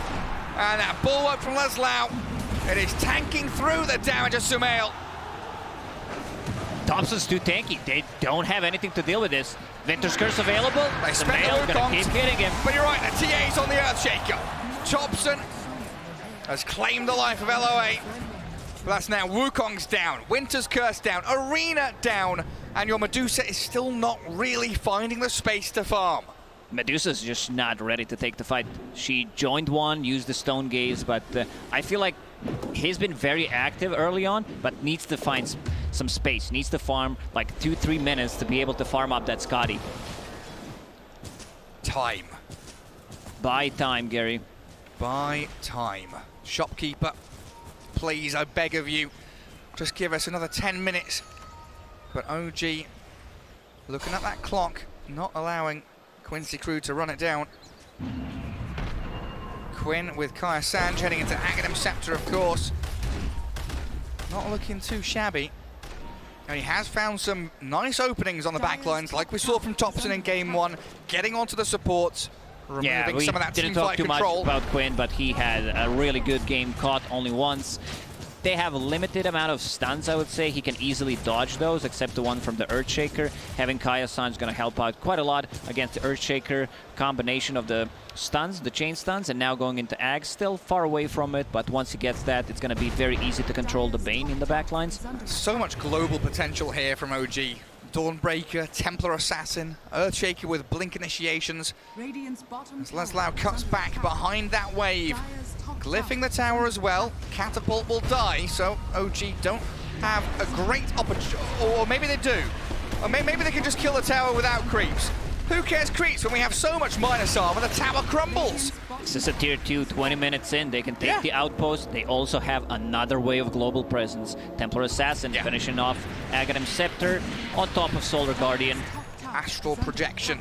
and that bulwark from Leslau. It is tanking through the damage of Sumail. Thompson's too tanky. They don't have anything to deal with this. Winter's Curse available. They spent Sumail the gonna Wukongs, keep hitting him. but you're right, the TA's on the Earthshaker. Thompson has claimed the life of LOA. But that's now Wukong's down, Winter's Curse down, Arena down, and your Medusa is still not really finding the space to farm. Medusa's just not ready to take the fight. She joined one, used the Stone Gaze, but I feel like he's been very active early on, but needs to find some space. Needs to farm like 2-3 minutes to be able to farm up that Scotty. Time. Buy time, Gary. Buy time. Shopkeeper, please, I beg of you, just give us another 10 minutes. But OG, looking at that clock, not allowing Quincy crew to run it down. Quinn with Kaya Sanj heading into Aghanim Scepter, of course. Not looking too shabby. And he has found some nice openings on the backlines, like we saw from Thompson in Game 1, getting onto the supports, removing some of that didn't team talk fight too control. much about Quinn, but he had a really good game, caught only once. They have a limited amount of stuns, I would say. He can easily dodge those, except the one from the Earthshaker. Having Kaya-san is going to help out quite a lot against the Earthshaker. Combination of the stuns, the chain stuns, and now going into Ag. Still far away from it, but once he gets that, it's going to be very easy to control the Bane in the backlines. So much global potential here from OG. Dawnbreaker, Templar Assassin, Earthshaker with Blink initiations. As Leslau cuts back behind that wave, glyphing the tower as well. Catapult will die, so OG don't have a great opportunity, or maybe they do. Or maybe they can just kill the tower without creeps. Who cares creeps when we have so much minus armor, the tower crumbles. This is a tier 2, 20 minutes in. They can take the outpost. They also have another wave of global presence. Templar Assassin finishing off Aghanim Scepter on top of Solar Guardian. Astral projection,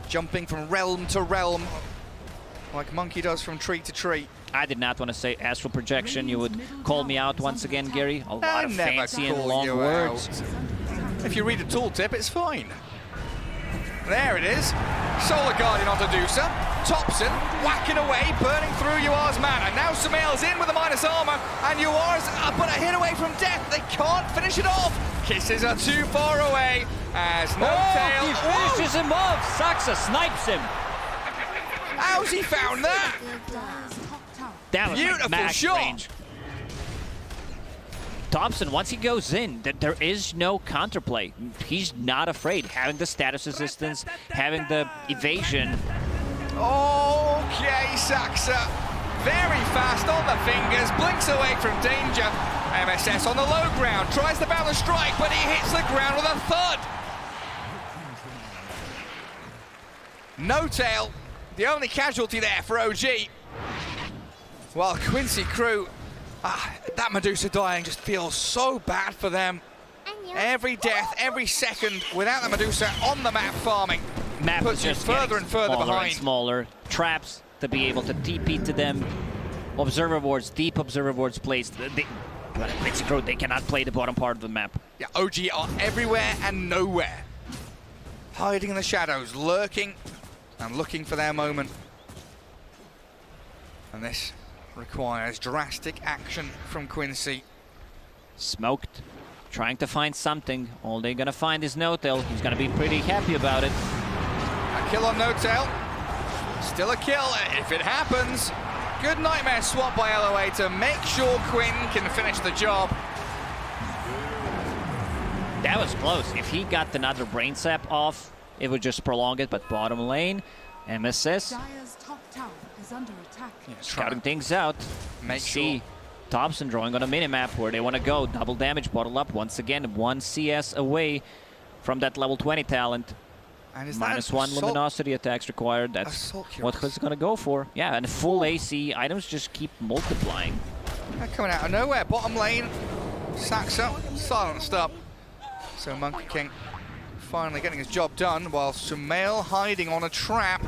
jumping from realm to realm, like Monkey does from tree to tree. I did not want to say astral projection. You would call me out once again, Gary. A lot of never fancy and call long you words. out. If you read the tooltip, it's fine. There it is. Solar Guardian onto Dusa. Thompson whacking away, burning through UR's mana. Now Sumail's in with a minus armor, and UR's but a hit away from death. They can't finish it off. Kisses are too far away as No Tail. He finishes him off. Saxa snipes him. How's he found that? That was beautiful max shot. Range. Thompson, once he goes in, there is no counterplay. He's not afraid. Having the status resistance, having the evasion. Okay, Saxa. Very fast on the fingers, blinks away from danger. MSS on the low ground, tries the balance strike, but he hits the ground with a thud. No Tail, the only casualty there for OG. While Quincy Crew, that Medusa dying just feels so bad for them. Every death, every second without the Medusa on the map farming Map puts you just further and further smaller behind. And smaller traps to be able to TP to them. Observer boards, deep observer boards placed. Quincy Crew, they cannot play the bottom part of the map. Yeah, OG are everywhere and nowhere. Hiding in the shadows, lurking and looking for their moment. And this requires drastic action from Quincy. Smoked, trying to find something. All they're gonna find is No Tail. He's gonna be pretty happy about it. A kill on No Tail. Still a kill if it happens. Good nightmare swap by LOA to make sure Quinn can finish the job. That was close. If he got another brain sap off, it would just prolong it, but bottom lane, MSS. Scouting things out. Make See Thompson drawing on a minimap where they want to go. Double damage, bottle up once again. 1 CS away from that level 20 talent. And is Minus that 1 assault? luminosity attacks required. That's what he's going to go for. Yeah, and full AC items just keep multiplying. They're coming out of nowhere. Bottom lane. Saxa silenced up. So Monkey King finally getting his job done while Sumail hiding on a trap.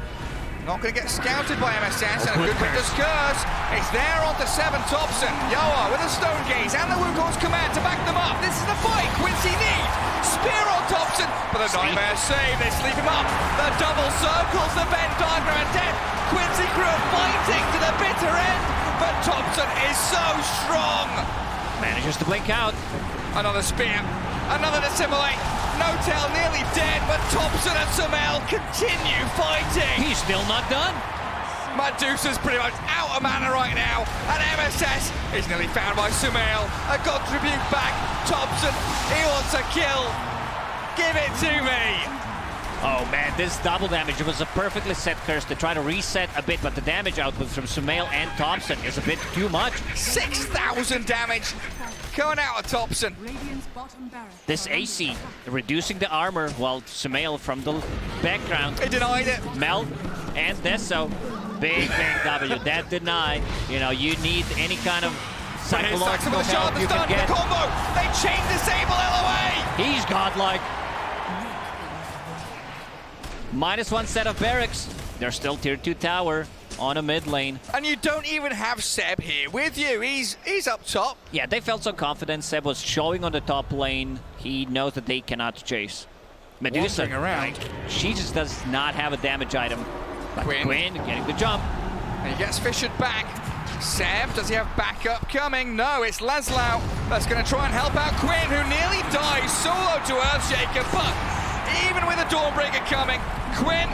Not going to get scouted by MSS, and a good Winter's Curse. It's there onto 7 Thompson. Yoa with a Stone Gaze and the Wukong's command to back them up. This is the fight Quincy needs. Spear on Thompson, but the Nightmare save. They sleep him up. The double circles the Venn diagram and death. Quincy Crew fighting to the bitter end, but Thompson is so strong. Manages to blink out. Another spear, another dissimulate. No Tail nearly dead, but Thompson and Sumail continue fighting. He's still not done. Medusa's pretty much out of mana right now, and MSS is nearly found by Sumail. A God tribute back. Thompson, he wants a kill. Give it to me. Oh man, this double damage, it was a perfectly set curse to try to reset a bit, but the damage output from Sumail and Thompson is a bit too much. 6,000 damage coming out of Thompson. This AC reducing the armor while Sumail from the background. He denied it. Melt and Deso. Big W. That deny. You know, you need any kind of psychological help you can get. The combo. They chain disable LOA. He's godlike. -1 set of barracks. They're still tier 2 tower on a mid lane. And you don't even have Seb here with you. He's up top. Yeah, they felt so confident. Seb was showing on the top lane. He knows that they cannot chase. Medusa, around. She just does not have a damage item. But Quinn getting the jump. And he gets fissured back. Seb, does he have backup coming? No, it's Laszlo that's going to try and help out Quinn, who nearly dies solo to Earthshaker. But even with a Dawnbreaker coming, Quinn,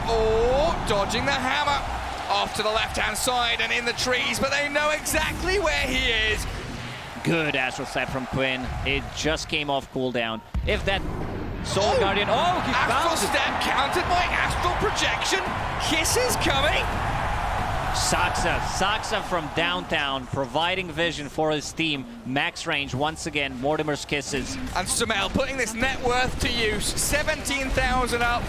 dodging the hammer. Off to the left-hand side and in the trees, but they know exactly where he is. Good Astral Slap from Quinn. It just came off cooldown. If that Soul Guardian, he Astral found it. Step countered by Astral Projection. Kisses coming. Saxa from downtown, providing vision for his team. Max range once again, Mortimer's Kisses. And Sumail putting this net worth to use. 17,000 up.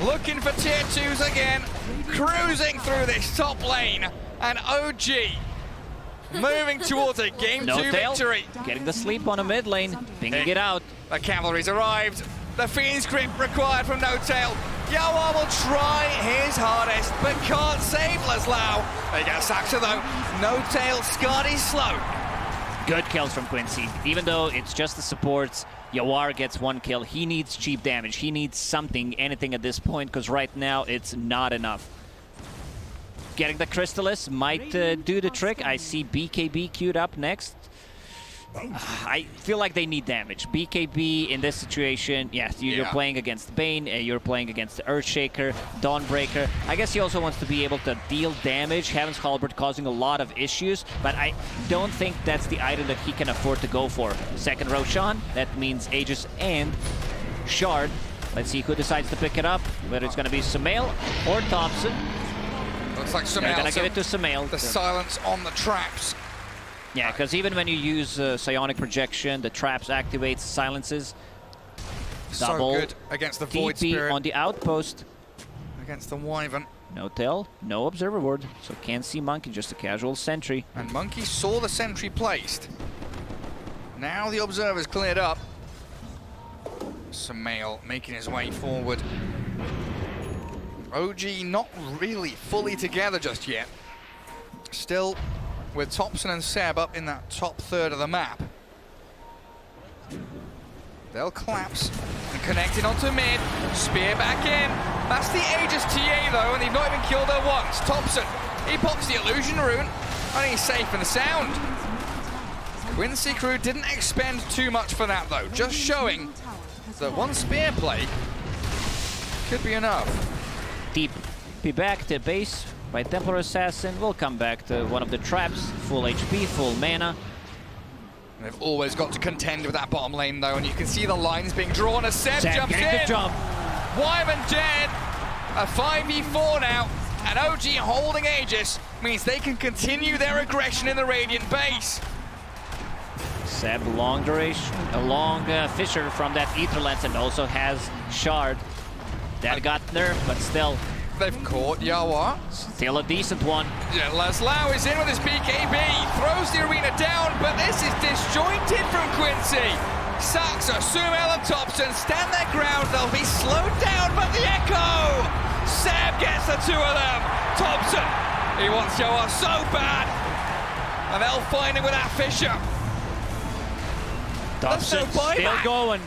Looking for tier 2s again, cruising through this top lane, and OG moving towards a game 2 victory. Getting the sleep on a mid lane, pinging it out. The cavalry's arrived. The Fiend's grip required from No Tail. Yawar will try his hardest, but can't save Laszlo. They get Saxa though. No tail, Scardy's slow. Good kills from Quincy. Even though it's just the supports, Yawar gets 1 kill. He needs cheap damage. He needs something, anything at this point, because right now it's not enough. Getting the Crystallis might do the trick. I see BKB queued up next. I feel like they need damage. BKB in this situation, yes, you're playing against Bane, you're playing against the Earthshaker, Dawnbreaker. I guess he also wants to be able to deal damage. Heaven's Halberd causing a lot of issues, but I don't think that's the item that he can afford to go for. Second Roshan, that means Aegis and Shard. Let's see who decides to pick it up, whether it's going to be Sumail or Thompson. Looks like Sumail. They're going to give it to Sumail. The silence on the traps. Yeah, because even when you use Psionic Projection, the traps activates, silences. Double So good against the Void TP Spirit. on the outpost. Against the Wyvern. No tail, no observer ward, so can't see Monkey, just a casual sentry. And Monkey saw the sentry placed. Now the observer's cleared up. Sumail making his way forward. OG not really fully together just yet. Still with Thompson and Seb up in that top third of the map. They'll collapse and connecting onto mid. Spear back in. That's the Aegis TA though, and they've not even killed her once. Thompson, he pops the illusion rune, and he's safe and sound. Quincy Crew didn't expend too much for that though, just showing that one spear play could be enough. Deep be back to base by Templar Assassin. We'll come back to one of the traps. Full HP, full mana. And they've always got to contend with that bottom lane though, and you can see the lines being drawn as Seb jumps in. The jump. Wyvern dead. A 5v4 now, and OG holding Aegis means they can continue their aggression in the Radiant base. Seb, long duration, a long fissure from that Ether Lens, and also has Shard. That got nerfed, but still. They've caught Yawar. Still a decent one. Yeah, Laszlo is in with his BKB, throws the arena down, but this is disjointed from Quincy. Saxa, Sumail and Thompson stand their ground. They'll be slowed down, but the echo! Seb gets the two of them. Thompson, he wants Yawar so bad. And they'll find him with that fissure. Thompson still going.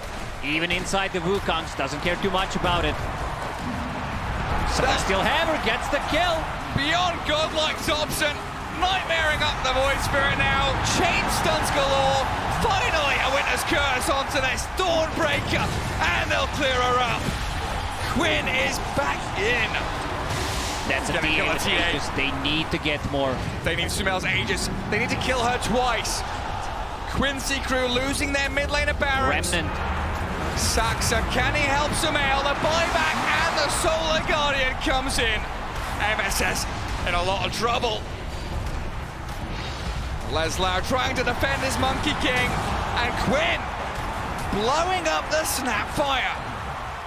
Even inside the Wukongs, doesn't care too much about it. Celestial Hammer gets the kill. Beyond godlike Thompson, nightmaring up the Void Spirit now. Chain stunts galore. Finally a Winter's Curse onto this Dawnbreaker, and they'll clear her up. Quinn is back in. That's a deal with Aegis. They need to get more. They need Sumail's Aegis. They need to kill her twice. Quincy Crew losing their mid laner Barons. Remnant. Saxa, can he help Sumail? The buyback and the Solar Guardian comes in. MSS in a lot of trouble. Laszlo trying to defend his Monkey King, and Quinn blowing up the Snapfire.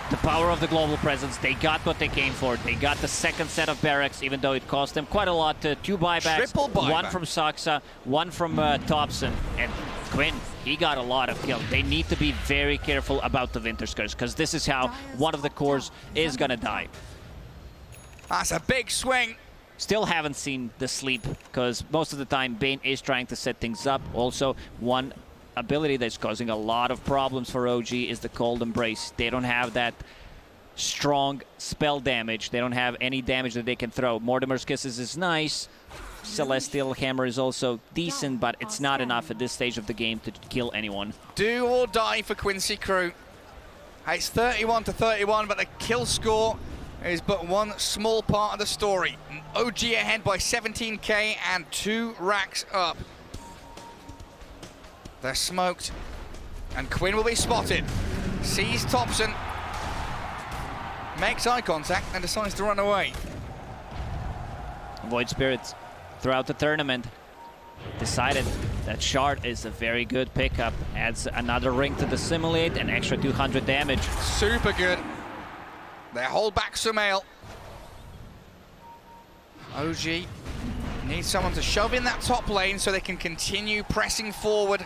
The power of the global presence, they got what they came for. They got the second set of barracks, even though it cost them quite a lot. 2 buybacks, Triple buyback. One from Saxa, one from Thompson, and Quinn, he got a lot of kills. They need to be very careful about the Winter's Curse, because this is how one of the cores is gonna die. That's a big swing. Still haven't seen the sleep, because most of the time Bane is trying to set things up. Also, one ability that's causing a lot of problems for OG is the Cold Embrace. They don't have that strong spell damage. They don't have any damage that they can throw. Mortimer's Kisses is nice. Celestial Hammer is also decent, but it's not enough at this stage of the game to kill anyone. Do or die for Quincy Crew. It's 31-31, but the kill score is but one small part of the story. OG ahead by 17k and 2 racks up. They're smoked, and Quinn will be spotted. Sees Thompson, makes eye contact, and decides to run away. Void Spirits throughout the tournament decided that Shard is a very good pickup. Adds another ring to the Simulate, an extra 200 damage. Super good. They hold back Sumail. OG needs someone to shove in that top lane so they can continue pressing forward.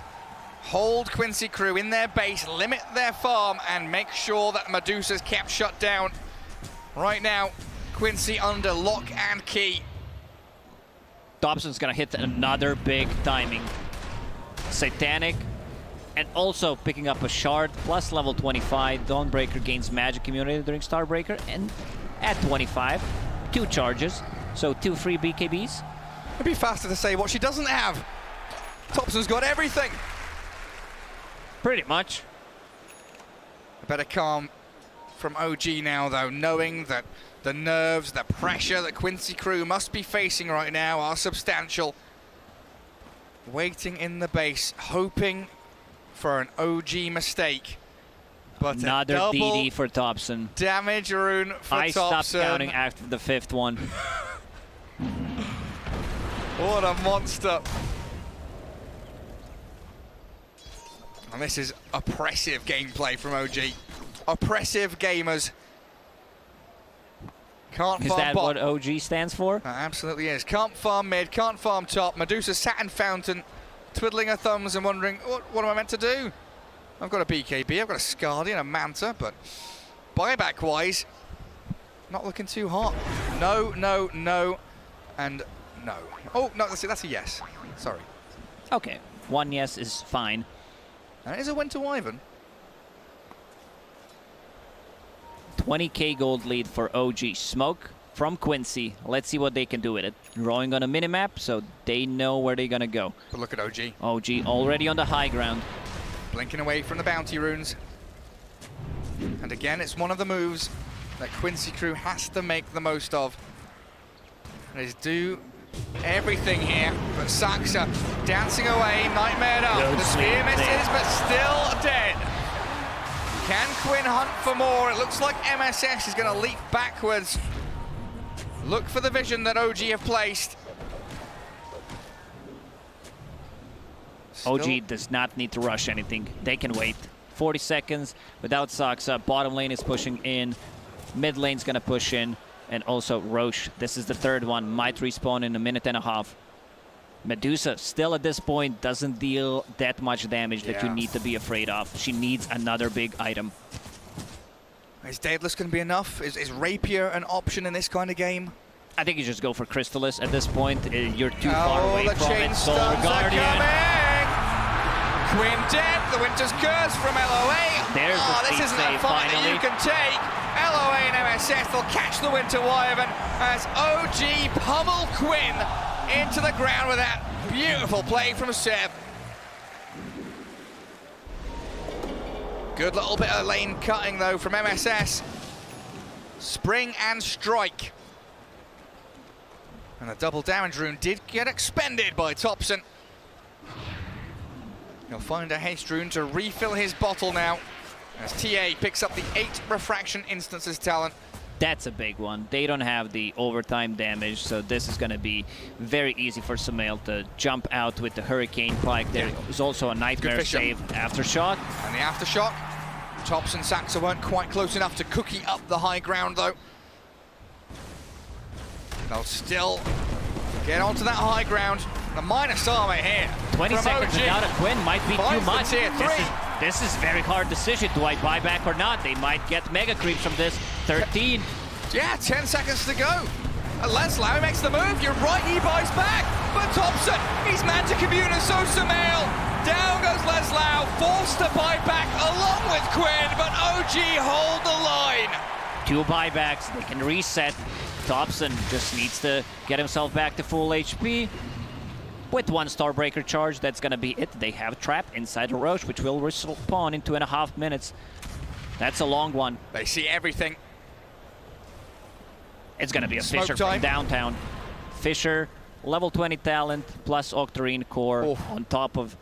Hold Quincy Crew in their base, limit their farm, and make sure that Medusa's kept shut down. Right now, Quincy under lock and key. Dobson's gonna hit another big timing. Satanic, and also picking up a shard plus level 25. Dawnbreaker gains magic immunity during Starbreaker, and at 25, 2 charges, so 2 free BKBs. It'd be faster to say what she doesn't have. Thompson's got everything. Pretty much. A better calm from OG now, though, knowing that the nerves, the pressure that Quincy Crew must be facing right now are substantial. Waiting in the base, hoping for an OG mistake. But another DD for Thompson. Damage rune for I Thompson. stopped counting after the 5th one. What a monster. And this is oppressive gameplay from OG. Oppressive gamers. Can't Is farm that bot. what OG stands for? Absolutely is. Can't farm mid, can't farm top. Medusa sat in fountain, twiddling her thumbs and wondering, what am I meant to do? I've got a BKB, I've got a Scardy and a Manta, but buyback-wise, not looking too hot. No, no, no, and no. Oh, no, that's a yes. Sorry. Okay, 1 yes is fine. And it is a Winter Wyvern. 20k gold lead for OG. Smoke from Quincy. Let's see what they can do with it. Drawing on a minimap, so they know where they're gonna go. But look at OG. OG already on the high ground. Blinking away from the bounty runes. And again, it's one of the moves that Quincy Crew has to make the most of. And is do everything here, but Saxa dancing away, nightmared up. The spear misses, but still dead. Can Quinn hunt for more? It looks like MSS is going to leap backwards. Look for the vision that OG have placed. OG does not need to rush anything. They can wait. 40 seconds without Saxa. Bottom lane is pushing in. Mid lane's gonna push in. And also Roche. This is the 3rd one. Might respawn in a minute and a half. Medusa still at this point doesn't deal that much damage that you need to be afraid of. She needs another big item. Is Daedalus going to be enough? Is Rapier an option in this kind of game? I think you just go for Crystallis at this point. You're too far away the from chain it. Solar stuns are Guardian. coming! Quinn dead, the Winter's Curse from LOA. There's the this speed isn't a save fight that finally. you can take. LOA and MSS, they'll catch the Winter Wyvern as OG pummel Quinn into the ground with that beautiful play from Seb. Good little bit of lane cutting though from MSS. Spring and strike. And the double damage rune did get expended by Thompson. He'll find a haste rune to refill his bottle now as TA picks up the 8 refraction instances talent. That's a big one. They don't have the overtime damage, so this is going to be very easy for Sumail to jump out with the Hurricane Pike. There is also a Nightmare save, Aftershock. And the Aftershock. Thompson Saxa weren't quite close enough to cookie up the high ground though. They'll still get onto that high ground. The minus armor here. 20 from seconds OG. without a Quinn might be too much. Tier 3. This is very hard decision. Do I buy back or not? They might get mega creeps from this. 13. Yeah, 10 seconds to go. Leslau makes the move. You're right, he buys back. But Thompson, he's Manta Commune and so Sumail. Down goes Leslau, forced to buy back along with Quinn, but OG hold the line. 2 buybacks. They can reset. Thompson just needs to get himself back to full HP. With 1 Starbreaker charge, that's going to be it. They have Trap inside the Roche, which will respawn in 2.5 minutes. That's a long one. They see everything. It's going to be a Smoke Fisher time. from downtown. Fisher, level 20 talent, plus Octarine core on top of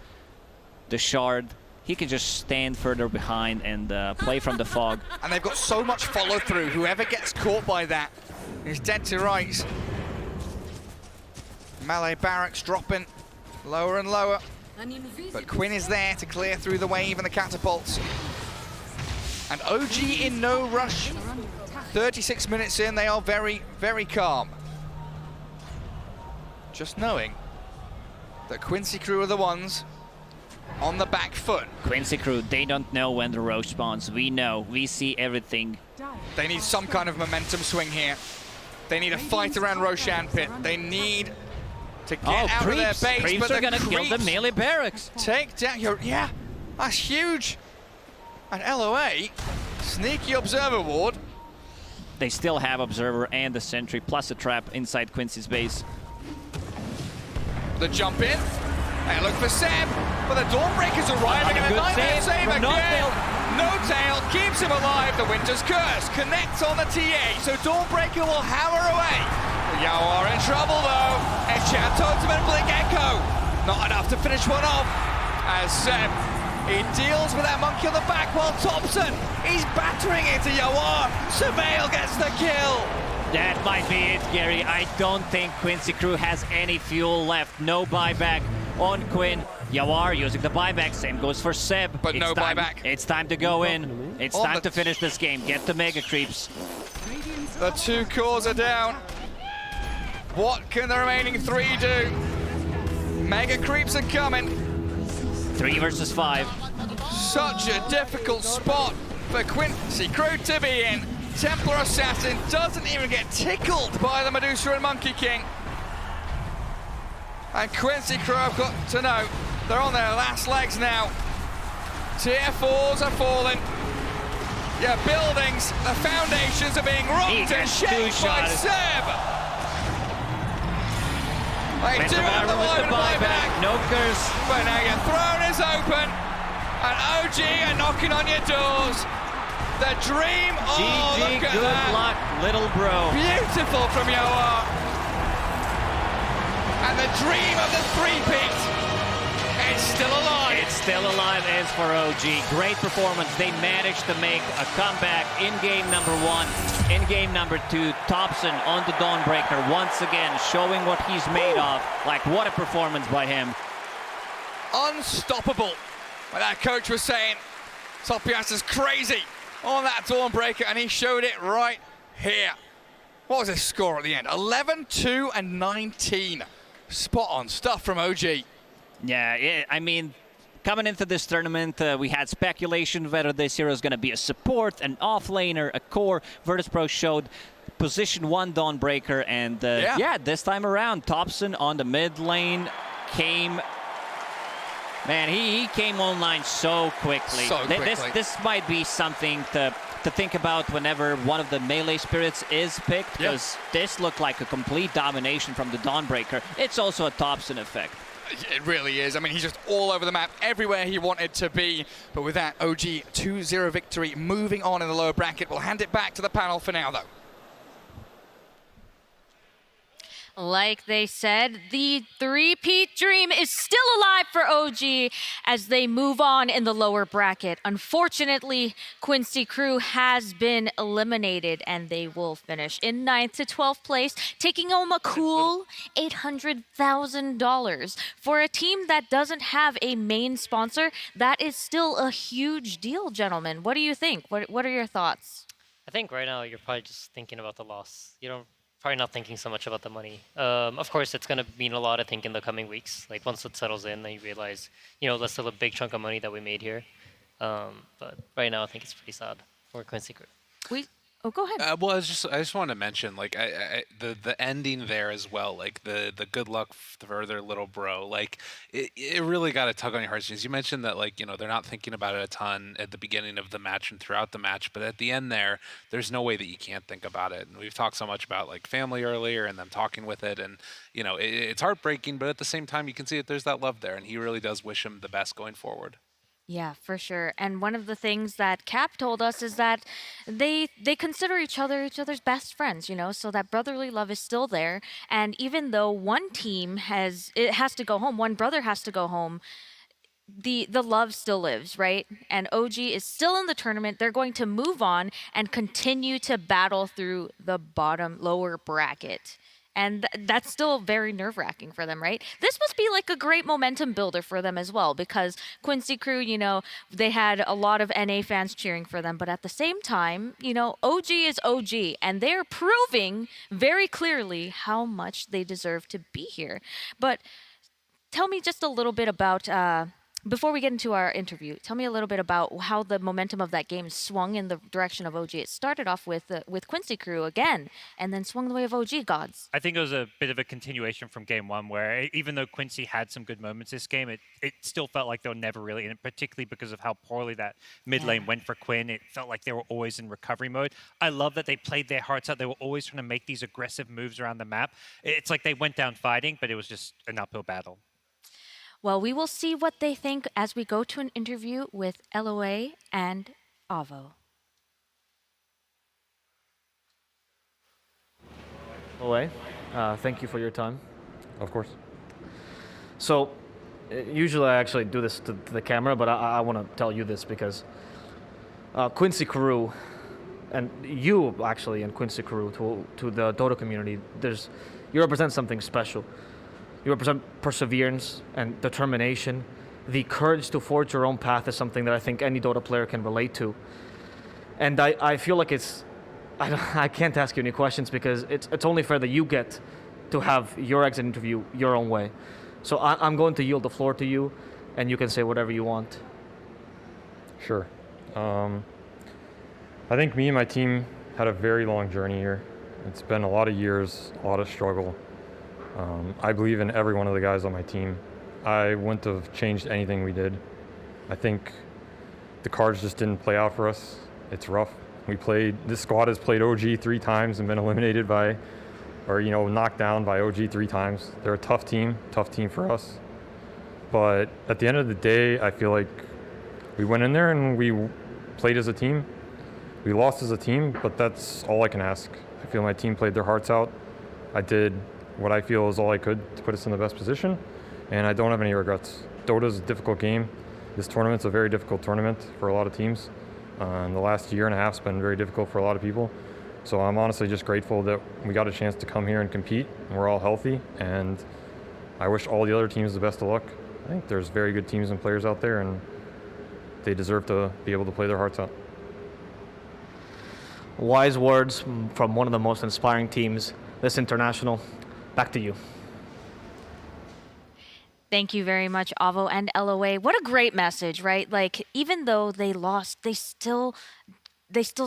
the Shard. He can just stand further behind and play from the fog. And they've got so much follow through. Whoever gets caught by that is dead to rights. Melee barracks dropping lower and lower. But Quinn is there to clear through the wave and the catapults. And OG in no rush. 36 minutes in, they are very, very calm. Just knowing that Quincy Crew are the ones on the back foot. Quincy Crew, they don't know when the Roche spawns. We know. We see everything. They need some kind of momentum swing here. They need a fight around Roshan Pit. They need to get out of their base. Creeps but are going to kill the melee barracks. Take down your, yeah, that's huge. And LOA, sneaky observer ward. They still have observer and the sentry plus a trap inside Quincy's base. The jump in. They look for Seb, but the Dawnbreaker's arriving and a nightmare save again. No tail keeps him alive. The Winter's Curse connects on the TA, so Dawnbreaker will hammer away. Yao are in trouble though. Enchant Totem and Blink Echo. Not enough to finish one off. As Seb, he deals with that monkey on the back while Thompson, he's battering into Yawar. Sumail gets the kill. That might be it, Gary. I don't think Quincy Crew has any fuel left. No buyback on Quinn. Yawar using the buyback. Same goes for Seb. But no buyback. It's time to go in. It's time to finish this game. Get the mega creeps. The 2 cores are down. What can the remaining 3 do? Mega creeps are coming. 3 versus 5. Such a difficult spot for Quincy Crew to be in. Templar Assassin doesn't even get tickled by the Medusa and Monkey King. And Quincy Crew have got to know they're on their last legs now. Tier 4s are falling. Your buildings, the foundations are being rocked and shaken by Seb. They do have the buyback. No curse. But now your throne is open. And OG are knocking on your doors. The dream, oh, GG, look at good that. luck, little bro. Beautiful from Yoa. And the dream of the three-peat, it's still alive. It's still alive as for OG. Great performance. They managed to make a comeback in game number 1. In game number 2, Thompson on the Dawnbreaker once again, showing what he's made of. Like, what a performance by him. Unstoppable. Like that coach was saying, Topias is crazy on that Dawnbreaker, and he showed it right here. What was his score at the end? 11, 2, and 19. Spot on stuff from OG. Yeah, I mean, coming into this tournament, we had speculation whether this hero is going to be a support, an offlaner, a core. Virtus.pro showed position 1 Dawnbreaker, and yeah, this time around, Thompson on the mid lane came. Man, he came online so quickly. This might be something to think about whenever one of the melee spirits is picked, because this looked like a complete domination from the Dawnbreaker. It's also a Thompson effect. It really is. I mean, he's just all over the map, everywhere he wanted to be. But with that, OG 2-0 victory, moving on in the lower bracket. We'll hand it back to the panel for now, though. Like they said, the three-peat dream is still alive for OG as they move on in the lower bracket. Unfortunately, Quincy Crew has been eliminated, and they will finish in 9th to 12th place, taking home a cool $800,000. For a team that doesn't have a main sponsor, that is still a huge deal, gentlemen. What do you think? What are your thoughts? I think right now you're probably just thinking about the loss. You don't. Probably not thinking so much about the money. Of course, it's going to mean a lot, I think, in the coming weeks. Like, once it settles in, then you realize, you know, that's still a big chunk of money that we made here. But right now, I think it's pretty sad for Quincy Crew. Oh, go ahead. Well, I just want to mention, like, the ending there as well, like the good luck for their little bro. Like, it really got a tug on your heartstrings. You mentioned that, like, you know, they're not thinking about it a ton at the beginning of the match and throughout the match, but at the end there's no way that you can't think about it. And we've talked so much about, like, family earlier and them talking with it, and, you know, it's heartbreaking, but at the same time, you can see that there's that love there, and he really does wish him the best going forward. Yeah, for sure. And one of the things that Cap told us is that they consider each other's best friends, you know, so that brotherly love is still there. And even though one team has to go home, one brother has to go home, the love still lives, right? And OG is still in the tournament. They're going to move on and continue to battle through the lower bracket. And that's still very nerve-wracking for them, right? This must be like a great momentum builder for them as well, because Quincy Crew, you know, they had a lot of NA fans cheering for them, but at the same time, you know, OG is OG, and they're proving very clearly how much they deserve to be here. But tell me just a little bit about Before we get into our interview, tell me a little bit about how the momentum of that game swung in the direction of OG. It started off with Quincy Crew again, and then swung the way of OG gods. I think it was a bit of a continuation from game one, where even though Quincy had some good moments this game, it still felt like they were never really in it, particularly because of how poorly that mid lane went for Quinn. It felt like they were always in recovery mode. I love that they played their hearts out. They were always trying to make these aggressive moves around the map. It's like they went down fighting, but it was just an uphill battle. Well, we will see what they think as we go to an interview with LOA and Avo. LOA, thank you for your time. Of course. So, usually I actually do this to the camera, but I want to tell you this because Quincy Crew, and you actually and Quincy Crew to the Dota community, you represent something special. You represent perseverance and determination. The courage to forge your own path is something that I think any Dota player can relate to. And I feel like I can't ask you any questions because it's only fair that you get to have your exit interview your own way. So I'm going to yield the floor to you, and you can say whatever you want. Sure. I think me and my team had a very long journey here. It's been a lot of years, a lot of struggle. I believe in every one of the guys on my team. I wouldn't have changed anything we did. I think the cards just didn't play out for us. It's rough. This squad has played OG 3 times and been eliminated knocked down by OG 3 times. They're a tough team for us. But at the end of the day, I feel like we went in there and we played as a team. We lost as a team, but that's all I can ask. I feel my team played their hearts out. I did what I feel is all I could to put us in the best position, and I don't have any regrets. Dota is a difficult game. This tournament's a very difficult tournament for a lot of teams. And the last year and a half has been very difficult for a lot of people. So I'm honestly just grateful that we got a chance to come here and compete, and we're all healthy, and I wish all the other teams the best of luck. I think there's very good teams and players out there, and they deserve to be able to play their hearts out. Wise words from one of the most inspiring teams this international. Back to you. Thank you very much, Avo and LOA. What a great message, right? Like, even though they lost, they still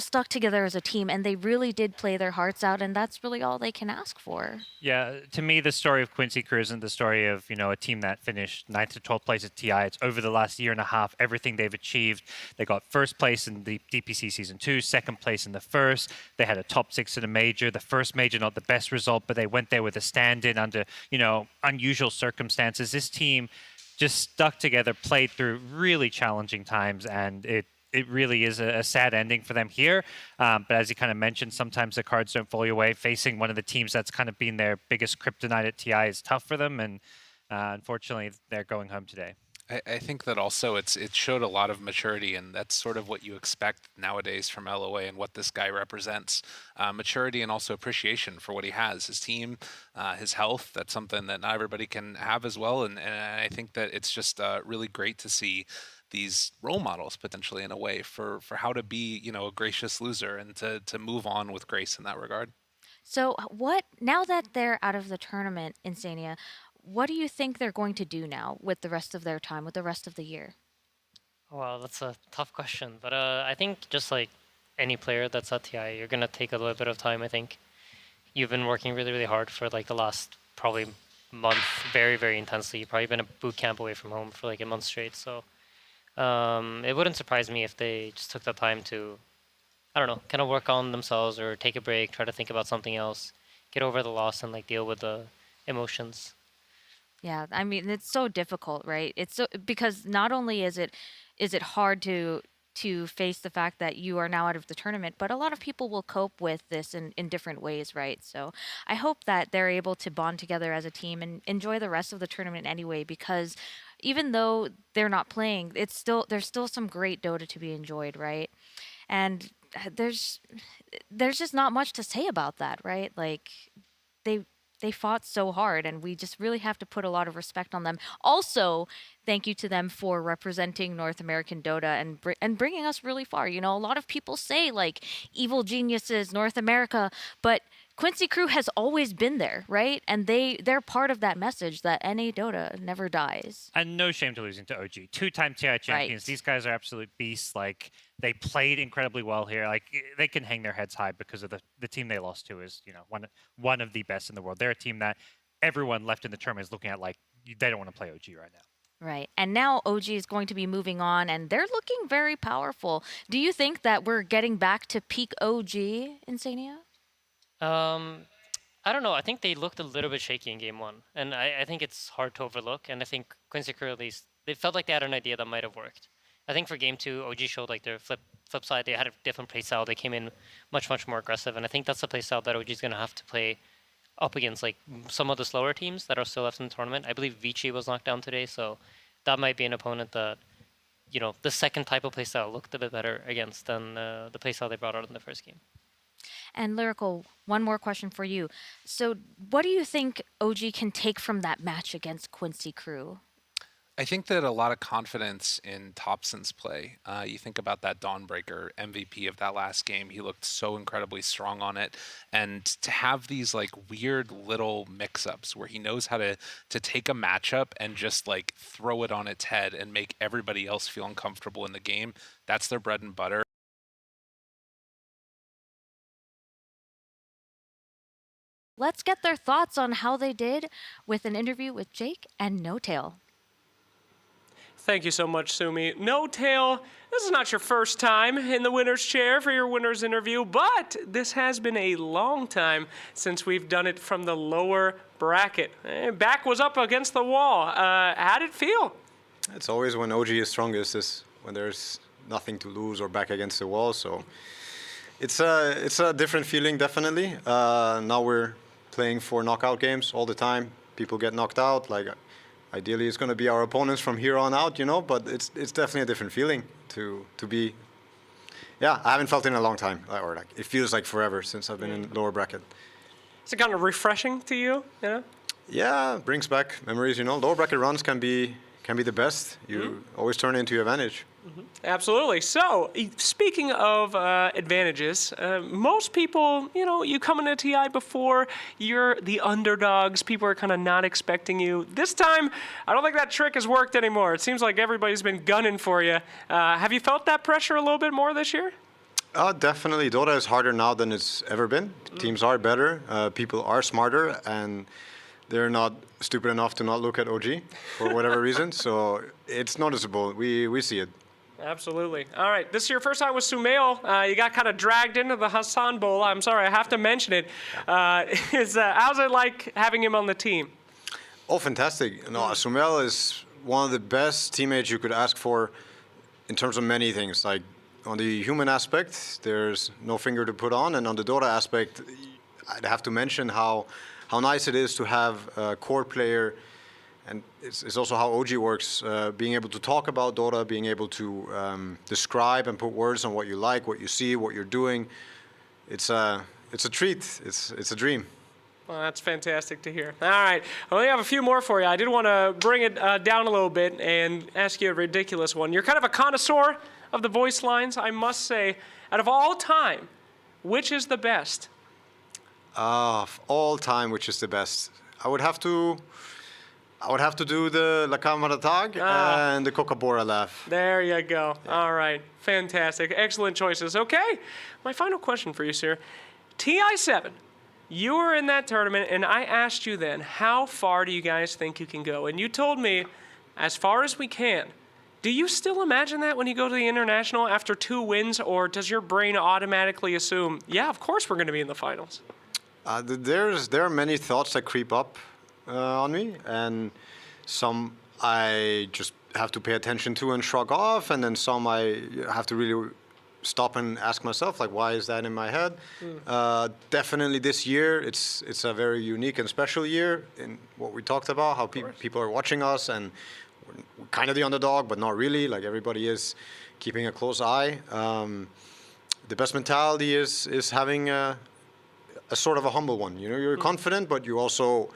stuck together as a team, and they really did play their hearts out, and that's really all they can ask for. Yeah, to me, the story of Quincy Crew isn't the story of, a team that finished 9th to 12th place at TI. It's over the last year and a half, everything they've achieved. They got first place in the DPC Season 2, second place in the first. They had a top 6 in a major. The first major, not the best result, but they went there with a stand-in under, unusual circumstances. This team just stuck together, played through really challenging times, and it really is a sad ending for them here. But as you kind of mentioned, sometimes the cards don't fall your way. Facing one of the teams that's kind of been their biggest kryptonite at TI is tough for them. And unfortunately, they're going home today. I think that also it showed a lot of maturity, and that's sort of what you expect nowadays from LOA and what this guy represents. Maturity and also appreciation for what he has. His team, his health, that's something that not everybody can have as well. And I think that it's just really great to see these role models potentially in a way for how to be, a gracious loser and to move on with grace in that regard. So now that they're out of the tournament, Insania, what do you think they're going to do now with the rest of their time, with the rest of the year? Well, that's a tough question, but I think just like any player that's at TI, you're going to take a little bit of time, I think. You've been working really, really hard for like the last probably month, very, very intensely. You've probably been a boot camp away from home for like a month straight, so it wouldn't surprise me if they just took the time to, I don't know, kind of work on themselves or take a break, try to think about something else, get over the loss and like deal with the emotions. Yeah, I mean, it's so difficult, right? It's so, because not only is it hard to face the fact that you are now out of the tournament, but a lot of people will cope with this in different ways, right? So I hope that they're able to bond together as a team and enjoy the rest of the tournament anyway, because even though they're not playing, there's still some great Dota to be enjoyed, right? And there's just not much to say about that, right? Like they fought so hard, and we just really have to put a lot of respect on them. Also, thank you to them for representing North American Dota and bringing us really far. You know, a lot of people say like evil geniuses, North America, but Quincy Crew has always been there, right? And they're part of that message that NA Dota never dies. And no shame to losing to OG. Two-time TI champions. Right. These guys are absolute beasts. Like, they played incredibly well here. Like, they can hang their heads high because of the team they lost to is, you know, one of the best in the world. They're a team that everyone left in the tournament is looking at like, they don't want to play OG right now. Right. And now OG is going to be moving on, and they're looking very powerful. Do you think that we're getting back to peak OG, Insania? I don't know. I think they looked a little bit shaky in game one, and I think it's hard to overlook. And I think Quincy Crew, at least, they felt like they had an idea that might have worked. I think for game two, OG showed like their flip side. They had a different play style. They came in much more aggressive, and I think that's the play style that OG is going to have to play up against like some of the slower teams that are still left in the tournament. I believe Vici was knocked down today, so that might be an opponent that, you know, the second type of play style looked a bit better against than the play style they brought out in the first game. And Lyrical, one more question for you. So what do you think OG can take from that match against Quincy Crew? I think that a lot of confidence in Thompson's play. You think about that Dawnbreaker MVP of that last game. He looked so incredibly strong on it. And to have these like weird little mix-ups where he knows how to take a matchup and just like throw it on its head and make everybody else feel uncomfortable in the game, that's their bread and butter. Let's get their thoughts on how they did with an interview with Jake and No Tail. Thank you so much, Sumi. No Tail, this is not your first time in the winner's chair for your winner's interview, but this has been a long time since we've done it from the lower bracket. Back was up against the wall. How did it feel? It's always when OG is strongest, is when there's nothing to lose or back against the wall. So it's a different feeling, definitely. Now we're playing for knockout games all the time. People get knocked out. Like, ideally, it's going to be our opponents from here on out, you know. But it's definitely a different feeling to be. Yeah, I haven't felt it in a long time, or like it feels like forever since I've been in lower bracket. Is it kind of refreshing to you? You know? Yeah, it brings back memories. You know, lower bracket runs can be the best. You always turn it into your advantage. Absolutely. So, speaking of advantages, most people, you know, you come into TI before, you're the underdogs. People are kind of not expecting you. This time, I don't think that trick has worked anymore. It seems like everybody's been gunning for you. Have you felt that pressure a little bit more this year? Definitely. Dota is harder now than it's ever been. Teams are better. People are smarter, and they're not stupid enough to not look at OG for whatever reason. So it's noticeable. We see it. Absolutely. All right, this is your first time with Sumail. You got kind of dragged into the Hassan Bowl. I'm sorry, I have to mention it. How's it like having him on the team? Oh, fantastic. No, Sumail is one of the best teammates you could ask for in terms of many things. Like, on the human aspect, there's no finger to put on. And on the Dota aspect, I'd have to mention how nice it is to have a core player. And it's also how OG works, being able to talk about Dota, being able to describe and put words on what you like, what you see, what you're doing. It's a treat. It's a dream. Well, that's fantastic to hear. All right, I only have a few more for you. I did want to bring it down a little bit and ask you a ridiculous one. You're kind of a connoisseur of the voice lines, I must say. Out of all time, which is the best? Of all time, which is the best? I would have to do the La Cámara Tag and the Kookaburra laugh. There you go. Yeah. All right. Fantastic. Excellent choices. Okay. My final question for you, sir. TI7, you were in that tournament, and I asked you then, how far do you guys think you can go? And you told me, as far as we can. Do you still imagine that when you go to the International after 2 wins, or does your brain automatically assume, yeah, of course we're going to be in the finals? There are many thoughts that creep up on me, and some I just have to pay attention to and shrug off, and then some I have to really stop and ask myself, like, why is that in my head? Definitely this year, it's a very unique and special year in what we talked about, how people are watching us, and we're kind of the underdog, but not really. Like, everybody is keeping a close eye. The best mentality is having a sort of a humble one. You know, you're confident, but you also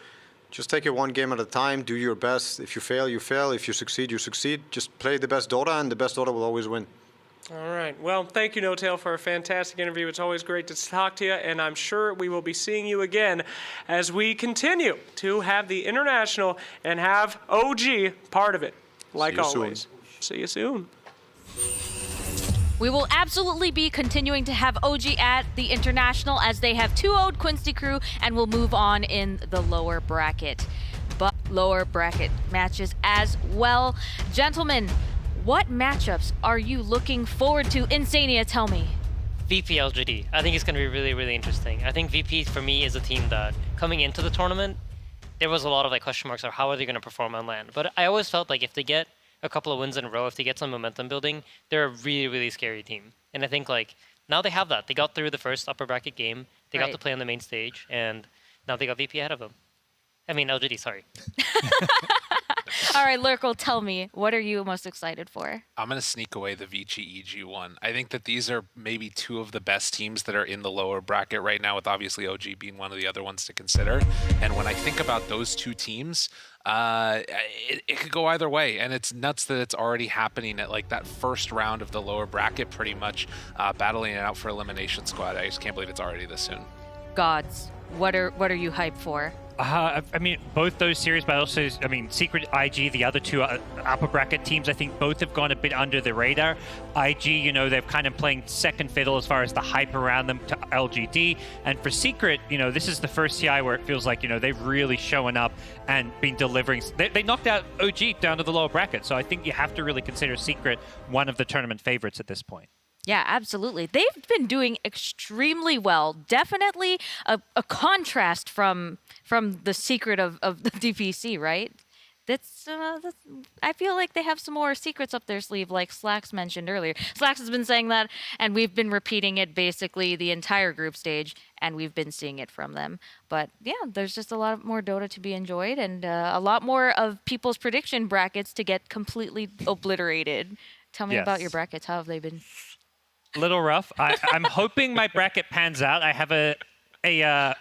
just take it one game at a time, do your best. If you fail, you fail. If you succeed, you succeed. Just play the best Dota, and the best Dota will always win. All right. Well, thank you, No-Tail, for a fantastic interview. It's always great to talk to you, and I'm sure we will be seeing you again as we continue to have the International and have OG part of it, like always. See you soon. We will absolutely be continuing to have OG at the International as they have 2-0'd Quincy Crew and will move on in the lower bracket. But lower bracket matches as well. Gentlemen, what matchups are you looking forward to? Insania, tell me. VP LGD. I think it's going to be really, really interesting. I think VP for me is a team that coming into the tournament, there was a lot of like question marks on how are they going to perform on LAN. But I always felt like if they get a couple of wins in a row, if they get some momentum building, they're a really, really scary team. And I think like now they have that. They got through the first upper bracket game. They got to play on the main stage, and now they got VP ahead of them. I mean LGD, sorry. All right, Lyrical, tell me, what are you most excited for? I'm going to sneak away the VG-EG one. I think that these are maybe two of the best teams that are in the lower bracket right now, with obviously OG being one of the other ones to consider. And when I think about those two teams, it could go either way. And it's nuts that it's already happening at like that first round of the lower bracket, pretty much battling it out for elimination squad. I just can't believe it's already this soon. Gods, what are you hyped for? I mean, both those series, but also, I mean, Secret, IG, the other two upper bracket teams, I think both have gone a bit under the radar. IG, you know, they're kind of playing second fiddle as far as the hype around them to LGD. And for Secret, you know, this is the first CI where it feels like, you know, they've really shown up and been delivering. They knocked out OG down to the lower bracket. So I think you have to really consider Secret one of the tournament favorites at this point. Yeah, absolutely. They've been doing extremely well. Definitely a contrast from the Secret of the DPC, right? That's I feel like they have some more secrets up their sleeve, like Slacks mentioned earlier. Slacks has been saying that, and we've been repeating it basically the entire group stage, and we've been seeing it from them. But yeah, there's just a lot more Dota to be enjoyed, and a lot more of people's prediction brackets to get completely obliterated. Tell me about your brackets. How have they been? Little rough. I'm hoping my bracket pans out. I have a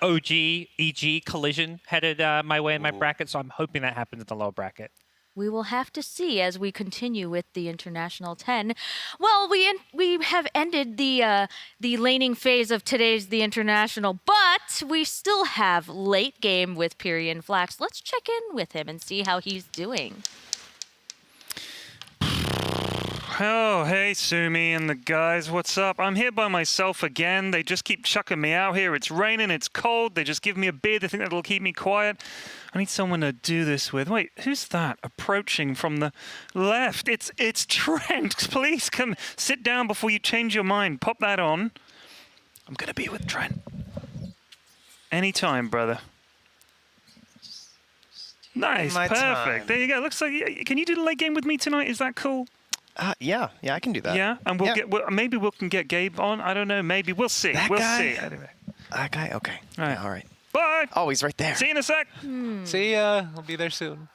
OG EG collision headed my way in my bracket, so I'm hoping that happens in the lower bracket. We will have to see as we continue with the International 10. Well, we have ended the laning phase of today's The International, but we still have late game with Pyrian Flax. Let's check in with him and see how he's doing. Oh, hey, Sumi and the guys, what's up? I'm here by myself again. They just keep chucking me out here. It's raining, it's cold. They just give me a beer. They think that'll keep me quiet. I need someone to do this with. Wait, who's that approaching from the left? It's Trent. Please come sit down before you change your mind. Pop that on. I'm going to be with Trent. Anytime, brother. Nice, perfect. Time. There you go. Looks like, can you do the late game with me tonight? Is that cool? Yeah, I can do that. Yeah, and maybe we can get Gabe on. I don't know. Maybe we'll see. We'll see. Anyway. That guy. Okay. All right. Yeah, all right. Bye. Oh, he's right there. See you in a sec. See ya. I'll be there soon.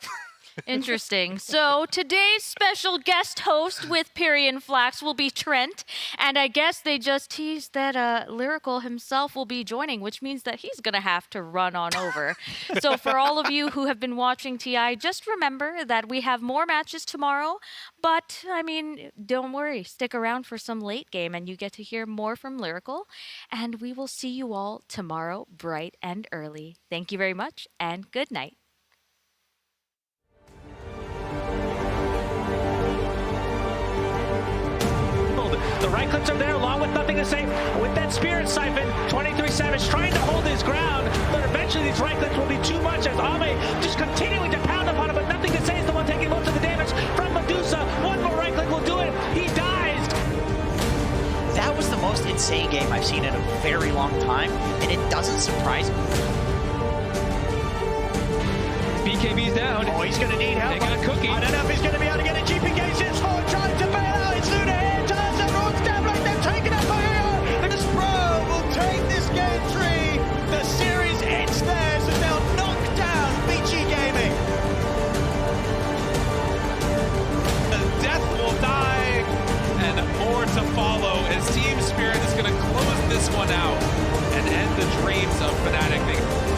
Interesting. So today's special guest host with Pyrian Flax will be Trent, and I guess they just teased that Lyrical himself will be joining, which means that he's gonna have to run on over. So for all of you who have been watching TI, just remember that we have more matches tomorrow, but I mean, don't worry, stick around for some late game and you get to hear more from Lyrical, and we will see you all tomorrow bright and early. Thank you very much and good night. The right clicks are there along with nothing to say. With that Spirit Siphon, 23 Savage trying to hold his ground, but eventually these right clicks will be too much as Ame just continuing to pound upon him, but nothing to say is the one taking most of the damage from Medusa. One more right click will do it. He dies. That was the most insane game I've seen in a very long time, and it doesn't surprise me. BKB's down. Oh, he's going to need help. They got a cookie. I don't know if he's going to be able to get a GP engaged. It's Ford trying to bail out. It's Luna here. Turns everyone's down like they're taken up by AR. And Spro will take this game 3. The series ends there, so they'll knock down BG Gaming. Death will die, and more to follow as Team Spirit is going to close this one out and end the dreams of Fnatic.